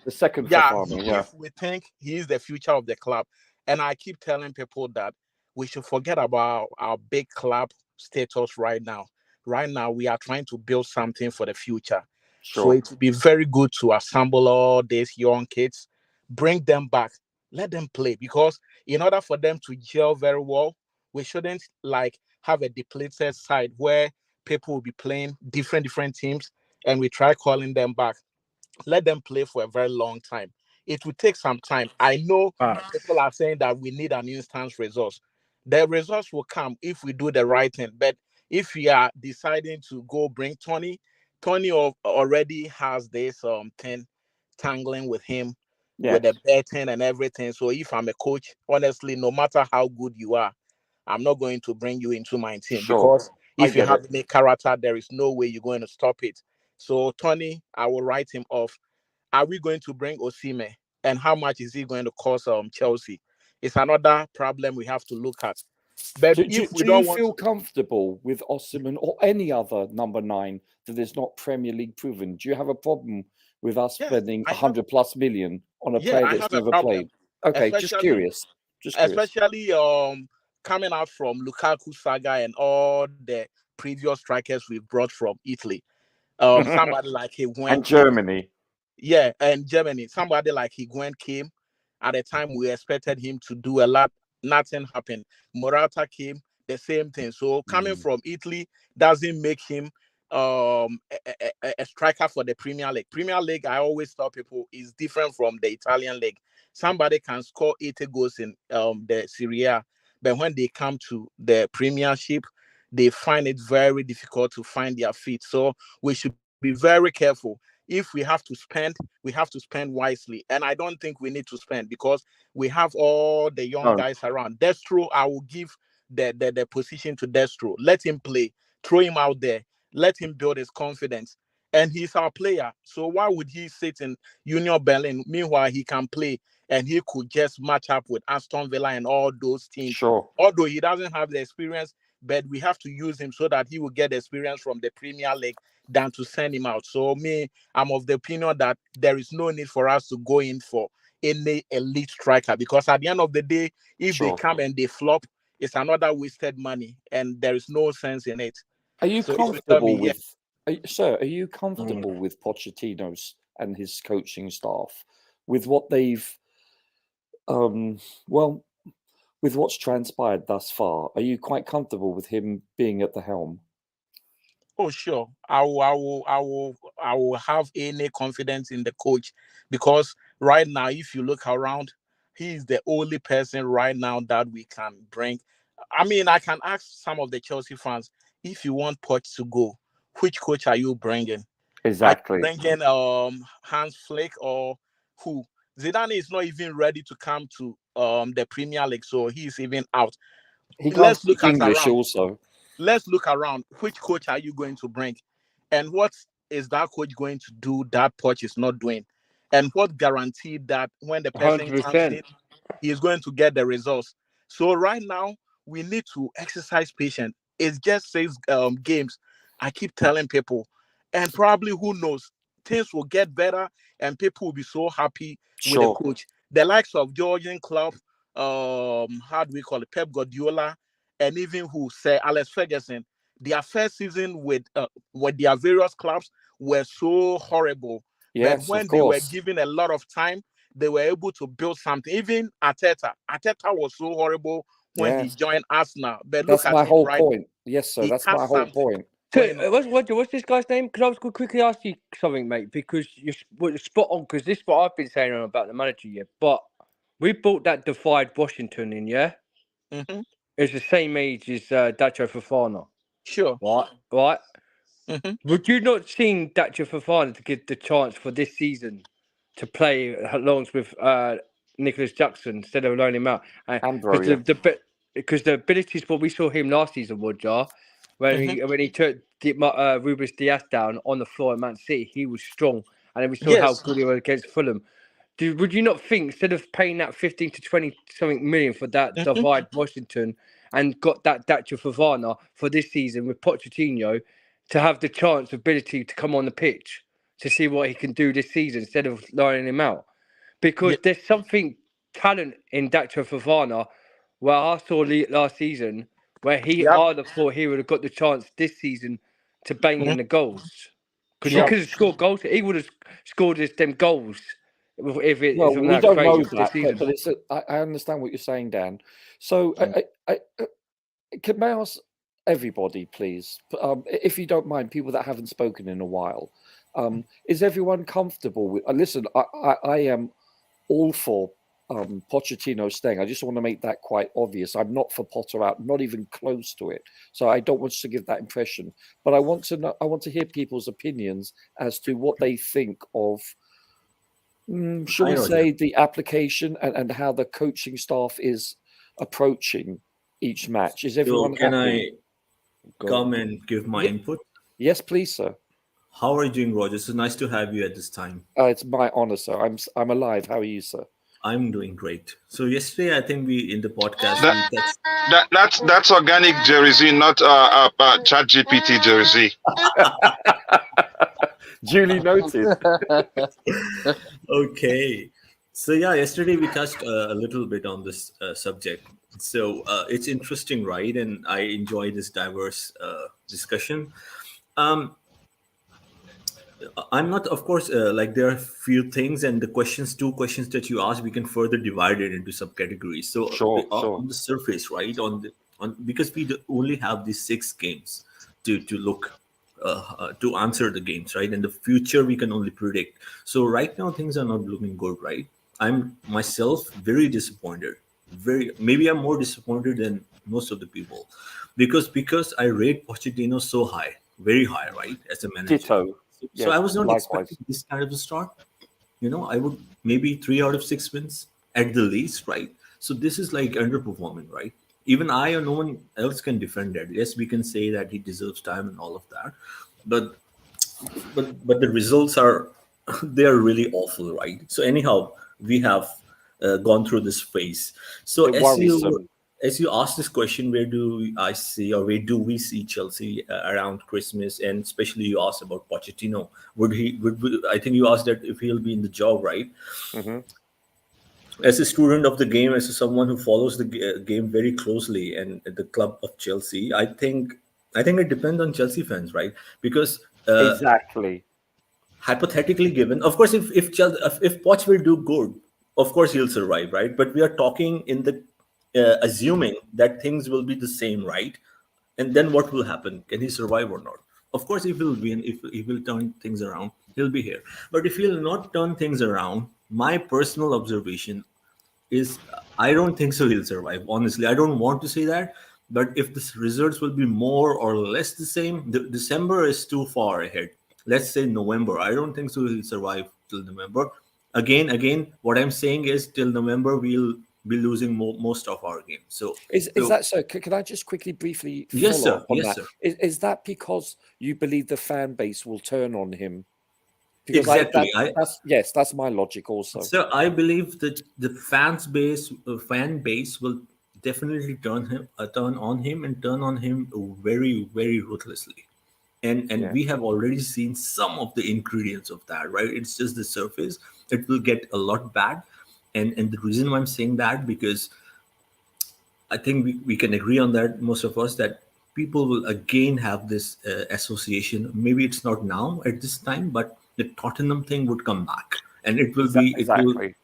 The second Fofana. Yeah. If we think he is the future of the club, and I keep telling people that we should forget about our big club status right now. Right now, we are trying to build something for the future. Sure. So it would be very good to assemble all these young kids, bring them back, let them play. Because in order for them to gel very well, we shouldn't have a depleted side where people will be playing different teams and we try calling them back. Let them play for a very long time. It will take some time. I know people are saying that we need an instant result. The results will come if we do the right thing. But if we are deciding to go bring Tony already has this thing tangling with him with the betting and everything. So if I'm a coach, honestly, no matter how good you are, I'm not going to bring you into my team because if you have any character, there is no way you're going to stop it. So Tony, I will write him off. Are we going to bring Osimhen? And how much is he going to cost Chelsea? It's another problem we have to look at. But do you feel comfortable with Osimhen or any other number 9 that is not Premier League proven? Do you have a problem with us spending 100+ million on a player that's never played? Okay, just curious. Especially coming out from Lukaku saga and all the previous strikers we've brought from Italy. Somebody like Higuain and Germany. Yeah, and Germany. Somebody like Higuain came at a time we expected him to do a lot. Nothing happened. Morata came, the same thing. So coming from Italy doesn't make him a striker for the Premier League. Premier League, I always tell people, is different from the Italian league. Somebody can score 80 goals in the Serie A, but when they come to the Premiership, they find it very difficult to find their feet. So we should be very careful. If we have to spend wisely. And I don't think we need to spend because we have all the young guys around. Destro, I will give the position to Destro. Let him play. Throw him out there. Let him build his confidence. And he's our player. So why would he sit in Union Berlin? Meanwhile, he can play and he could just match up with Aston Villa and all those teams. Sure. Although he doesn't have the experience, but we have to use him so that he will get experience from the Premier League than to send him out. So I'm of the opinion that there is no need for us to go in for any elite striker because at the end of the day, if they come and they flop, it's another wasted money and there is no sense in it. Are you comfortable with, sir? Are you comfortable with Pochettino's and his coaching staff with what they've, with what's transpired thus far? Are you quite comfortable with him being at the helm? Oh, sure. I will have any confidence in the coach because right now, if you look around, he is the only person right now that we can bring. I mean, I can ask some of the Chelsea fans, if you want Poch to go, which coach are you bringing? Exactly. Are you bringing Hans Flick or who? Zidane is not even ready to come to the Premier League, so he's even out. Let's look English also. Let's look around. Which coach are you going to bring? And what is that coach going to do that Poch is not doing? And what guarantee that when the person 100%. comes in, he is going to get the results? So right now, we need to exercise patience. It just says games. I keep telling people. And probably, who knows, things will get better and people will be so happy with the coach. The likes of Jurgen Klopp, how do we call it, Pep Guardiola, and even Sir Alex Ferguson, their first season with their various clubs were so horrible. Yes, but when they were given a lot of time, they were able to build something. Even Arteta was so horrible when he joined Arsenal. But that's look at my him whole right point. Yes, sir, that's my whole point. So, what's this guy's name? Because I was going to quickly ask you something, mate, because you're spot on, because this is what I've been saying about the manager, yeah. But we bought that Divide Washington in, yeah? Mm-hmm. It's the same age as Dacho Fofana. Sure. Right? Mm-hmm. Would you not seen Dacho Fofana to get the chance for this season to play along with Nicholas Jackson instead of loaning him out? Because the abilities, what we saw him last season, Woodjar, when he took Ruben Diaz down on the floor at Man City, he was strong, and then we saw how good he was against Fulham. Would you not think, instead of paying that 15 to 20 something million for that Divide Washington and got that Dacho Fofana for this season with Pochettino, to have the chance, ability to come on the pitch to see what he can do this season instead of loaning him out? Because there's something talent in Dacho Fofana where I saw last season where I'd have thought he would have got the chance this season to bang in the goals. Because he could have scored goals. He would have scored them goals. We don't know that, but it's I understand what you're saying, Dan. So, can I ask everybody, please, if you don't mind, people that haven't spoken in a while, is everyone comfortable with? Listen, I am all for Pochettino staying. I just want to make that quite obvious. I'm not for Potter out, not even close to it. So I don't want to give that impression. But I want to know. I want to hear people's opinions as to what they think of. Shall we say the application and how the coaching staff is approaching each match? Is everyone can happy? I come and give my input? Yes, please, sir. How are you doing, Roger? It's nice to have you at this time. It's my honor, sir. I'm alive. How are you, sir? I'm doing great. So yesterday, I think we in the podcast that's organic Jerry Z, not Chat GPT Jerry Z. Duly noted. Okay. So yeah, yesterday we touched a little bit on this subject. So it's interesting, right? And I enjoy this diverse discussion. Um, I'm not, of course, like there are few things, and the questions, two questions that you asked, we can further divide it into subcategories. So Sure, sure. on the surface, right, on because we only have these 6 games to look to answer the games, right? In the future, we can only predict. So right now, things are not looking good, right? I'm myself very disappointed. Very, maybe I'm more disappointed than most of the people, because I rate Pochettino so high, very high, right, as a manager. Ditto. So Yes, I was not likewise. expecting this kind of a start. I would maybe 3 out of 6 wins at the least, right? So this is like underperforming, right? Even I or no one else can defend that. Yes, we can say that he deserves time and all of that, but the results are they are really awful, right? So anyhow, we have gone through this phase. So It worrisome. as you ask this question, where do I see, or where do we see Chelsea around Christmas? And especially you asked about Pochettino. I think you asked that if he'll be in the job, right? Mm-hmm. As a student of the game, as someone who follows the game very closely, and the club of Chelsea, I think it depends on Chelsea fans, right? Because Exactly. hypothetically given, of course, if Poch will do good, of course he'll survive, right? But we are talking in the assuming that things will be the same, right? And then what will happen? Can he survive or not? Of course, if he'll win, if he will turn things around, he'll be here. But if he'll not turn things around, my personal observation is I don't think so he'll survive. Honestly, I don't want to say that. But if the results will be more or less the same, December is too far ahead. Let's say November. I don't think so he'll survive till November. Again, what I'm saying is till November we'll be losing most of our games. So is that so? Can I just quickly, briefly yes, follow sir. up on Yes, that? sir. Is that because you believe the fan base will turn on him? Because Exactly. that's my logic also. So I believe that the fan base will definitely turn on him and turn on him very, very ruthlessly. And Yeah. we have already seen some of the ingredients of that, right? It's just the surface. It will get a lot bad. And the reason why I'm saying that, because I think we can agree on that, most of us, that people will again have this association. Maybe it's not now at this time, but the Tottenham thing would come back, and Exactly.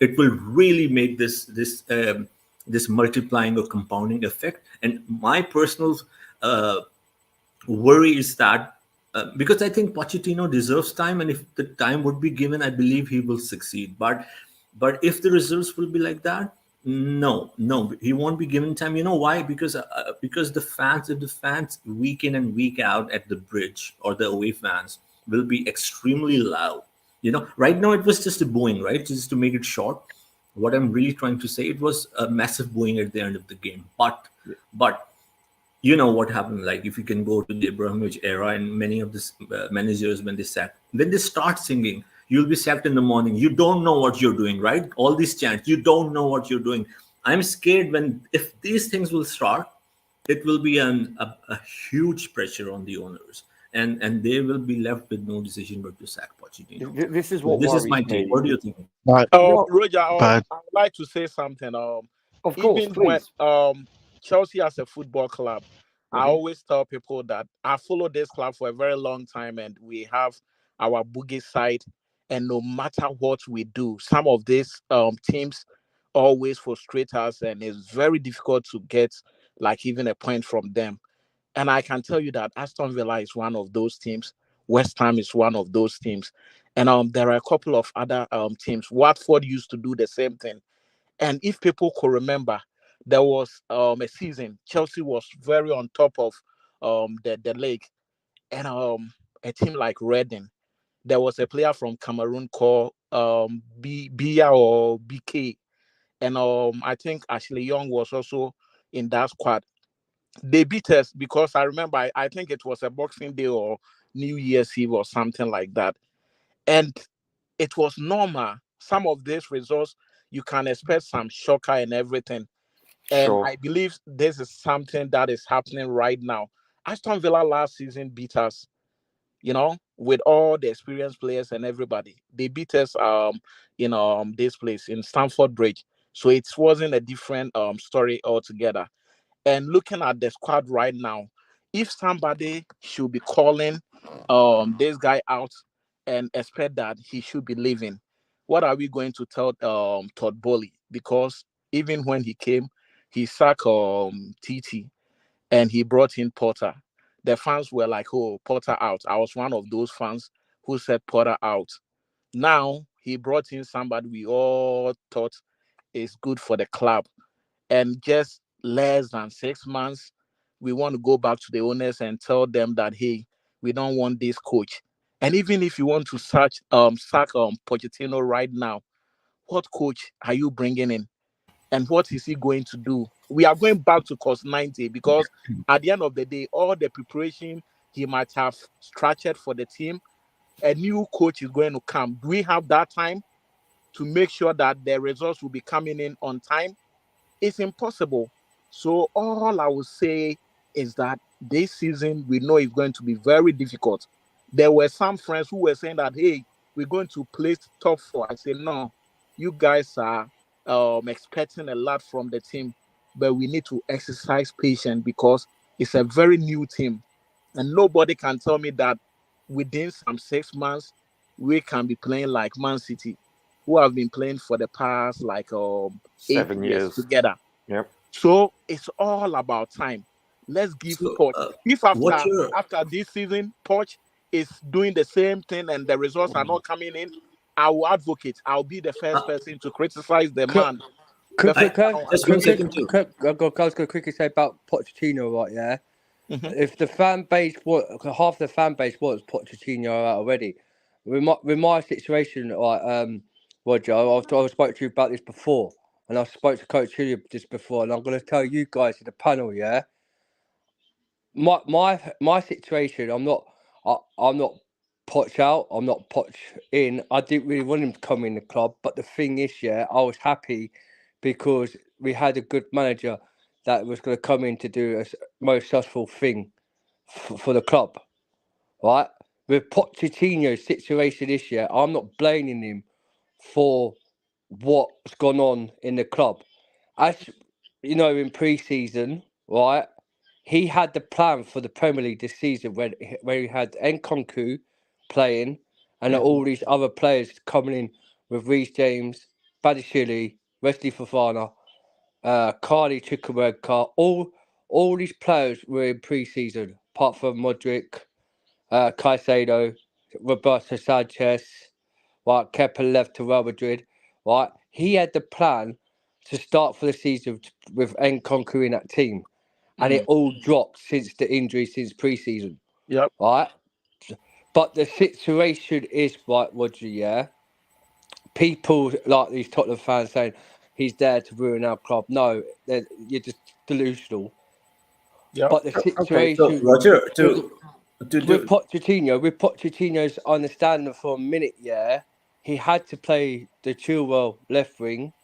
it will really make this multiplying or compounding effect. And my personal worry is that because I think Pochettino deserves time, and if the time would be given, I believe he will succeed. But if the results will be like that, no, he won't be given time. You know why? Because if the fans week in and week out at the bridge, or the away fans will be extremely loud. Right now it was just a booing, right? Just to make it short. What I'm really trying to say, it was a massive booing at the end of the game. But you know what happened, like if you can go to the Abramovich era, and many of the managers, when they start singing, you'll be sacked in the morning, you don't know what you're doing, right? All these chants, you don't know what you're doing. I'm scared if these things will start, it will be a huge pressure on the owners, and they will be left with no decision but to sack Pochettino. This is what This is worries my take. me. What do you think? But Roger, but I would like to say something. Of course, Even when please. Chelsea as a football club, I Mhm. always tell people that I followed this club for a very long time, and we have our boogie side. And no matter what we do, some of these teams always frustrate us, and it's very difficult to get like even a point from them. And I can tell you that Aston Villa is one of those teams. West Ham is one of those teams. And there are a couple of other teams. Watford used to do the same thing. And if people could remember, there was a season Chelsea was very on top of the league, and a team like Reading, there was a player from Cameroon called Bia or BK, and I think Ashley Young was also in that squad. They beat us because I remember I think it was a Boxing Day or New Year's Eve or something like that, and it was normal. Some of these results you can expect some shocker and everything. And Sure. I believe this is something that is happening right now. Aston Villa last season beat us, with all the experienced players and everybody. They beat us in this place in Stamford Bridge. So it wasn't a different story altogether. And looking at the squad right now, if somebody should be calling this guy out and expect that he should be leaving, what are we going to tell Todd Bowley? Because even when he came, he sacked TT and he brought in Porter. The fans were like, "Oh, Porter out." I was one of those fans who said Porter out. Now he brought in somebody we all thought is good for the club, and just less than 6 months, we want to go back to the owners and tell them that, hey, we don't want this coach. And even if you want to sack Pochettino right now, what coach are you bringing in? And what is he going to do? We are going back to cost 90 because at the end of the day, all the preparation he might have structured for the team, a new coach is going to come. Do we have that time to make sure that the results will be coming in on time? It's impossible. So all I will say is that this season we know it's going to be very difficult. There were some friends who were saying that, hey, we're going to place top 4. I said, no, you guys are expecting a lot from the team, but we need to exercise patience because it's a very new team. And nobody can tell me that within some 6 months, we can be playing like Man City, who have been playing for the past like 7 years together. Yep. So it's all about time. Let's give Poch. If after this season, Poch is doing the same thing and the results are not coming in, I will advocate. I'll be the first person to criticize the man. I was going to quickly say about Pochettino, right? Yeah. Mm-hmm. If the fan base half the fan base wants Pochettino out already, with my situation, right, Roger, I've spoke to you about this before, and I spoke to Coach Hilliard just before, and I'm going to tell you guys in the panel, yeah. My situation, I'm not Poch out, I'm not Poch in. I didn't really want him to come in the club, but the thing is, yeah, I was happy because we had a good manager that was going to come in to do a most successful thing for the club, right? With Pochettino's situation this year, I'm not blaming him for what's gone on in the club. As you know, in pre-season, right, he had the plan for the Premier League this season where he had Nkunku playing and all these other players coming in with Reece James, Badishili, Wesley Fofana, Carly Chukwuemeka, all these players were in pre-season, apart from Modric, Caicedo, Roberto Sanchez, right, Kepa left to Real Madrid, right. He had the plan to start for the season with Nkunku in that team, and it all dropped since the injury, since pre-season. Yep. Right. But the situation is, right, Roger, yeah, people like these Tottenham fans saying he's there to ruin our club. No, you're just delusional. Yep. But the situation, so Roger, with Pochettino's understanding for a minute, yeah, he had to play the Chilwell left wing,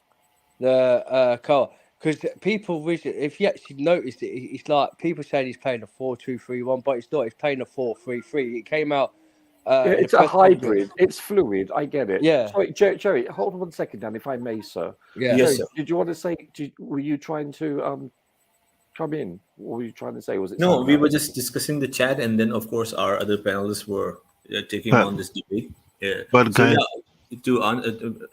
the car, because people, if you actually noticed it, it's like people saying he's playing a 4-2-3-1, but it's not. He's playing a 4-3-3. It came out. It's a hybrid. It's fluid. I get it. Yeah. Sorry, Jerry, hold on 1 second, Dan, if I may, sir. Yeah. Jerry, Yes, sir. did you want to say? Were you trying to come in? What were you trying to say? Was it? No, we were just discussing the chat, and then of course our other panelists were taking on this debate. Yeah. But So guys,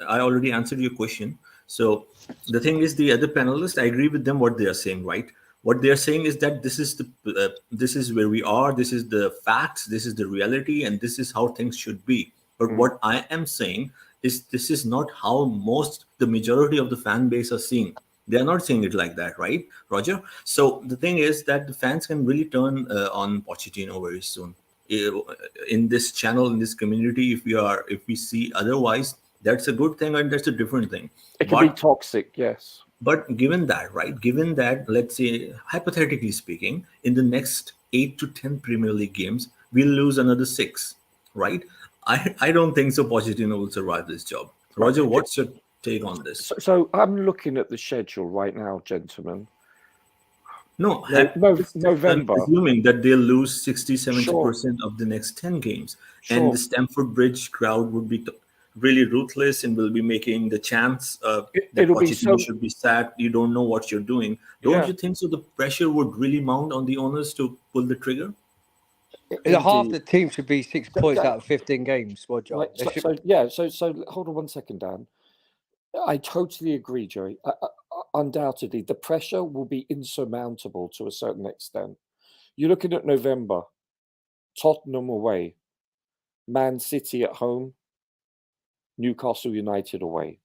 I already answered your question. So the thing is, the other panelists, I agree with them what they are saying, right? What they are saying is that this is where we are. This is the facts. This is the reality, and this is how things should be. But what I am saying is this is not how the majority of the fan base are seeing. They are not saying it like that, right, Roger? So the thing is that the fans can really turn on Pochettino very soon. In this channel, in this community, if we see otherwise, that's a good thing and that's a different thing. It can be toxic, yes. But given that, right? Given that, let's say, hypothetically speaking, in the next 8 to 10 Premier League games, we'll lose another 6, right? I don't think so Pochettino will survive this job. Roger, what's your take on this? So I'm looking at the schedule right now, gentlemen. No, November. Assuming that they'll lose 60-70% of the next 10 games. And the Stamford Bridge crowd would be... really ruthless and will be making the chance that It'll be Pochettino so. should be sacked. You don't know what you're doing. Don't you think so? The pressure would really mount on the owners to pull the trigger. Half the team should be 6 points out of 15 games. Well, John. Right, so hold on 1 second, Dan. I totally agree, Joey. Undoubtedly, the pressure will be insurmountable to a certain extent. You're looking at November, Tottenham away, Man City at home, Newcastle United away.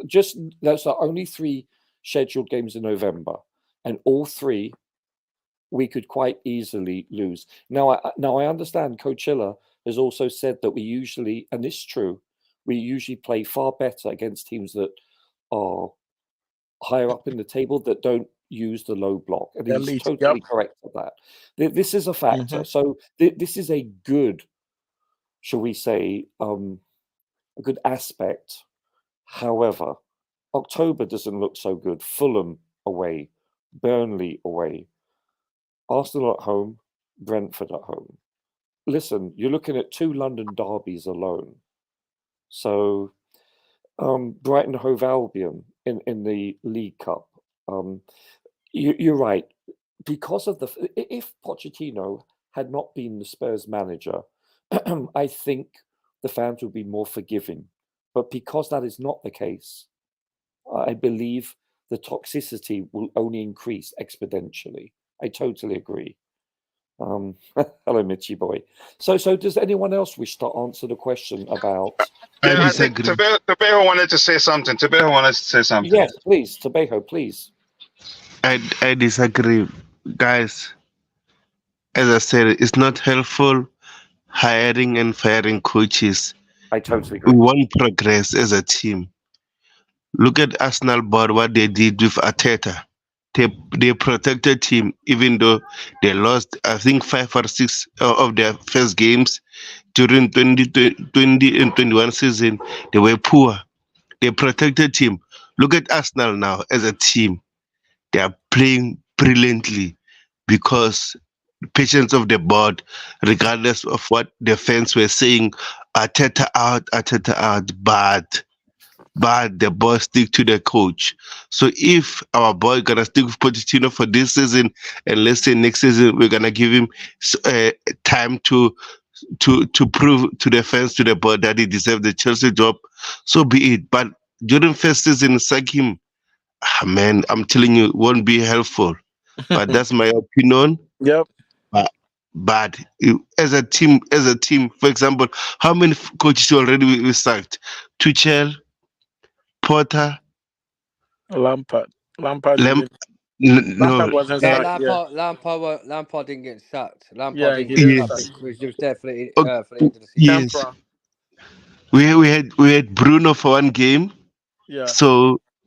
Just those are only 3 scheduled games in November, and all 3 we could quite easily lose. Now I understand Coachella has also said that we usually, and this is true, we usually play far better against teams that are higher up in the table that don't use the low block. And he's totally correct with that. This is a factor. So this is a good, shall we say, a good aspect. However, October doesn't look so good. Fulham away, Burnley away, Arsenal at home, Brentford at home. Listen, you're looking at 2 London derbies alone. So Brighton Hove Albion in the League Cup. You're right. Because of if Pochettino had not been the Spurs manager, I think the fans would be more forgiving. But because that is not the case, I believe the toxicity will only increase exponentially. I totally agree. Hello, Mitchy boy. So does anyone else wish to answer the question about? Yeah, I think Tebago wanted to say something. Yes, please, Tebago, please. I disagree, guys. As I said, it's not helpful hiring and firing coaches. I totally agree. We won't progress as a team. Look at Arsenal board, what they did with Arteta. They protected him, even though they lost, I think, 5 or 6 of their first games during 2020 and 21 season. They were poor. They protected him. Look at Arsenal now as a team. They are playing brilliantly because the patience of the board, regardless of what the fans were saying, Arteta out, but the boys stick to the coach. So if our boy gonna stick with Pochettino for this season, and let's say next season we're gonna give him time to prove to the fans, to the board, that he deserves the Chelsea job, so be it. But during first season, sack him. Man, I'm telling you, it won't be helpful. But that's my opinion. Yep. But as a team, for example, how many coaches already we sacked? Tuchel, Potter, Lampard. Lampard wasn't sacked. Lampard didn't get sacked. Yeah, Lampard didn't get sacked because he was there for the end of the season. Yes. We had Bruno for 1 game. Yeah.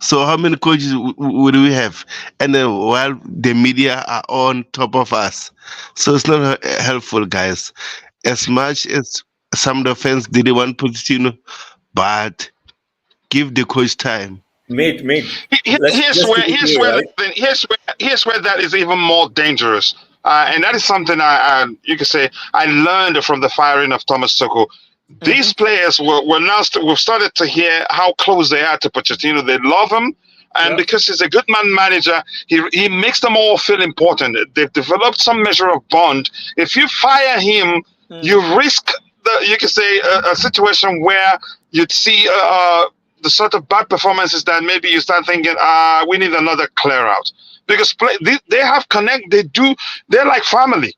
So how many coaches would we have? And then while the media are on top of us, so it's not helpful, guys. As much as some of the fans didn't want Pochettino, but give the coach time. Here's where that is even more dangerous, and that is something you could say I learned from the firing of Thomas Tuchel. These players we've started to hear how close they are to Pochettino. They love him, and because he's a good man manager, he makes them all feel important. They've developed some measure of bond. If you fire him, you risk a situation where you'd see the sort of bad performances that maybe you start thinking, we need another clear out, because they have they're like family.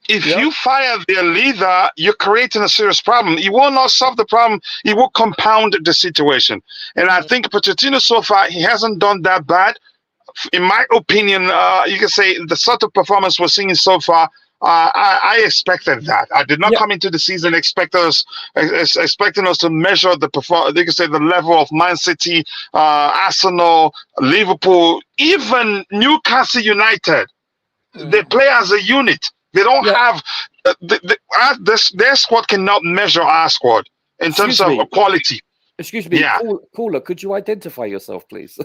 If you fire their leader, you're creating a serious problem. It will not solve the problem. It will compound the situation. And I think Pochettino so far, he hasn't done that bad. In my opinion, you can say the sort of performance we're seeing so far, I expected that. I did not come into the season expecting us to measure the performance. You can say the level of Man City, Arsenal, Liverpool, even Newcastle United. They play as a unit. They don't have their squad cannot measure our squad in terms of quality. Excuse me, Yeah. caller, could you identify yourself, please?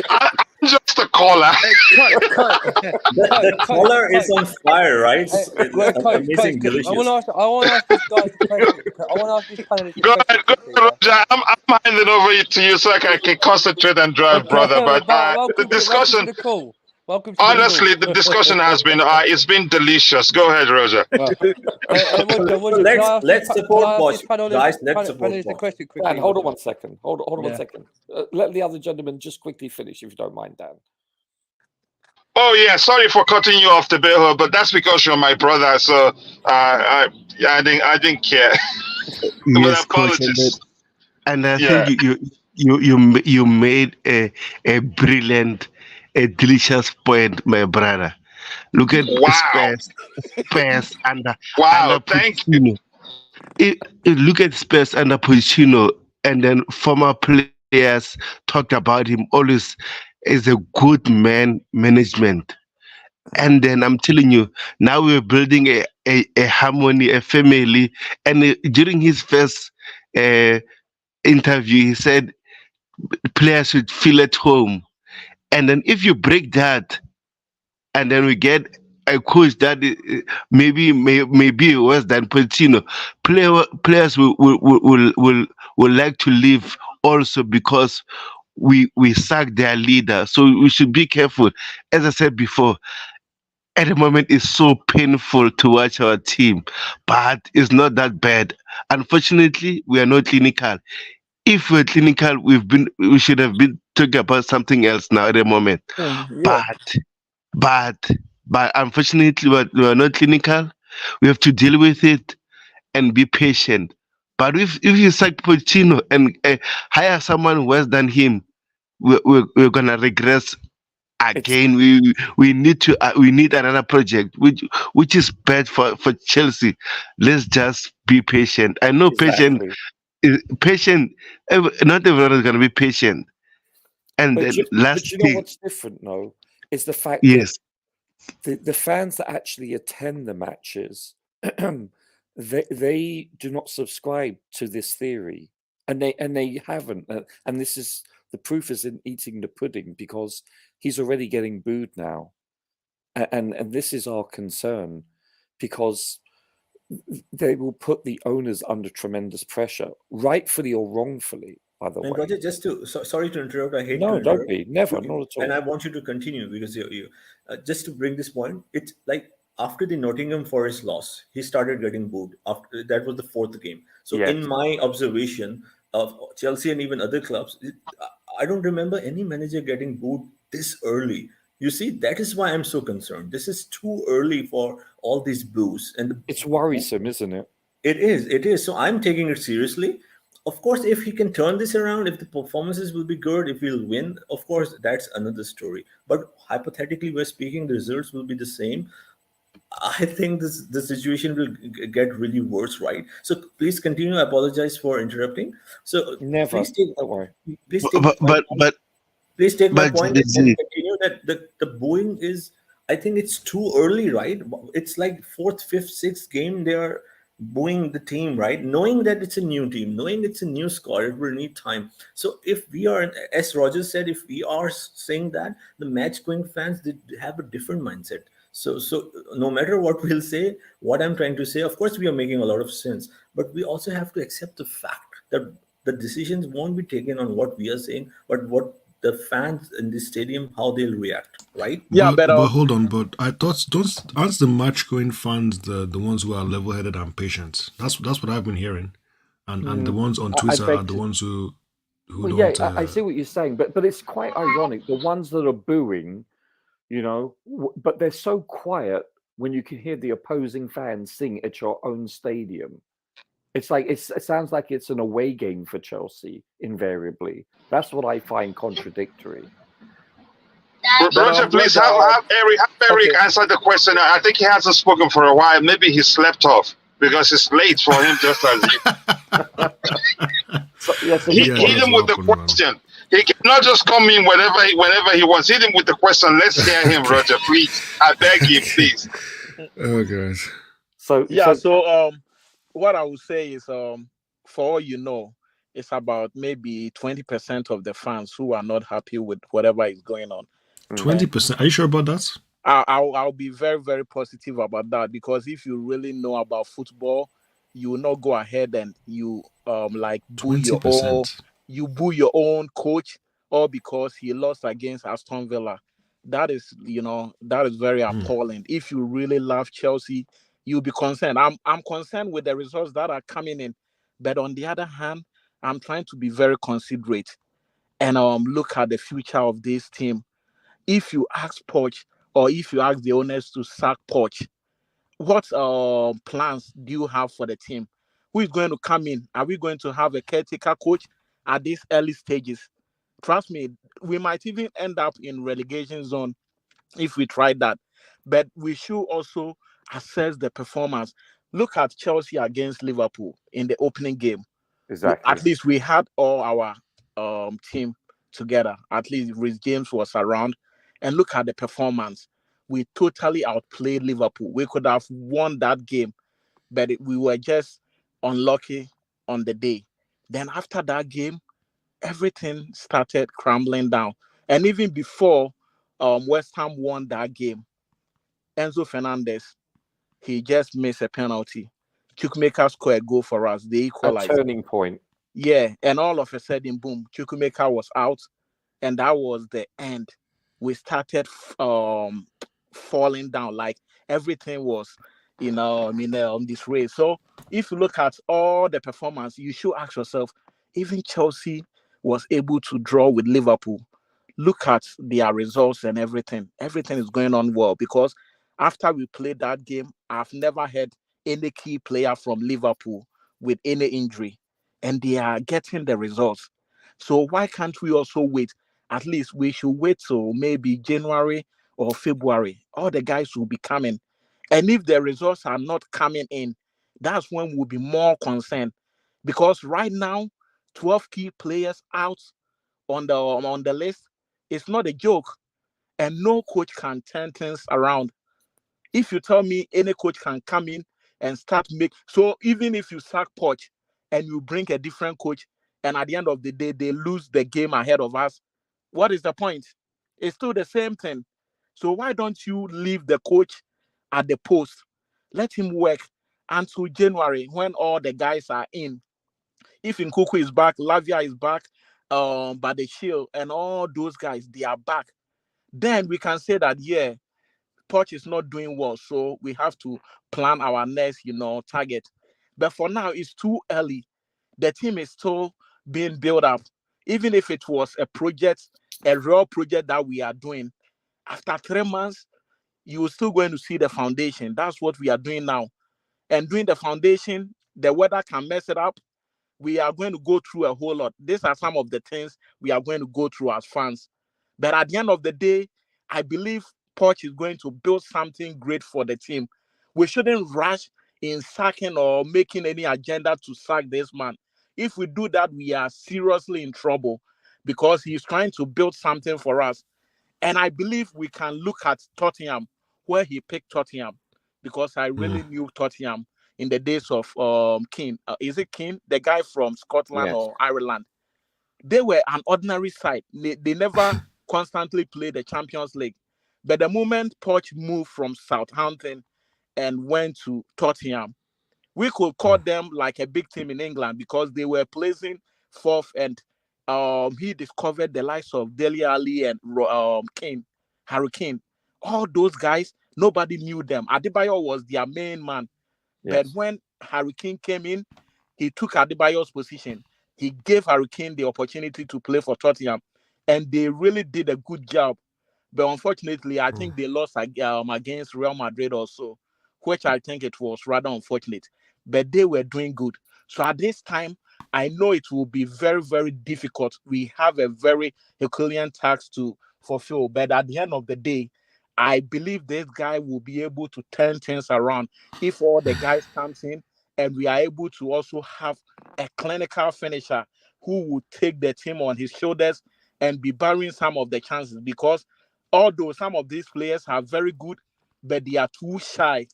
I'm just a caller. The caller is on fire, right? Amazing, delicious. I want to ask this guy a question. I want to ask this panelist a Go question. ahead, Roger. I'm handing over to you so I can concentrate and drive, brother. But the discussion, welcome to the call. Welcome to honestly, the discussion has been it's been delicious. Go ahead, Roger. Let's support Bosch, guys. Let's support Bosch. Question quickly. Dan, hold on 1 second. Hold on 1 second. Let the other gentleman just quickly finish, if you don't mind, Dan. Oh yeah, sorry for cutting you off, Tebago, but that's because you're my brother. So I didn't care. Yes, apologies. And I think you made a brilliant, a delicious point, my brother. Look at Spurs under thank you. Look at Spurs under Pochettino, and then former players talked about him always as a good management. And then I'm telling you, now we're building a harmony, a family. And during his first interview, he said players should feel at home. And then if you break that, and then we get a coach that maybe worse than Pochettino, players will like to leave also because we sack their leader. So we should be careful. As I said before, at the moment it's so painful to watch our team, but it's not that bad. Unfortunately, we are not clinical. If we're clinical, we should have been talking about something else now at the moment. But unfortunately, we are not clinical. We have to deal with it and be patient. But if you sack Pochettino and hire someone worse than him, we're gonna regress again. We need another project, which is bad for Chelsea. Let's just be patient. I know patient. Not everyone is gonna be patient. And but then but you know what's different, though, is the fact that the fans that actually attend the matches, they do not subscribe to this theory, and they haven't. And this is the proof is in eating the pudding, because he's already getting booed now, and this is our concern, because they will put the owners under tremendous pressure, rightfully or wrongfully. By the way, Roger, just sorry to interrupt. I hate. No, don't be. Never, not at all. And I want you to continue, because you just to bring this point. It's like after the Nottingham Forest loss, he started getting booed. After that was the fourth game. So in my observation of Chelsea and even other clubs, I don't remember any manager getting booed this early. You see, that is why I'm so concerned. This is too early for all these boos, and it's worrisome, isn't it? It is. So I'm taking it seriously. Of course, if he can turn this around, if the performances will be good, if we'll win, of course, that's another story. But hypothetically, we're speaking, the results will be the same. I think the situation will get really worse, right? So please continue. I apologize for interrupting. So never. Don't worry. Please take my point and continue that the booing is. I think it's too early, right? It's like fourth, fifth, sixth game they are booing the team, right? Knowing that it's a new team, knowing it's a new squad, it will need time. So if we are, as Roger said, if we are saying that, the match-going fans, they have a different mindset. So no matter what we'll say, what I'm trying to say, of course, we are making a lot of sense, but we also have to accept the fact that the decisions won't be taken on what we are saying, but what the fans in the stadium, how they'll react, right? Yeah, but hold on. But I thought, aren't the match-going fans the ones who are level-headed and patient? That's what I've been hearing, and the ones on Twitter are the ones who well, don't. Yeah, I see what you're saying, but it's quite ironic. The ones that are booing, you know, but they're so quiet when you can hear the opposing fans sing at your own stadium. It's like it sounds like it's an away game for Chelsea invariably. That's what I find contradictory. Roger, please have Eric answer the question. I think he hasn't spoken for a while. Maybe he slept off because it's late for him. Just as hit him with the question. He cannot just come in whenever he wants. Hit him with the question. Let's hear him, Roger. Please, I beg you, please. Oh gosh. So what I would say is for all you know, it's about maybe 20% of the fans who are not happy with whatever is going on. 20%? Are you sure about that? I'll be very, very positive about that, because if you really know about football, you will not go ahead and you like boo your own 20%. coach, or because he lost against Aston Villa. That is, that is very appalling. If you really love Chelsea, you'll be concerned. I'm concerned with the results that are coming in, but on the other hand, I'm trying to be very considerate and look at the future of this team. If you ask Poch, or if you ask the owners to sack Poch, what plans do you have for the team? Who is going to come in? Are we going to have a caretaker coach at these early stages? Trust me, we might even end up in relegation zone if we try that. But we should also assess the performance. Look at Chelsea against Liverpool in the opening game. Exactly. At least we had all our team together. At least Reece James was around. And look at the performance. We totally outplayed Liverpool. We could have won that game, but we were just unlucky on the day. Then after that game, everything started crumbling down. And even before West Ham won that game, Enzo Fernandez, he just missed a penalty. Chukwuemeka scored a goal for us. They equalized. A turning point. Yeah, and all of a sudden, boom, Chukwuemeka was out, and that was the end. We started falling down, like everything was, this race. So if you look at all the performance, you should ask yourself, even Chelsea was able to draw with Liverpool. Look at their results and everything. Everything is going on well, because after we played that game, I've never had any key player from Liverpool with any injury, and they are getting the results. So why can't we also wait? At least we should wait till maybe January or February. All the guys will be coming. And if the results are not coming in, that's when we'll be more concerned. Because right now, 12 key players out on the list, it's not a joke. And no coach can turn things around. If you tell me any coach can come in and so even if you sack Poch and you bring a different coach, and at the end of the day they lose the game ahead of us, what is the point? It's still the same thing. So why don't you leave the coach at the post? Let him work until January when all the guys are in. If Nkuku is back, Lavia is back, but the Shield and all those guys, they are back. Then we can say that, yeah, Poch is not doing well, so we have to plan our next, target. But for now, it's too early. The team is still being built up. Even if it was a project, a real project that we are doing, after 3 months, you're still going to see the foundation. That's what we are doing now. And doing the foundation, the weather can mess it up. We are going to go through a whole lot. These are some of the things we are going to go through as fans. But at the end of the day, I believe Poch is going to build something great for the team. We shouldn't rush in sacking or making any agenda to sack this man. If we do that, we are seriously in trouble, because he's trying to build something for us. And I believe we can look at Tottenham, where he picked Tottenham, because I really knew Tottenham in the days of Keane. Is it Keane? The guy from Scotland or Ireland. They were an ordinary side. They never constantly played the Champions League. But the moment Poch moved from Southampton and went to Tottenham, we could call them like a big team in England, because they were placing fourth, and he discovered the likes of Dele Alli and Harry Kane. All those guys, nobody knew them. Adebayo was their main man. But when Harry Kane came in, he took Adebayo's position. He gave Harry Kane the opportunity to play for Tottenham, and they really did a good job. But unfortunately, I think they lost against Real Madrid also, which I think it was rather unfortunate. But they were doing good. So at this time, I know it will be very, very difficult. We have a very Herculean task to fulfill. But at the end of the day, I believe this guy will be able to turn things around if all the guys comes in, and we are able to also have a clinical finisher who will take the team on his shoulders and be barring some of the chances. Because although some of these players are very good, but they are too shy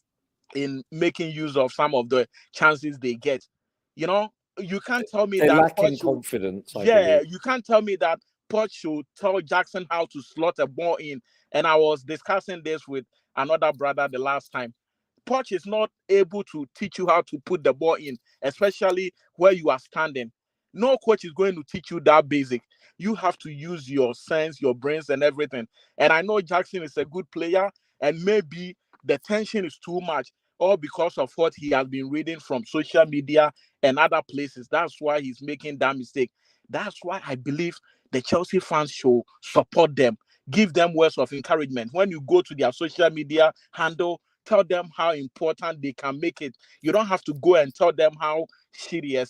in making use of some of the chances they get. you can't tell me They're that lacking Poch should, confidence, I yeah, believe. you can't tell me that Poch should tell Jackson how to slot a ball in. And I was discussing this with another brother the last time. Poch is not able to teach you how to put the ball in, especially where you are standing. No coach is going to teach you that basic. You have to use your sense, your brains, and everything. And I know Jackson is a good player, and maybe the tension is too much, all because of what he has been reading from social media and other places. That's why he's making that mistake. That's why I believe the Chelsea fans should support them, give them words of encouragement. When you go to their social media handle, tell them how important they can make it. You don't have to go and tell them how shitty,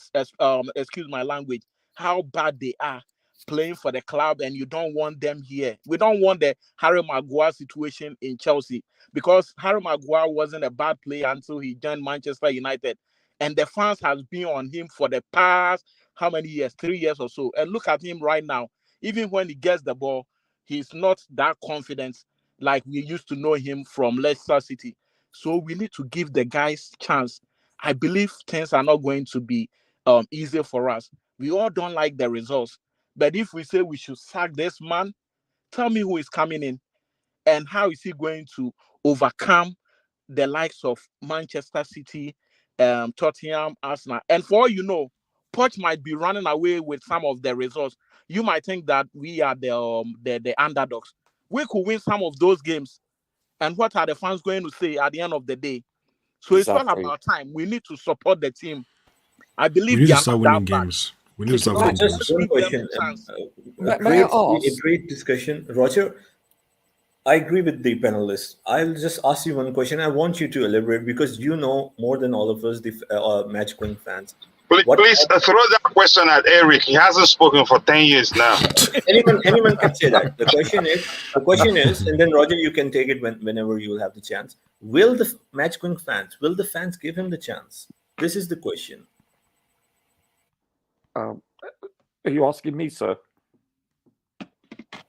excuse my language, how bad they are playing for the club, and you don't want them here. We don't want the Harry Maguire situation in Chelsea, because Harry Maguire wasn't a bad player until he joined Manchester United. And the fans has been on him for the past, how many years? 3 years or so. And look at him right now. Even when he gets the ball, he's not that confident like we used to know him from Leicester City. So we need to give the guys chance. I believe things are not going to be easy for us. We all don't like the results. But if we say we should sack this man, tell me who is coming in and how is he going to overcome the likes of Manchester City, Tottenham, Arsenal. And for all you know, Poch might be running away with some of the results. You might think that we are the underdogs. We could win some of those games. And what are the fans going to say at the end of the day? So it's all about time. We need to support the team. I We believe need they to are start not winning that bad. games. We need to start So winning just games. one Give them question. the chance. May I A ask? great discussion, Roger. I agree with the panelists. I'll just ask you one question. I want you to elaborate because you know more than all of us, the match going fans. Please throw that question at Eric. He hasn't spoken for 10 years now. anyone can say that. The question is, and then Roger, you can take it whenever you will have the chance. Will the match going fans, will the fans give him the chance? This is the question. Are you asking me, sir?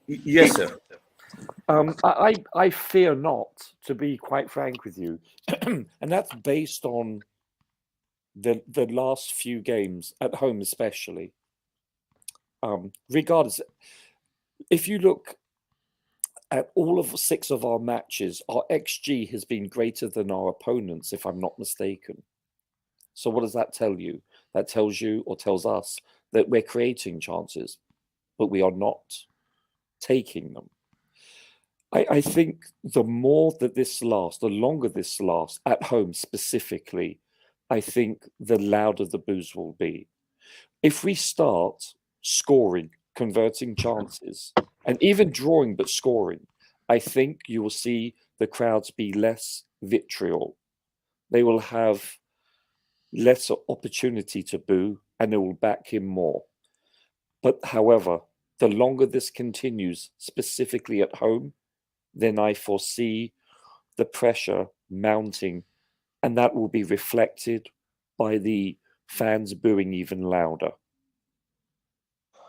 Yes, sir. I fear not, to be quite frank with you, and that's based on the last few games at home, especially. Regardless, if you look at all of 6 of our matches, our XG has been greater than our opponents, if I'm not mistaken. So what does that tell you? That tells you, or tells us, that we're creating chances, but we are not taking them. I think the more that this lasts, the longer this lasts, at home specifically, I think the louder the boos will be. If we start scoring, converting chances, and even drawing but scoring, I think you will see the crowds be less vitriol. They will have less opportunity to boo, and they will back him more. But however, the longer this continues, specifically at home, then I foresee the pressure mounting, and that will be reflected by the fans booing even louder.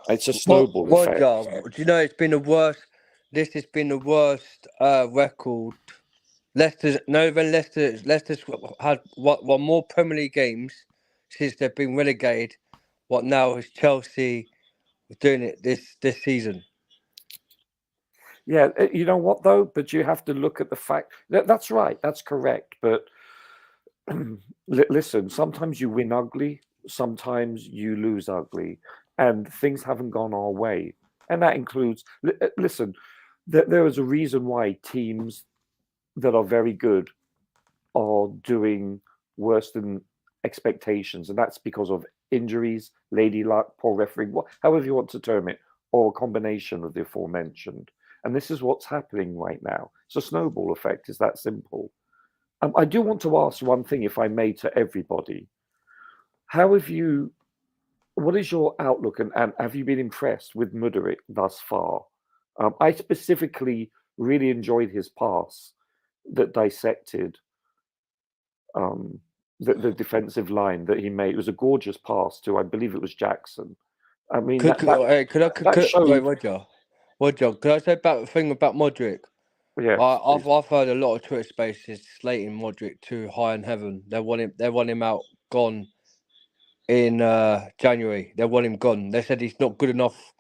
It's a snowball effect. Roger, do you know it's been the worst? This has been the worst record. Leicester's had what more Premier League games since they've been relegated. What now is Chelsea doing it this season? Yeah, you know what though? But you have to look at the fact that's right, that's correct. But listen, sometimes you win ugly, sometimes you lose ugly, and things haven't gone our way. And that includes, listen, there is a reason why teams that are very good are doing worse than expectations, and that's because of injuries, lady luck, poor refereeing, however you want to term it, or a combination of the aforementioned. And this is what's happening right now. It's a snowball effect. It's that simple. I do want to ask one thing, if I may, to everybody. What is your outlook, and have you been impressed with Mudryk thus far? I specifically really enjoyed his pass that dissected the defensive line that he made. It was a gorgeous pass to, I believe it was Jackson. I mean, Roger, could I say about the thing about Mudryk? Yeah, I've heard a lot of Twitter spaces slating Mudryk too high in heaven. They want him out, gone. in January. They want him gone. They said he's not good enough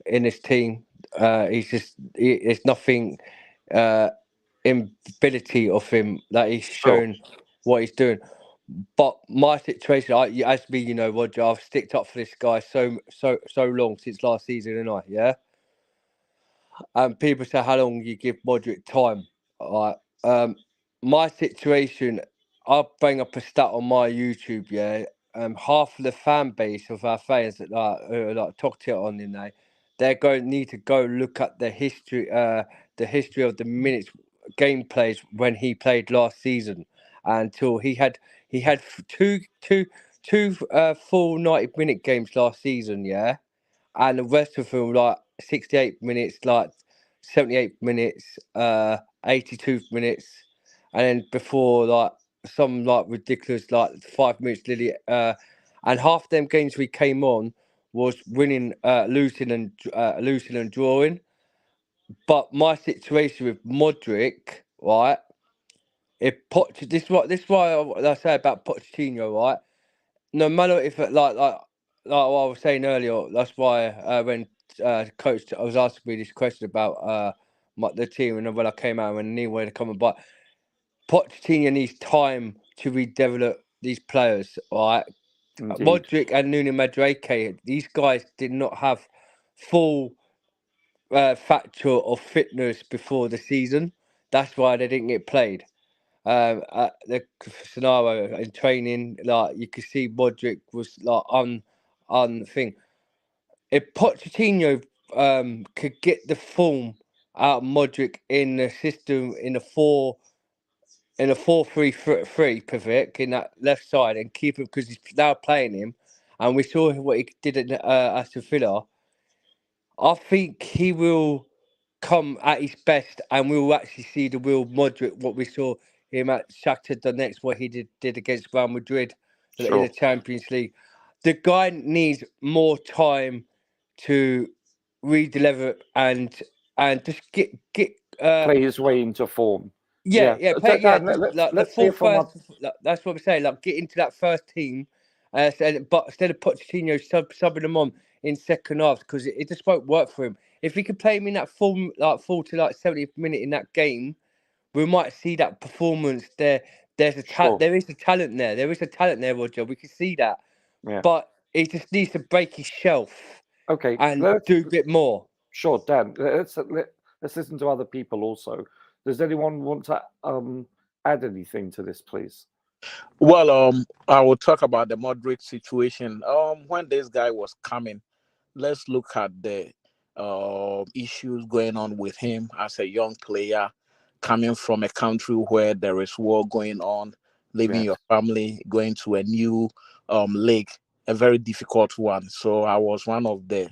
in this team. There's nothing ability of him that he's shown what he's doing. But my situation, as me, Roger, I've sticked up for this guy so long since last season, and and people say how long you give Modric time. Right. My situation, I'll bring up a stat on my YouTube. Half of the fan base of our fans that talked it on in there, they're need to go look at the history of the minutes gameplays when he played last season, until he had two full 90-minute games last season, and the rest of them like 68 minutes, like 78 minutes, 82 minutes, and then before like some like ridiculous like 5 minutes Lily, and half them games we came on was winning, losing and drawing. But my situation with Modric, right? This is why I say about Pochettino, right? No matter if like what I was saying earlier, that's why when coach, I was asking me this question about the team, and when I came out and knew where to come, but Pochettino needs time to redevelop these players, right? Indeed. Modric and Nuno Madueke, these guys did not have full factor of fitness before the season. That's why they didn't get played. The scenario in training, like you could see Modric was like on thing. If Pochettino could get the form out of Modric in the system in a 4-3-3 pivot in that left side and keep him, because he's now playing him, and we saw what he did at Aston Villa. I think he will come at his best, and we will actually see the real Modric, what we saw him at Shakhtar Donetsk, what he did against Real Madrid in the Champions League. The guy needs more time to redevelop and just get play his way into form. Dan, let's hear from that's what I'm saying. Like, get into that first team, but instead of Pochettino subbing them on in second half, because it just won't work for him. If he could play him in that full to 70th minute in that game, we might see that performance there. There is a talent there. There is a talent there, Roger. We can see that. Yeah. But he just needs to break his shelf. Okay. And do a bit more. Sure, Dan. Let's listen to other people also. Does anyone want to add anything to this, please? Well, I will talk about the Modric situation. When this guy was coming, let's look at the issues going on with him as a young player, coming from a country where there is war going on, leaving your family, going to a new league, a very difficult one. So I was one of the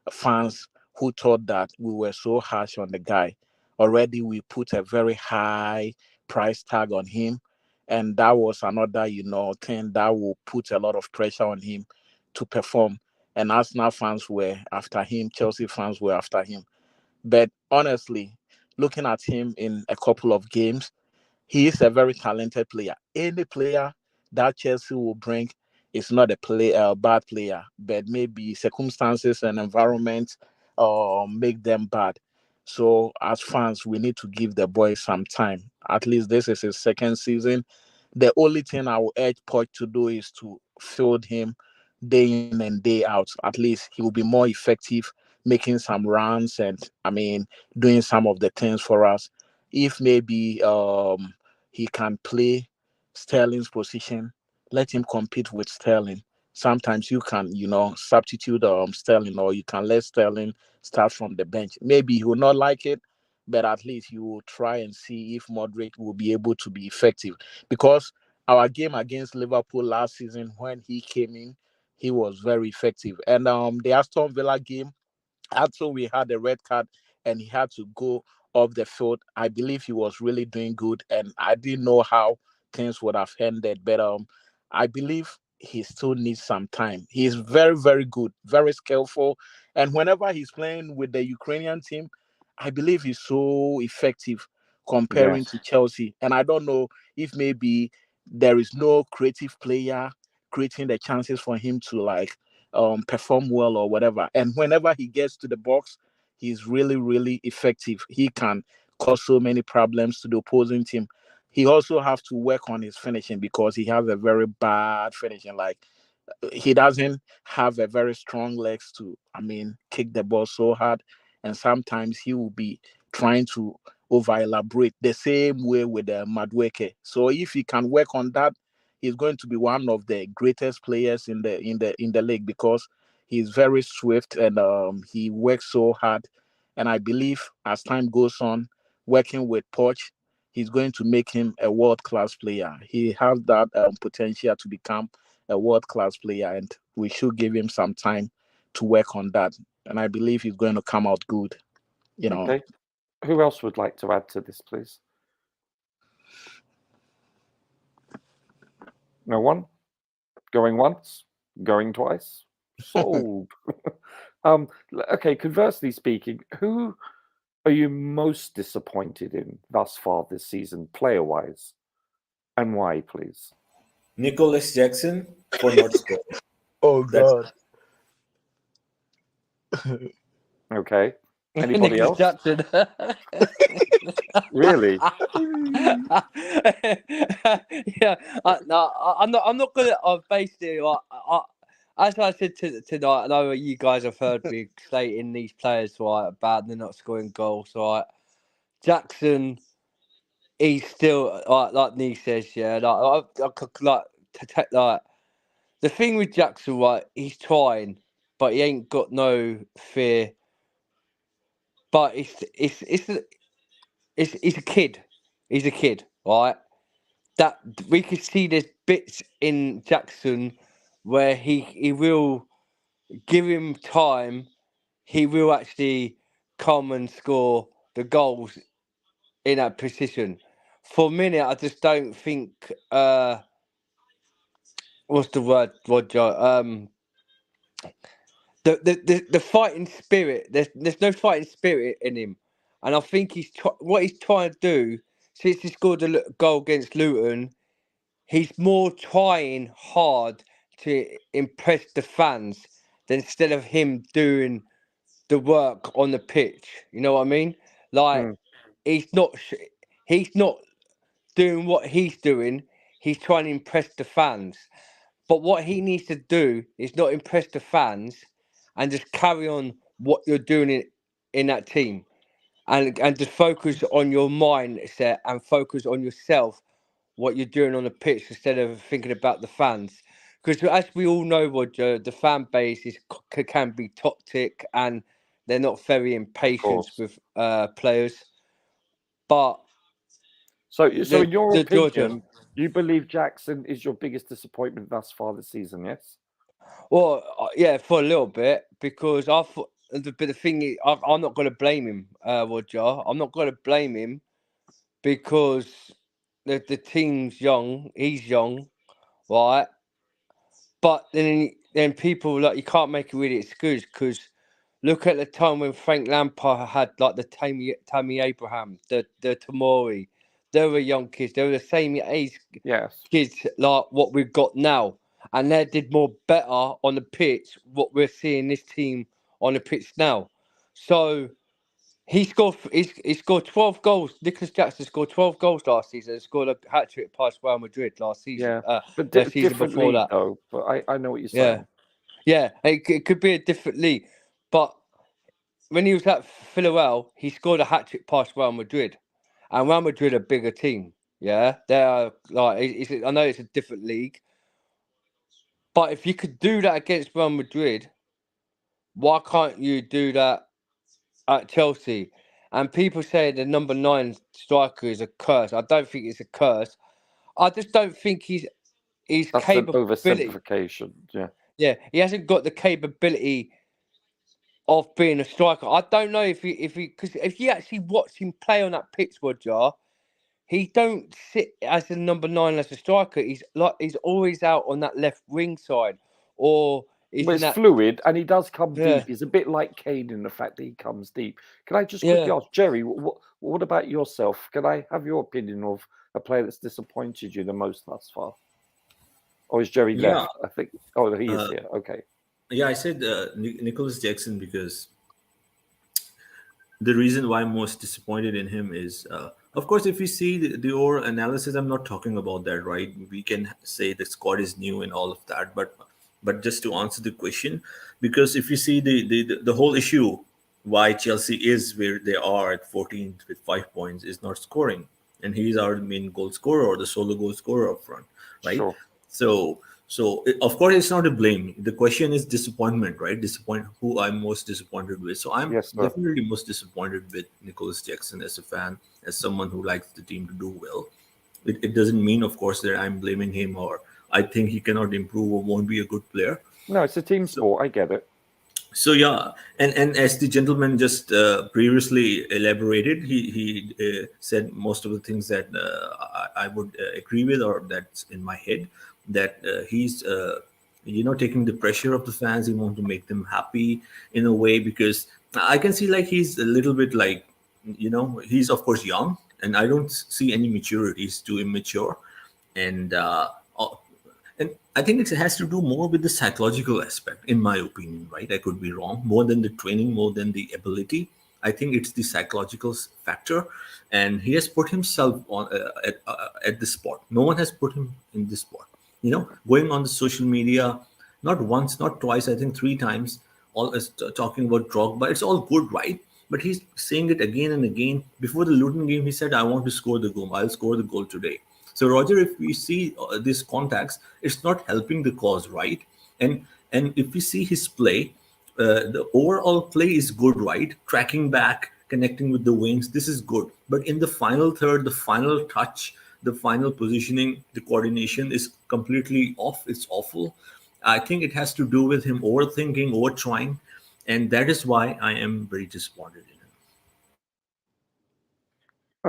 fans who thought that we were so harsh on the guy. Already we put a very high price tag on him, and that was another thing that will put a lot of pressure on him to perform. And Arsenal fans were after him, Chelsea fans were after him. But honestly, looking at him in a couple of games, he is a very talented player. Any player that Chelsea will bring is not a bad player, but maybe circumstances and environment make them bad. So as fans, we need to give the boy some time. At least this is his second season. The only thing I will urge Poch to do is to field him day in and day out. At least he will be more effective, making some runs and doing some of the things for us. If maybe he can play Sterling's position, let him compete with Sterling. Sometimes you can, substitute Sterling, or you can let Sterling start from the bench. Maybe he will not like it, but at least you will try and see if Modric will be able to be effective. Because our game against Liverpool last season, when he came in, he was very effective. And the Aston Villa game, after we had a red card and he had to go off the field, I believe he was really doing good, and I didn't know how things would have ended. But I believe he still needs some time. He is very, very good, very skillful, and whenever he's playing with the Ukrainian team, I believe he's so effective comparing to Chelsea. And I don't know if maybe there is no creative player creating the chances for him to like perform well or whatever. And whenever he gets to the box, he's really, really effective. He can cause so many problems to the opposing team. He also have to work on his finishing because he has a very bad finishing. Like he doesn't have a very strong legs to, kick the ball so hard. And sometimes he will be trying to over elaborate the same way with Madueke. So if he can work on that, he's going to be one of the greatest players in the league because he's very swift and he works so hard. And I believe as time goes on, working with Poch, he's going to make him a world-class player. He has that potential to become a world-class player, and we should give him some time to work on that. And I believe he's going to come out good. Okay. Who else would like to add to this, please? No one? Going once? Going twice? Sold. Okay, conversely speaking, who are you most disappointed in thus far this season, player-wise? And why, please? Nicholas Jackson for not scoring. Oh, God. Okay. Anybody else? Jackson. Really? Yeah. I'm not gonna. Basically, as I said tonight, I know you guys have heard me stating these players right about they're not scoring goals. Right, Jackson, he's still like Nee says, yeah. The thing with Jackson, right? He's trying, but he ain't got no fear. But he's a kid. He's a kid, right? That we can see there's bits in Jackson where he will give him time. He will actually come and score the goals in that position. For a minute, I just don't think. What's the word, Roger? The fighting spirit. There's no fighting spirit in him, and I think what he's trying to do since he scored a goal against Luton. He's more trying hard to impress the fans than instead of him doing the work on the pitch. You know what I mean? Like he's not doing what he's doing. He's trying to impress the fans. But what he needs to do is not impress the fans and just carry on what you're doing in that team. And just focus on your mindset and focus on yourself, what you're doing on the pitch, instead of thinking about the fans. Because as we all know, Roger, the fan base can be toxic and they're not very impatient with players. But so in your opinion, you believe Jackson is your biggest disappointment thus far this season? Yes. Well, yeah, for a little bit, because I thought. But the thing is, I'm not going to blame him, Roger. I'm not going to blame him because the team's young. He's young, right? But then people you can't make a really excuse because look at the time when Frank Lampard had like the Tammy Abraham, the Tamori. They were young kids. They were the same age kids like what we've got now. And they did more better on the pitch what we're seeing this team on the pitch now. So he scored 12 goals. Nicholas Jackson scored 12 goals last season and scored a hat-trick past Real Madrid last season. Yeah, but the season different before league, that. though. But I know what you're saying. Yeah, it could be a different league. But when he was at Villarreal, he scored a hat-trick past Real Madrid. And Real Madrid are a bigger team. Yeah, they are like. I know it's a different league, but if you could do that against Real Madrid, why can't you do that at Chelsea? And people say the number 9 striker is a curse. I don't think it's a curse. I just don't think he's That's capability. an oversimplification. Yeah, he hasn't got the capability of being a striker. I don't know if because if you actually watch him play on that pitch, Roger, he don't sit as a number 9 as a striker. He's always out on that left wing side, or it's fluid, and he does come deep. He's a bit like Kane in the fact that he comes deep. Can I just quickly ask Jerry, what about yourself? Can I have your opinion of a player that's disappointed you the most thus far? Or is Jerry Yeah. left? I think. Oh, he is here. Okay. Yeah, I said Nicholas Jackson because the reason why I'm most disappointed in him is, of course, if you see the overall analysis, I'm not talking about that, right? We can say the squad is new and all of that, but just to answer the question, because if you see the whole issue why Chelsea is where they are at 14th with 5 points is not scoring, and he's our main goal scorer or the solo goal scorer up front, right? Sure. So of course it's not a blame. The question is disappointment, right? Who I'm most disappointed with. So I'm definitely most disappointed with Nicholas Jackson as a fan, as someone who likes the team to do well. It doesn't mean, of course, that I'm blaming him or I think he cannot improve or won't be a good player. No, it's a team sport. I get it. So yeah, and as the gentleman just previously elaborated, he said most of the things that I would agree with, or that's in my head. That he's taking the pressure of the fans. He wants to make them happy in a way, because I can see like he's a little bit like, he's of course young, and I don't see any maturity. He's too immature, and I think it has to do more with the psychological aspect, in my opinion, right? I could be wrong. More than the training, more than the ability, I think it's the psychological factor, and he has put himself on at the spot. No one has put him in this spot. Going on the social media, not once, not twice, I think 3 times, always talking about Drogba. It's all good, right? But he's saying it again and again. Before the Luton game, he said, I want to score the goal. I'll score the goal today. So, Roger, if we see these contacts, it's not helping the cause, right? And if we see his play, the overall play is good, right? Tracking back, connecting with the wings, this is good. But in the final third, the final touch, the final positioning, the coordination is completely off. It's awful. I think it has to do with him overthinking, overtrying, and that is why I am very disappointed in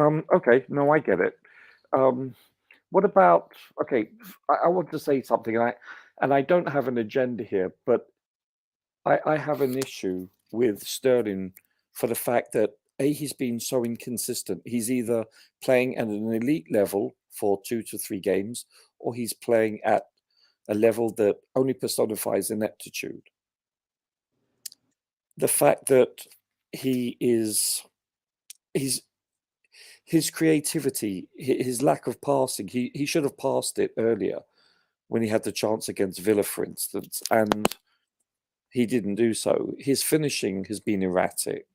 him. Okay, no, I get it. What about? Okay, I want to say something, and I don't have an agenda here, but I have an issue with Sterling for the fact that he's been so inconsistent. He's either playing at an elite level for 2 to 3 games, or he's playing at a level that only personifies ineptitude. The fact that his creativity, his lack of passing, he should have passed it earlier when he had the chance against Villa, for instance, and he didn't do so. His finishing has been erratic.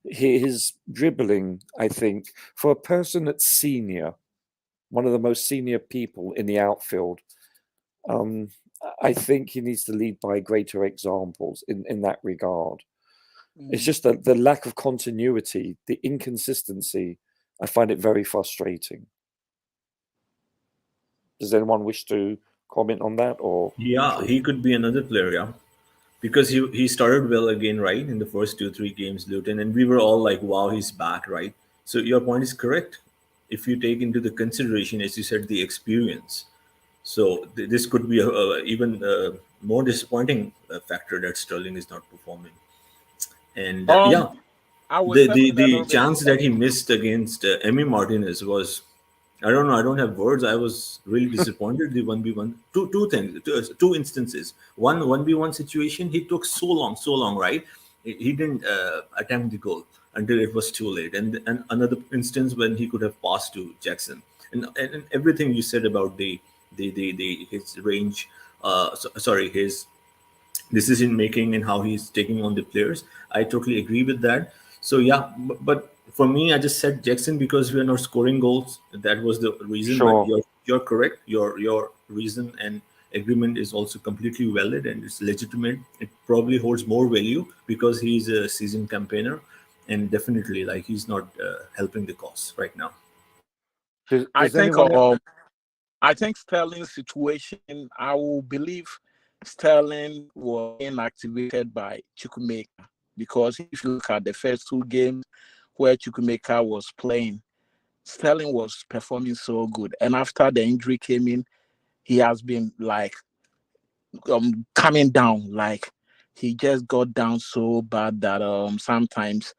His dribbling, I think, for a person that's senior, one of the most senior people in the outfield, I think he needs to lead by greater examples in that regard. It's just that the lack of continuity, the inconsistency, I find it very frustrating. Does anyone wish to comment on that? Or yeah, he could be another player, yeah. Because he started well again, right, in the first 2-3 games, Luton, and we were all like, wow, he's back, right? So your point is correct. If you take into the consideration, as you said, the experience. So this could be even more disappointing factor that Sterling is not performing. And the chance that he missed against Emi Martinez was, I don't know, I don't have words. I was really disappointed. The 1v1, two things, two instances. One 1v1 situation, he took so long, right? He didn't attempt the goal until it was too late. And another instance when he could have passed to Jackson. And everything you said about his range, his decision making and how he's taking on the players, I totally agree with that. So yeah, but for me, I just said Jackson because we are not scoring goals. That was the reason. Sure. But you're correct. Your reason and agreement is also completely valid and it's legitimate. It probably holds more value because he's a seasoned campaigner, and definitely like he's not helping the cause right now. I think Sterling's situation, I will believe Sterling was inactivated by Chukwuemeka, because if you look at the first 2 games where Chukwuemeka was playing, Sterling was performing so good, and after the injury came in, he has been like coming down. Like he just got down so bad that sometimes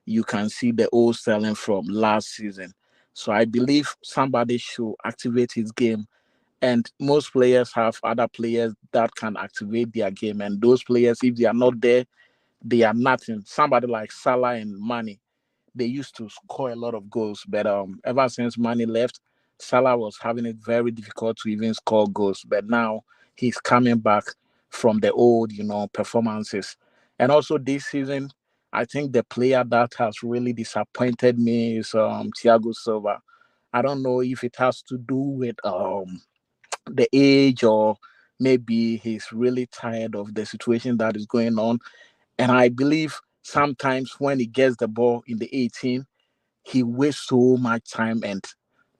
you can see the old Sterling from last season. So I believe somebody should activate his game And most players have other players that can activate their game. And those players, if they are not there, they are nothing. Somebody like Salah and Mane, they used to score a lot of goals, but ever since Mane left, Salah was having it very difficult to even score goals. But now he's coming back from the old, performances. And also this season, I think the player that has really disappointed me is Thiago Silva. I don't know if it has to do with the age, or maybe he's really tired of the situation that is going on. And I believe sometimes when he gets the ball in the 18, he wastes so much time, and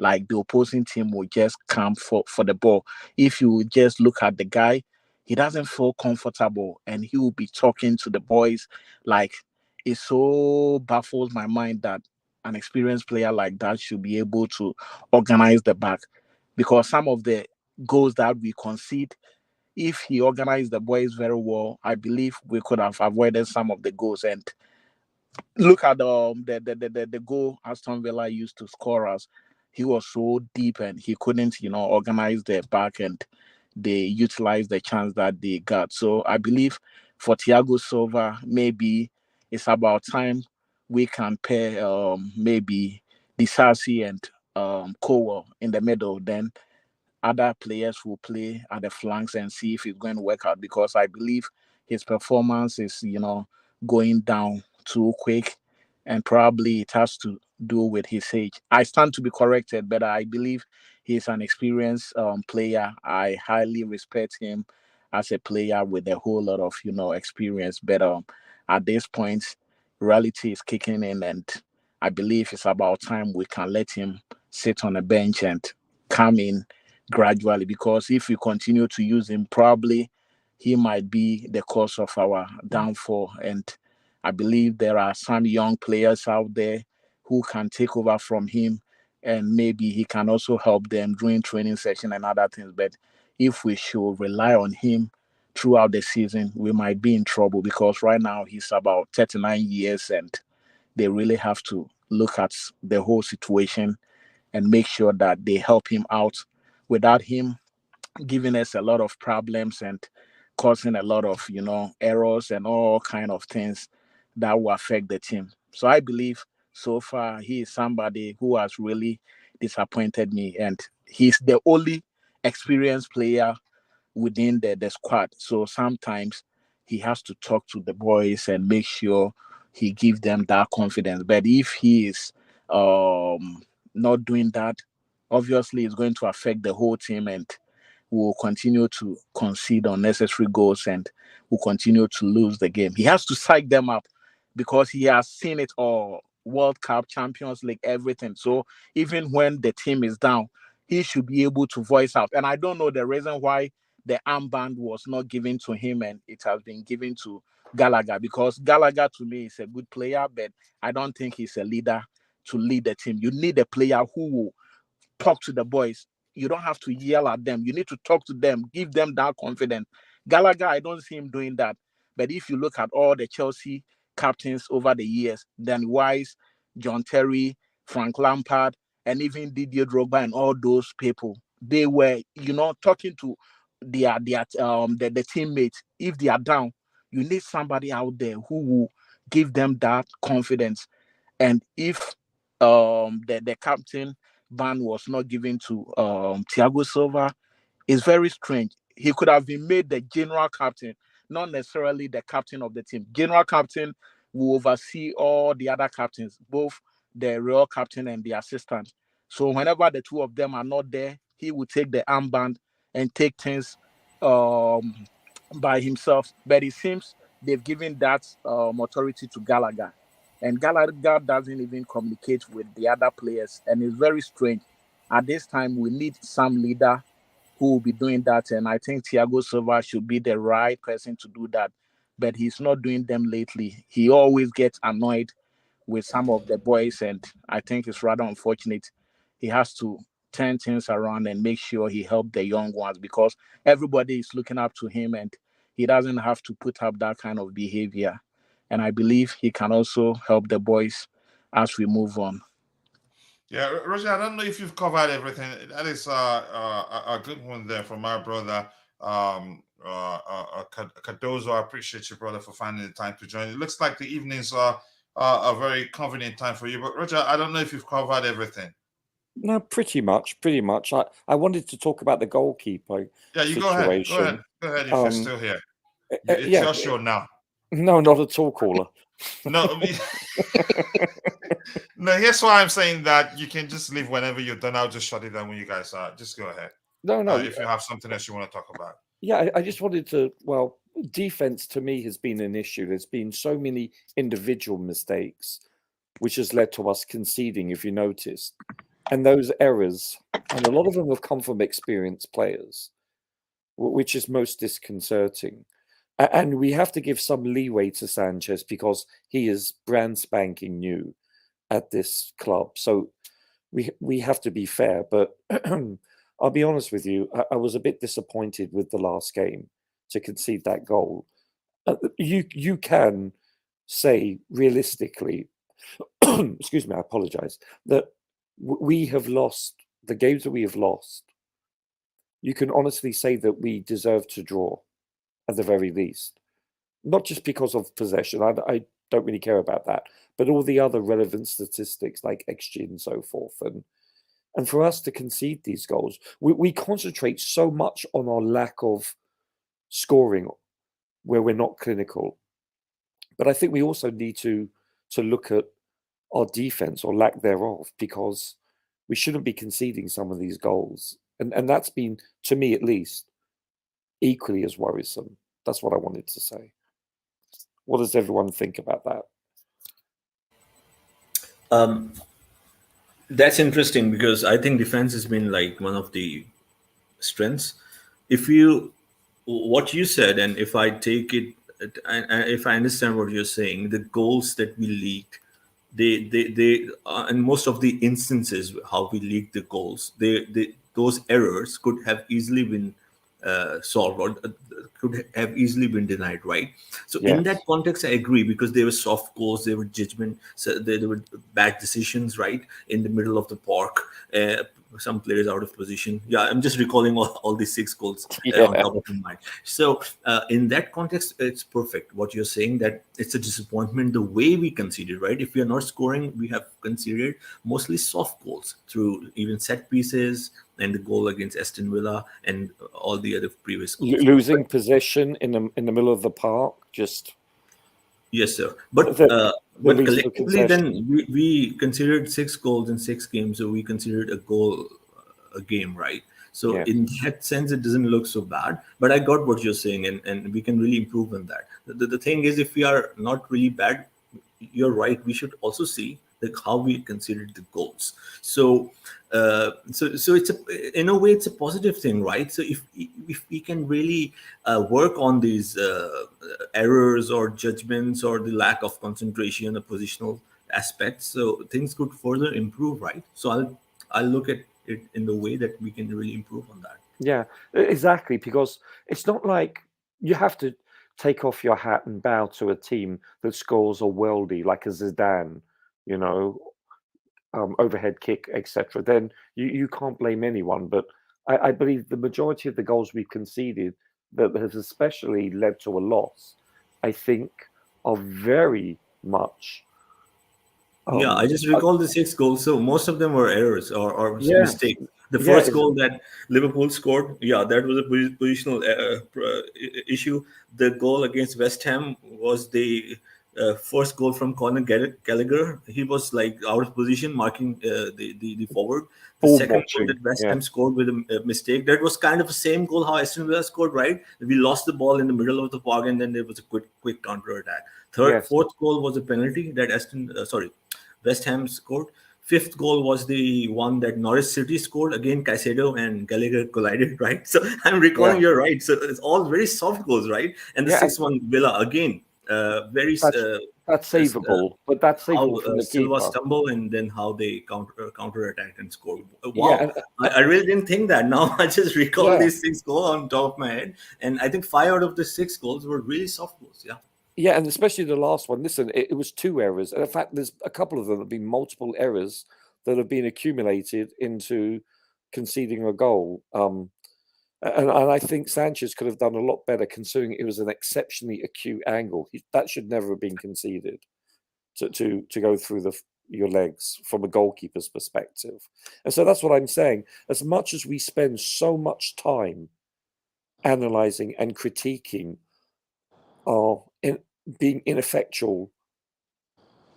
like the opposing team will just come for the ball. If you just look at the guy, he doesn't feel comfortable, and he will be talking to the boys. Like, it so baffles my mind that an experienced player like that should be able to organize the back, because some of the goals that we concede, if he organized the boys very well, I believe we could have avoided some of the goals. And look at the goal Aston Villa used to score us. He was so deep and he couldn't, organize the back, and they utilized the chance that they got. So I believe for Thiago Silva, maybe it's about time we can pair maybe Disasi and Cowell in the middle. Then other players will play at the flanks and see if it's going to work out, because I believe his performance is, going down too quick, and probably it has to do with his age. I stand to be corrected, but I believe he's an experienced player. I highly respect him as a player with a whole lot of, experience. But at this point, reality is kicking in, and I believe it's about time we can let him sit on a bench and come in gradually, because if we continue to use him, probably he might be the cause of our downfall. And I believe there are some young players out there who can take over from him, and maybe he can also help them during training session and other things. But if we should rely on him throughout the season, we might be in trouble, because right now he's about 39 years, and they really have to look at the whole situation and make sure that they help him out. Without him giving us a lot of problems and causing a lot of, errors and all kind of things that will affect the team. So I believe so far he is somebody who has really disappointed me, and he's the only experienced player within the squad. So sometimes he has to talk to the boys and make sure he gives them that confidence. But if he is not doing that, obviously it's going to affect the whole team, and will continue to concede unnecessary goals, and will continue to lose the game. He has to psych them up, because he has seen it all: World Cup, Champions League, everything. So even when the team is down, he should be able to voice out. And I don't know the reason why the armband was not given to him and it has been given to Gallagher, because Gallagher to me is a good player, but I don't think he's a leader to lead the team. You need a player who will talk to the boys. You don't have to yell at them. You need to talk to them, give them that confidence. Gallagher, I don't see him doing that. But if you look at all the Chelsea captains over the years, Dan Wise, John Terry, Frank Lampard, and even Didier Drogba and all those people, they were, talking to the teammates. If they are down, you need somebody out there who will give them that confidence. And if the captain ban was not given to Thiago Silva, it's very strange. He could have been made the general captain, not necessarily the captain of the team. General captain will oversee all the other captains, both the real captain and the assistant. So whenever the two of them are not there, he will take the armband and take things by himself. But it seems they've given that authority to Gallagher. And Gallagher doesn't even communicate with the other players. And it's very strange. At this time, we need some leader who will be doing that. And I think Thiago Silva should be the right person to do that. But he's not doing them lately. He always gets annoyed with some of the boys. And I think it's rather unfortunate. He has to turn things around and make sure he helps the young ones, because everybody is looking up to him and he doesn't have to put up that kind of behavior. And I believe he can also help the boys as we move on. Yeah, Roger, I don't know if you've covered everything. That is a good one there from my brother, Cardozo. I appreciate you, brother, for finding the time to join. It looks like the evenings are a very convenient time for you. But Roger, I don't know if you've covered everything. No, pretty much. I wanted to talk about the goalkeeper Yeah, you situation. Go ahead if you're still here. It's Yeah. your show now. No, not at all, caller. No, no. Here's why I'm saying that you can just leave whenever you're done. I'll just shut it down when you guys are. Just go ahead. No. If you have something else you want to talk about. Yeah, I just wanted to. Well, defense to me has been an issue. There's been so many individual mistakes, which has led to us conceding. If you noticed, and those errors, and a lot of them have come from experienced players, which is most disconcerting. And we have to give some leeway to Sanchez because he is brand spanking new at this club. So we have to be fair. But I'll be honest with you, I was a bit disappointed with the last game to concede that goal. You can say realistically, excuse me, I apologize, that we have lost the games that we have lost. You can honestly say that we deserve to draw at the very least, not just because of possession. I don't really care about that, but all the other relevant statistics like XG and so forth. And for us to concede these goals, we concentrate so much on our lack of scoring where we're not clinical. But I think we also need to look at our defense or lack thereof, because we shouldn't be conceding some of these goals. And that's been, to me at least, equally as worrisome. That's what I wanted to say. What does everyone think about that? That's interesting because I think defense has been like one of the strengths. What you said, and if I take it, if I understand what you're saying, the goals that we leaked, they and most of the instances how we leaked the goals, those errors could have easily been solved or could have easily been denied, right? So in that context, I agree, because they were soft goals, they were judgment, so they were bad decisions, right, in the middle of the park. Some players out of position. Yeah, I'm just recalling all these 6 goals on top of my mind. So in that context, it's perfect what you're saying, that it's a disappointment the way we conceded, right? If we are not scoring, we have conceded mostly soft goals through even set pieces and the goal against Aston Villa and all the other previous goals. Losing possession in the middle of the park, just... Yes, sir. But collectively, then we considered 6 goals in 6 games, so we considered a goal a game, right? So in that sense, it doesn't look so bad. But I got what you're saying, and we can really improve on that. The thing is, if we are not really bad, you're right, we should also see how we considered the goals. So it's in a way it's a positive thing, right? So if we can really work on these errors or judgments or the lack of concentration or positional aspects, so things could further improve, right? So I'll look at it in the way that we can really improve on that. Yeah, exactly, because it's not like you have to take off your hat and bow to a team that scores a worldie like a Zidane, overhead kick, etc. Then you can't blame anyone. But I believe the majority of the goals we've conceded that has especially led to a loss, I think, are very much... I just recall the 6 goals. So most of them were errors or mistakes. The first goal that Liverpool scored, that was a positional issue. The goal against West Ham was the first goal from Conor Gallagher. He was like out of position, marking the forward. The second goal that West Ham scored with a mistake, that was kind of the same goal how Aston Villa scored, right? We lost the ball in the middle of the park, and then there was a quick counter attack. Fourth goal was a penalty that West Ham scored. 5th goal was the one that Norwich City scored. Again, Caicedo and Gallagher collided, right? So I'm recalling, you're right. So it's all very soft goals, right? And the 6th one, Villa, again, that's savable, but that's savable from the Silva keeper. stumble, and then how they counter attacked and scored. Wow, I really didn't think that. Now I just recall these 6 goals on top of my head, and I think 5 out of the 6 goals were really soft goals. Yeah, and especially the last one. Listen, it was 2 errors. And in fact, there's a couple of them have been multiple errors that have been accumulated into conceding a goal. And I think Sanchez could have done a lot better, considering it was an exceptionally acute angle. That should never have been conceded to go through your legs from a goalkeeper's perspective. And so that's what I'm saying. As much as we spend so much time analysing and critiquing being ineffectual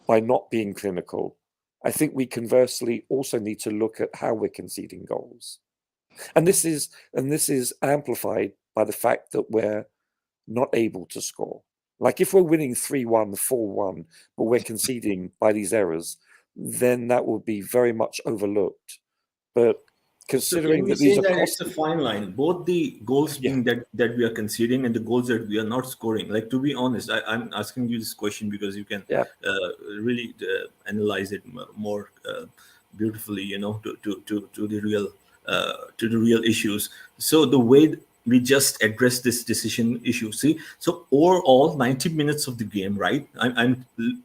by not being clinical, I think we conversely also need to look at how we're conceding goals. And this is amplified by the fact that we're not able to score. Like if we're winning 3-1, 4-1, but we're conceding by these errors, then that will be very much overlooked. But considering that these are it's a fine line, both the goals being that we are conceding and the goals that we are not scoring. Like, to be honest, I'm asking you this question because you can really analyze it more beautifully, to the real issues. So the way we just address this decision issue, so overall 90 minutes of the game, right? I'm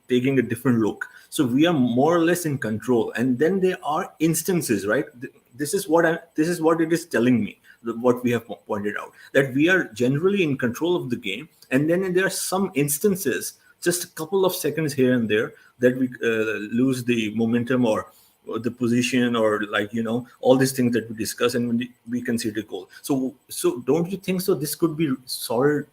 taking a different look. So we are more or less in control, and then there are instances, right? This is what it is telling me, what we have pointed out, that we are generally in control of the game, and then there are some instances, just a couple of seconds here and there, that we lose the momentum or the position, or all these things that we discuss, and when we concede a goal. So don't you think so? This could be sorted,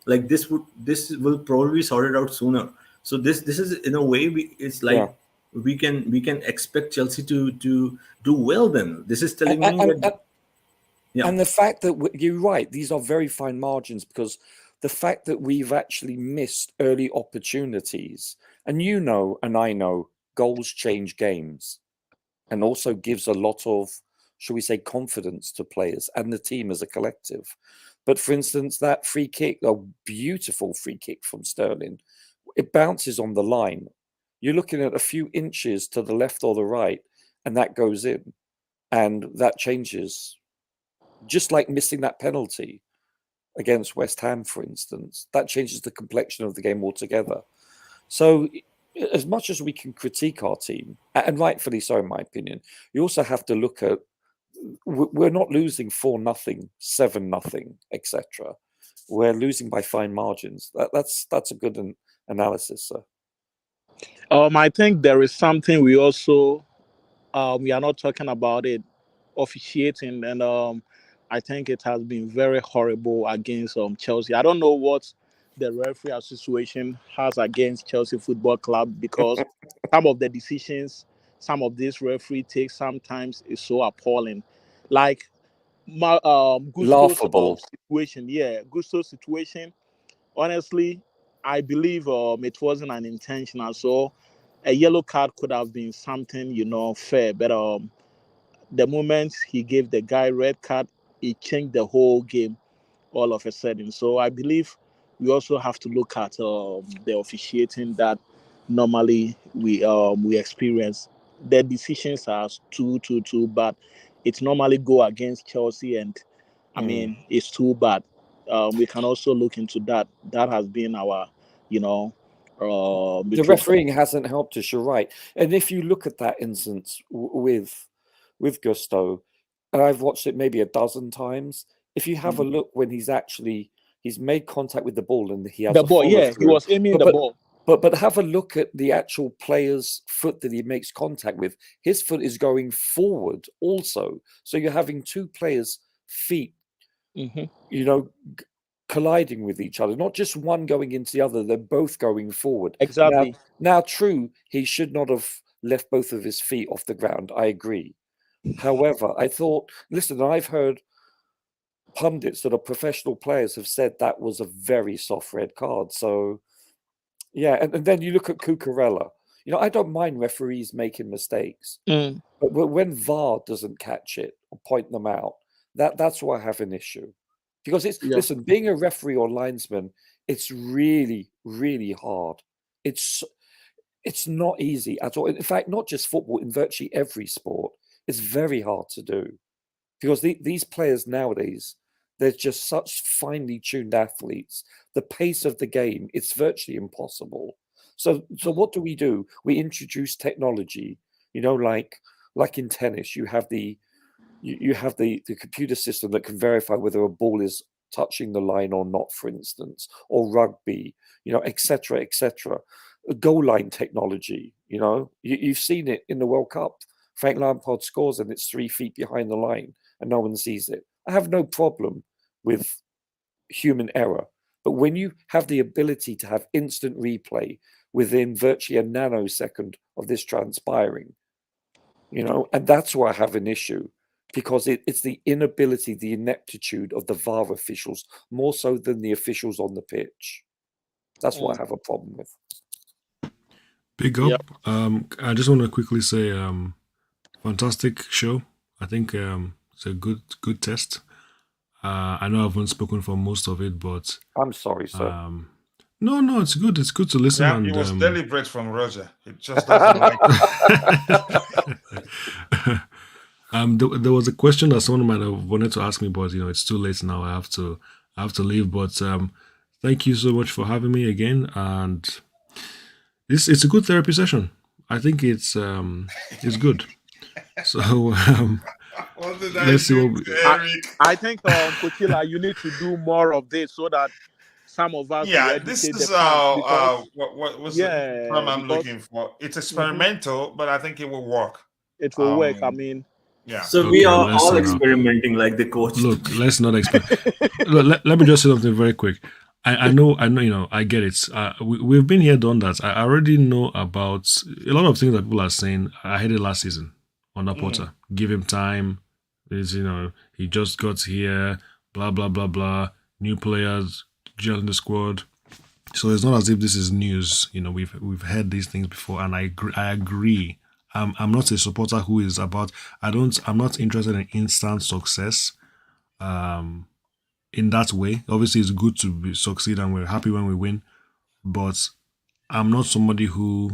like this will probably be sorted out sooner. So this is, in a way, we can expect Chelsea to do well. Then this is telling me that. And the fact that you're right, these are very fine margins, because the fact that we've actually missed early opportunities, and and I know, goals change games, and also gives a lot of, shall we say, confidence to players and the team as a collective. But for instance, that free kick, a beautiful free kick from Sterling, it bounces on the line. You're looking at a few inches to the left or the right, and that goes in, and that changes. Just like missing that penalty against West Ham, for instance, that changes the complexion of the game altogether. So as much as we can critique our team, and rightfully so, in my opinion, you also have to look at, we're not losing 4-0, 7-0, etc. We're losing by fine margins. That's a good analysis, sir. I think there is something we also we are not talking about it, officiating, and I think it has been very horrible against Chelsea. I don't know what the referee association has against Chelsea Football Club, because some of the decisions some of these referee takes sometimes is so appalling. Like Gusto's situation, Gusto's situation. Honestly, I believe it wasn't an intentional. So a yellow card could have been something, fair. But the moment he gave the guy red card, it changed the whole game all of a sudden. So I believe we also have to look at the officiating that normally we experience. The decisions are too bad. It normally go against Chelsea, and I mean it's too bad. We can also look into that. That has been our, the refereeing hasn't helped us. You're right. And if you look at that instance with Gusto, and I've watched it maybe a dozen times. If you have a look when he's made contact with the ball and he has the ball, he was aiming the ball. But have a look at the actual player's foot that he makes contact with. His foot is going forward also. So you're having two players' feet, colliding with each other, not just one going into the other. They're both going forward. Exactly. Now, true, he should not have left both of his feet off the ground. I agree. However, I thought, listen, I've heard pundits that are professional players have said that was a very soft red card. So, yeah, and then you look at Cucurella. I don't mind referees making mistakes, but when VAR doesn't catch it or point them out, that's where I have an issue. Because listen, being a referee or linesman, it's really, really hard. It's not easy at all. In fact, not just football, in virtually every sport, it's very hard to do. Because these players nowadays, they're just such finely tuned athletes. The pace of the game, it's virtually impossible. So what do? We introduce technology, like like in tennis, you have the computer system that can verify whether a ball is touching the line or not, for instance, or rugby, etc., etc. Goal line technology, you've seen it in the World Cup. Frank Lampard scores and it's 3 feet behind the line and no one sees it. I have no problem with human error, but when you have the ability to have instant replay within virtually a nanosecond of this transpiring, and that's where I have an issue, because it's the inability, the ineptitude of the VAR officials, more so than the officials on the pitch. That's what I have a problem with. Big up. I just want to quickly say, fantastic show. I think it's a good test. I know I haven't spoken for most of it, but I'm sorry, sir. No, it's good. It's good to listen. Yeah, and, it was deliberate from Roger. It just doesn't like it. There was a question that someone might have wanted to ask me, but it's too late now. I have to leave. But thank you so much for having me again, and it's a good therapy session. I think it's good. So let's see what I think Coachella, you need to do more of this so that some of us. Yeah, this is what was the term I'm looking for. It's experimental, but I think it will work. It will work. I mean, yeah. So we are all experimenting like the coach. Look, let's not experiment. let me just say something very quick. I know, I get it. We've been here, done that. I already know about a lot of things that people are saying. I heard it last season under Potter. Give him time. He just got here. Blah blah blah blah. New players join the squad. So it's not as if this is news. We've heard these things before, and I agree. I'm not a supporter who is about. I'm not interested in instant success. In that way, obviously, it's good to succeed, and we're happy when we win. But I'm not somebody who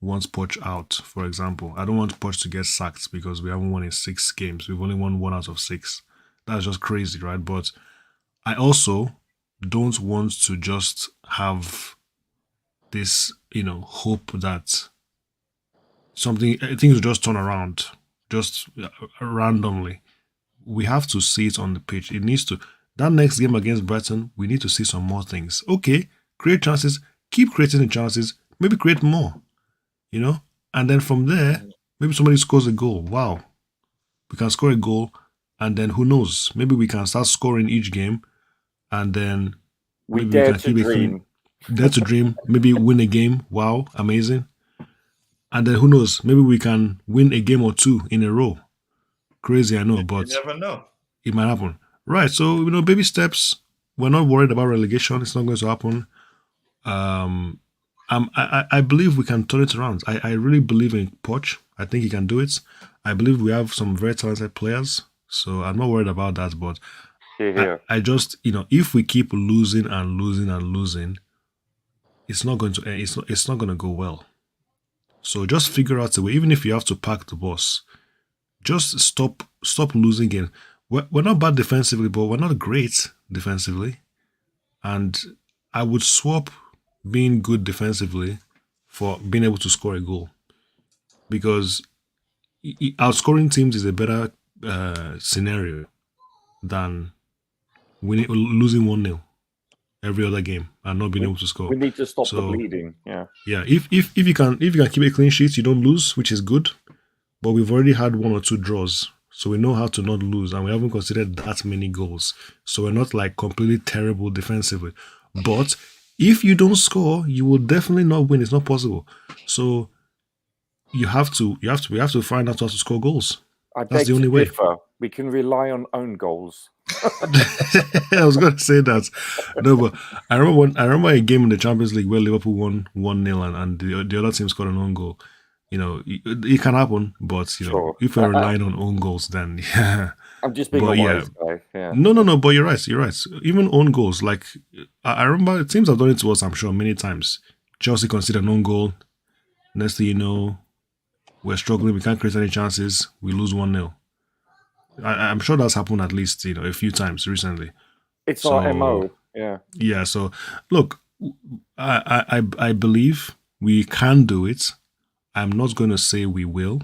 wants Poch out. For example, I don't want Poch to get sacked because we haven't won in 6 games. We've only won 1 out of 6. That's just crazy, right? But I also don't want to just have this, hope that things will just turn around, just randomly. We have to see it on the pitch. It needs to. That next game against Brighton, we need to see some more things. Okay, create chances, keep creating the chances, maybe create more, and then from there, maybe somebody scores a goal. Wow, we can score a goal, and then who knows? Maybe we can start scoring each game, and then we dare to dream. Dare to dream. Maybe win a game. Wow, amazing. And then who knows? Maybe we can win a game or 2 in a row. Crazy, I know, but you never know. It might happen. Right, so baby steps. We're not worried about relegation. It's not going to happen. I believe we can turn it around. I really believe in Poch. I think he can do it. I believe we have some very talented players, so I'm not worried about that. But I just, if we keep losing and losing and losing, it's not going to. It's not going to go well. So just figure out a way. Even if you have to pack the bus, just stop losing games. We're not bad defensively, but we're not great defensively. And I would swap being good defensively for being able to score a goal. Because outscoring teams is a better scenario than losing 1-0 every other game and not being able to score. We need to stop the bleeding. Yeah. Yeah. If you can keep a clean sheet, you don't lose, which is good. But we've already had 1 or 2 draws. So we know how to not lose, and we haven't considered that many goals. So we're not like completely terrible defensively. But if you don't score, you will definitely not win. It's not possible. So we have to find out how to score goals. That's the only way. We can rely on own goals. I was going to say that. No, but I remember a game in the Champions League where Liverpool won 1-0 and the other team scored an own goal. It can happen, but if we're relying on own goals, then yeah. I'm just being a wise guy. Yeah. No, but you're right. You're right. Even own goals, like I remember teams have done it to us, I'm sure, many times. Chelsea conceded an own goal. Next thing you know, we're struggling. We can't create any chances. We lose 1-0. I'm sure that's happened at least a few times recently. It's our MO. Yeah. Yeah. So look, I believe we can do it. I'm not going to say we will,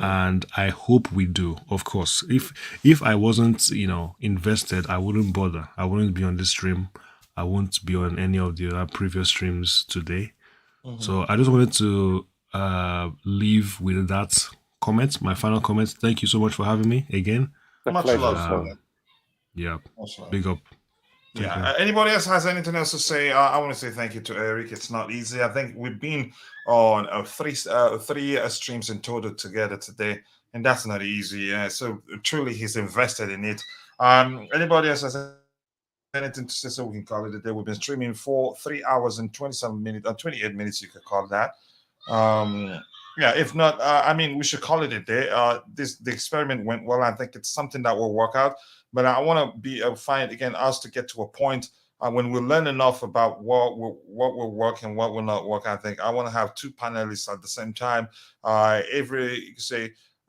And I hope we do. Of course, if I wasn't, invested, I wouldn't bother. I wouldn't be on this stream. I won't be on any of the other previous streams today. So I just wanted to leave with that comment, my final comment. Thank you so much for having me again. Much love. Yeah, big up. Yeah. Anybody else has anything else to say? I want to say thank you to Eric. It's not easy. I think we've been on three streams in total together today, and that's not easy. So truly, he's invested in it. Anybody else has anything to say? So we can call it a day. We've been streaming for 3 hours and 27 minutes, 28 minutes. You could call that. Yeah. If not, we should call it a day. The experiment went well. I think it's something that will work out. But I want to be find again us to get to a point when we learn enough about what will work and what will not work. I think I want to have 2 panelists at the same time. Every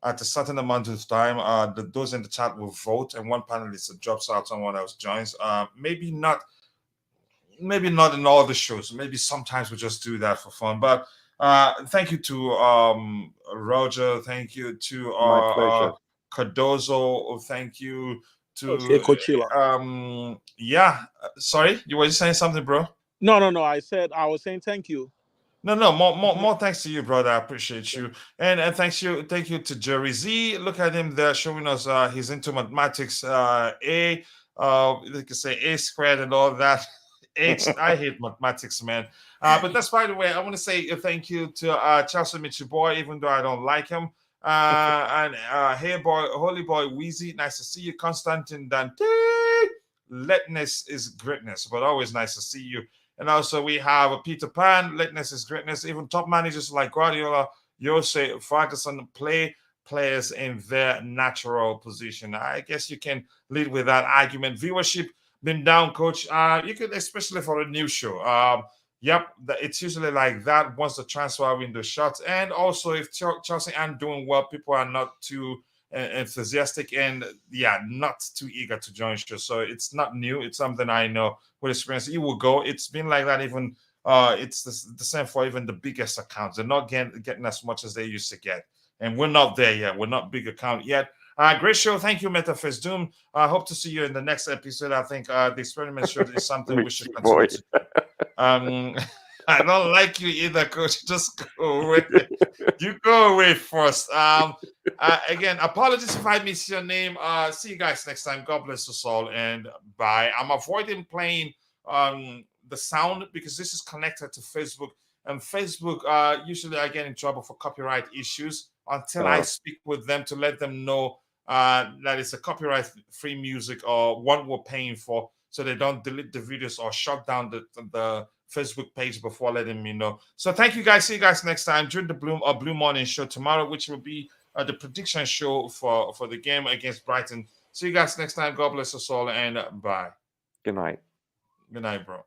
at a certain amount of time, those in the chat will vote, and one panelist drops out, someone else joins. Maybe not in all the shows. Maybe sometimes we just do that for fun. But thank you to Roger. Thank you to My pleasure. Cardozo. Thank you to Coachella. Sorry, you were just saying something, bro? No. I was saying thank you. No, more thanks to you, brother. I appreciate you. And thank you to Jerry Z. Look at him there showing us he's into mathematics. They can say A squared and all that. I hate mathematics, man. But that's, by the way, I want to say thank you to Chelsea Michiboy, even though I don't like him. And hey boy, holy boy Wheezy, nice to see you. Constantine Dante, lateness is greatness, but always nice to see you. And also we have Peter Pan, lateness is greatness. Even top managers like Guardiola, Jose, Ferguson play players in their natural position. I guess you can lead with that argument. Viewership been down, coach. You could, especially for a new show. Yep, it's usually like that once the transfer window shuts. And also, if Chelsea aren't doing well, people are not too enthusiastic and not too eager to join show. So it's not new. It's something I know with experience. It will go. It's been like that even. It's the same for even the biggest accounts. They're not getting as much as they used to get. And we're not there yet. We're not big account yet. Great show. Thank you, Metaphys Doom. I hope to see you in the next episode. I think the experiment show is something we should continue to do. I don't like you either, coach. Just go away. You go away first. Again, apologies if I miss your name. See you guys next time. God bless us all, and bye. I'm avoiding playing the sound because this is connected to Facebook, and Facebook usually I get in trouble for copyright issues until I speak with them to let them know that it's a copyright-free music or one we're paying for, so they don't delete the videos or shut down the Facebook page before letting me know. So thank you guys. See you guys next time during the Blue Morning show tomorrow, which will be the prediction show for the game against Brighton. See you guys next time. God bless us all, and bye. Good night. Good night, bro.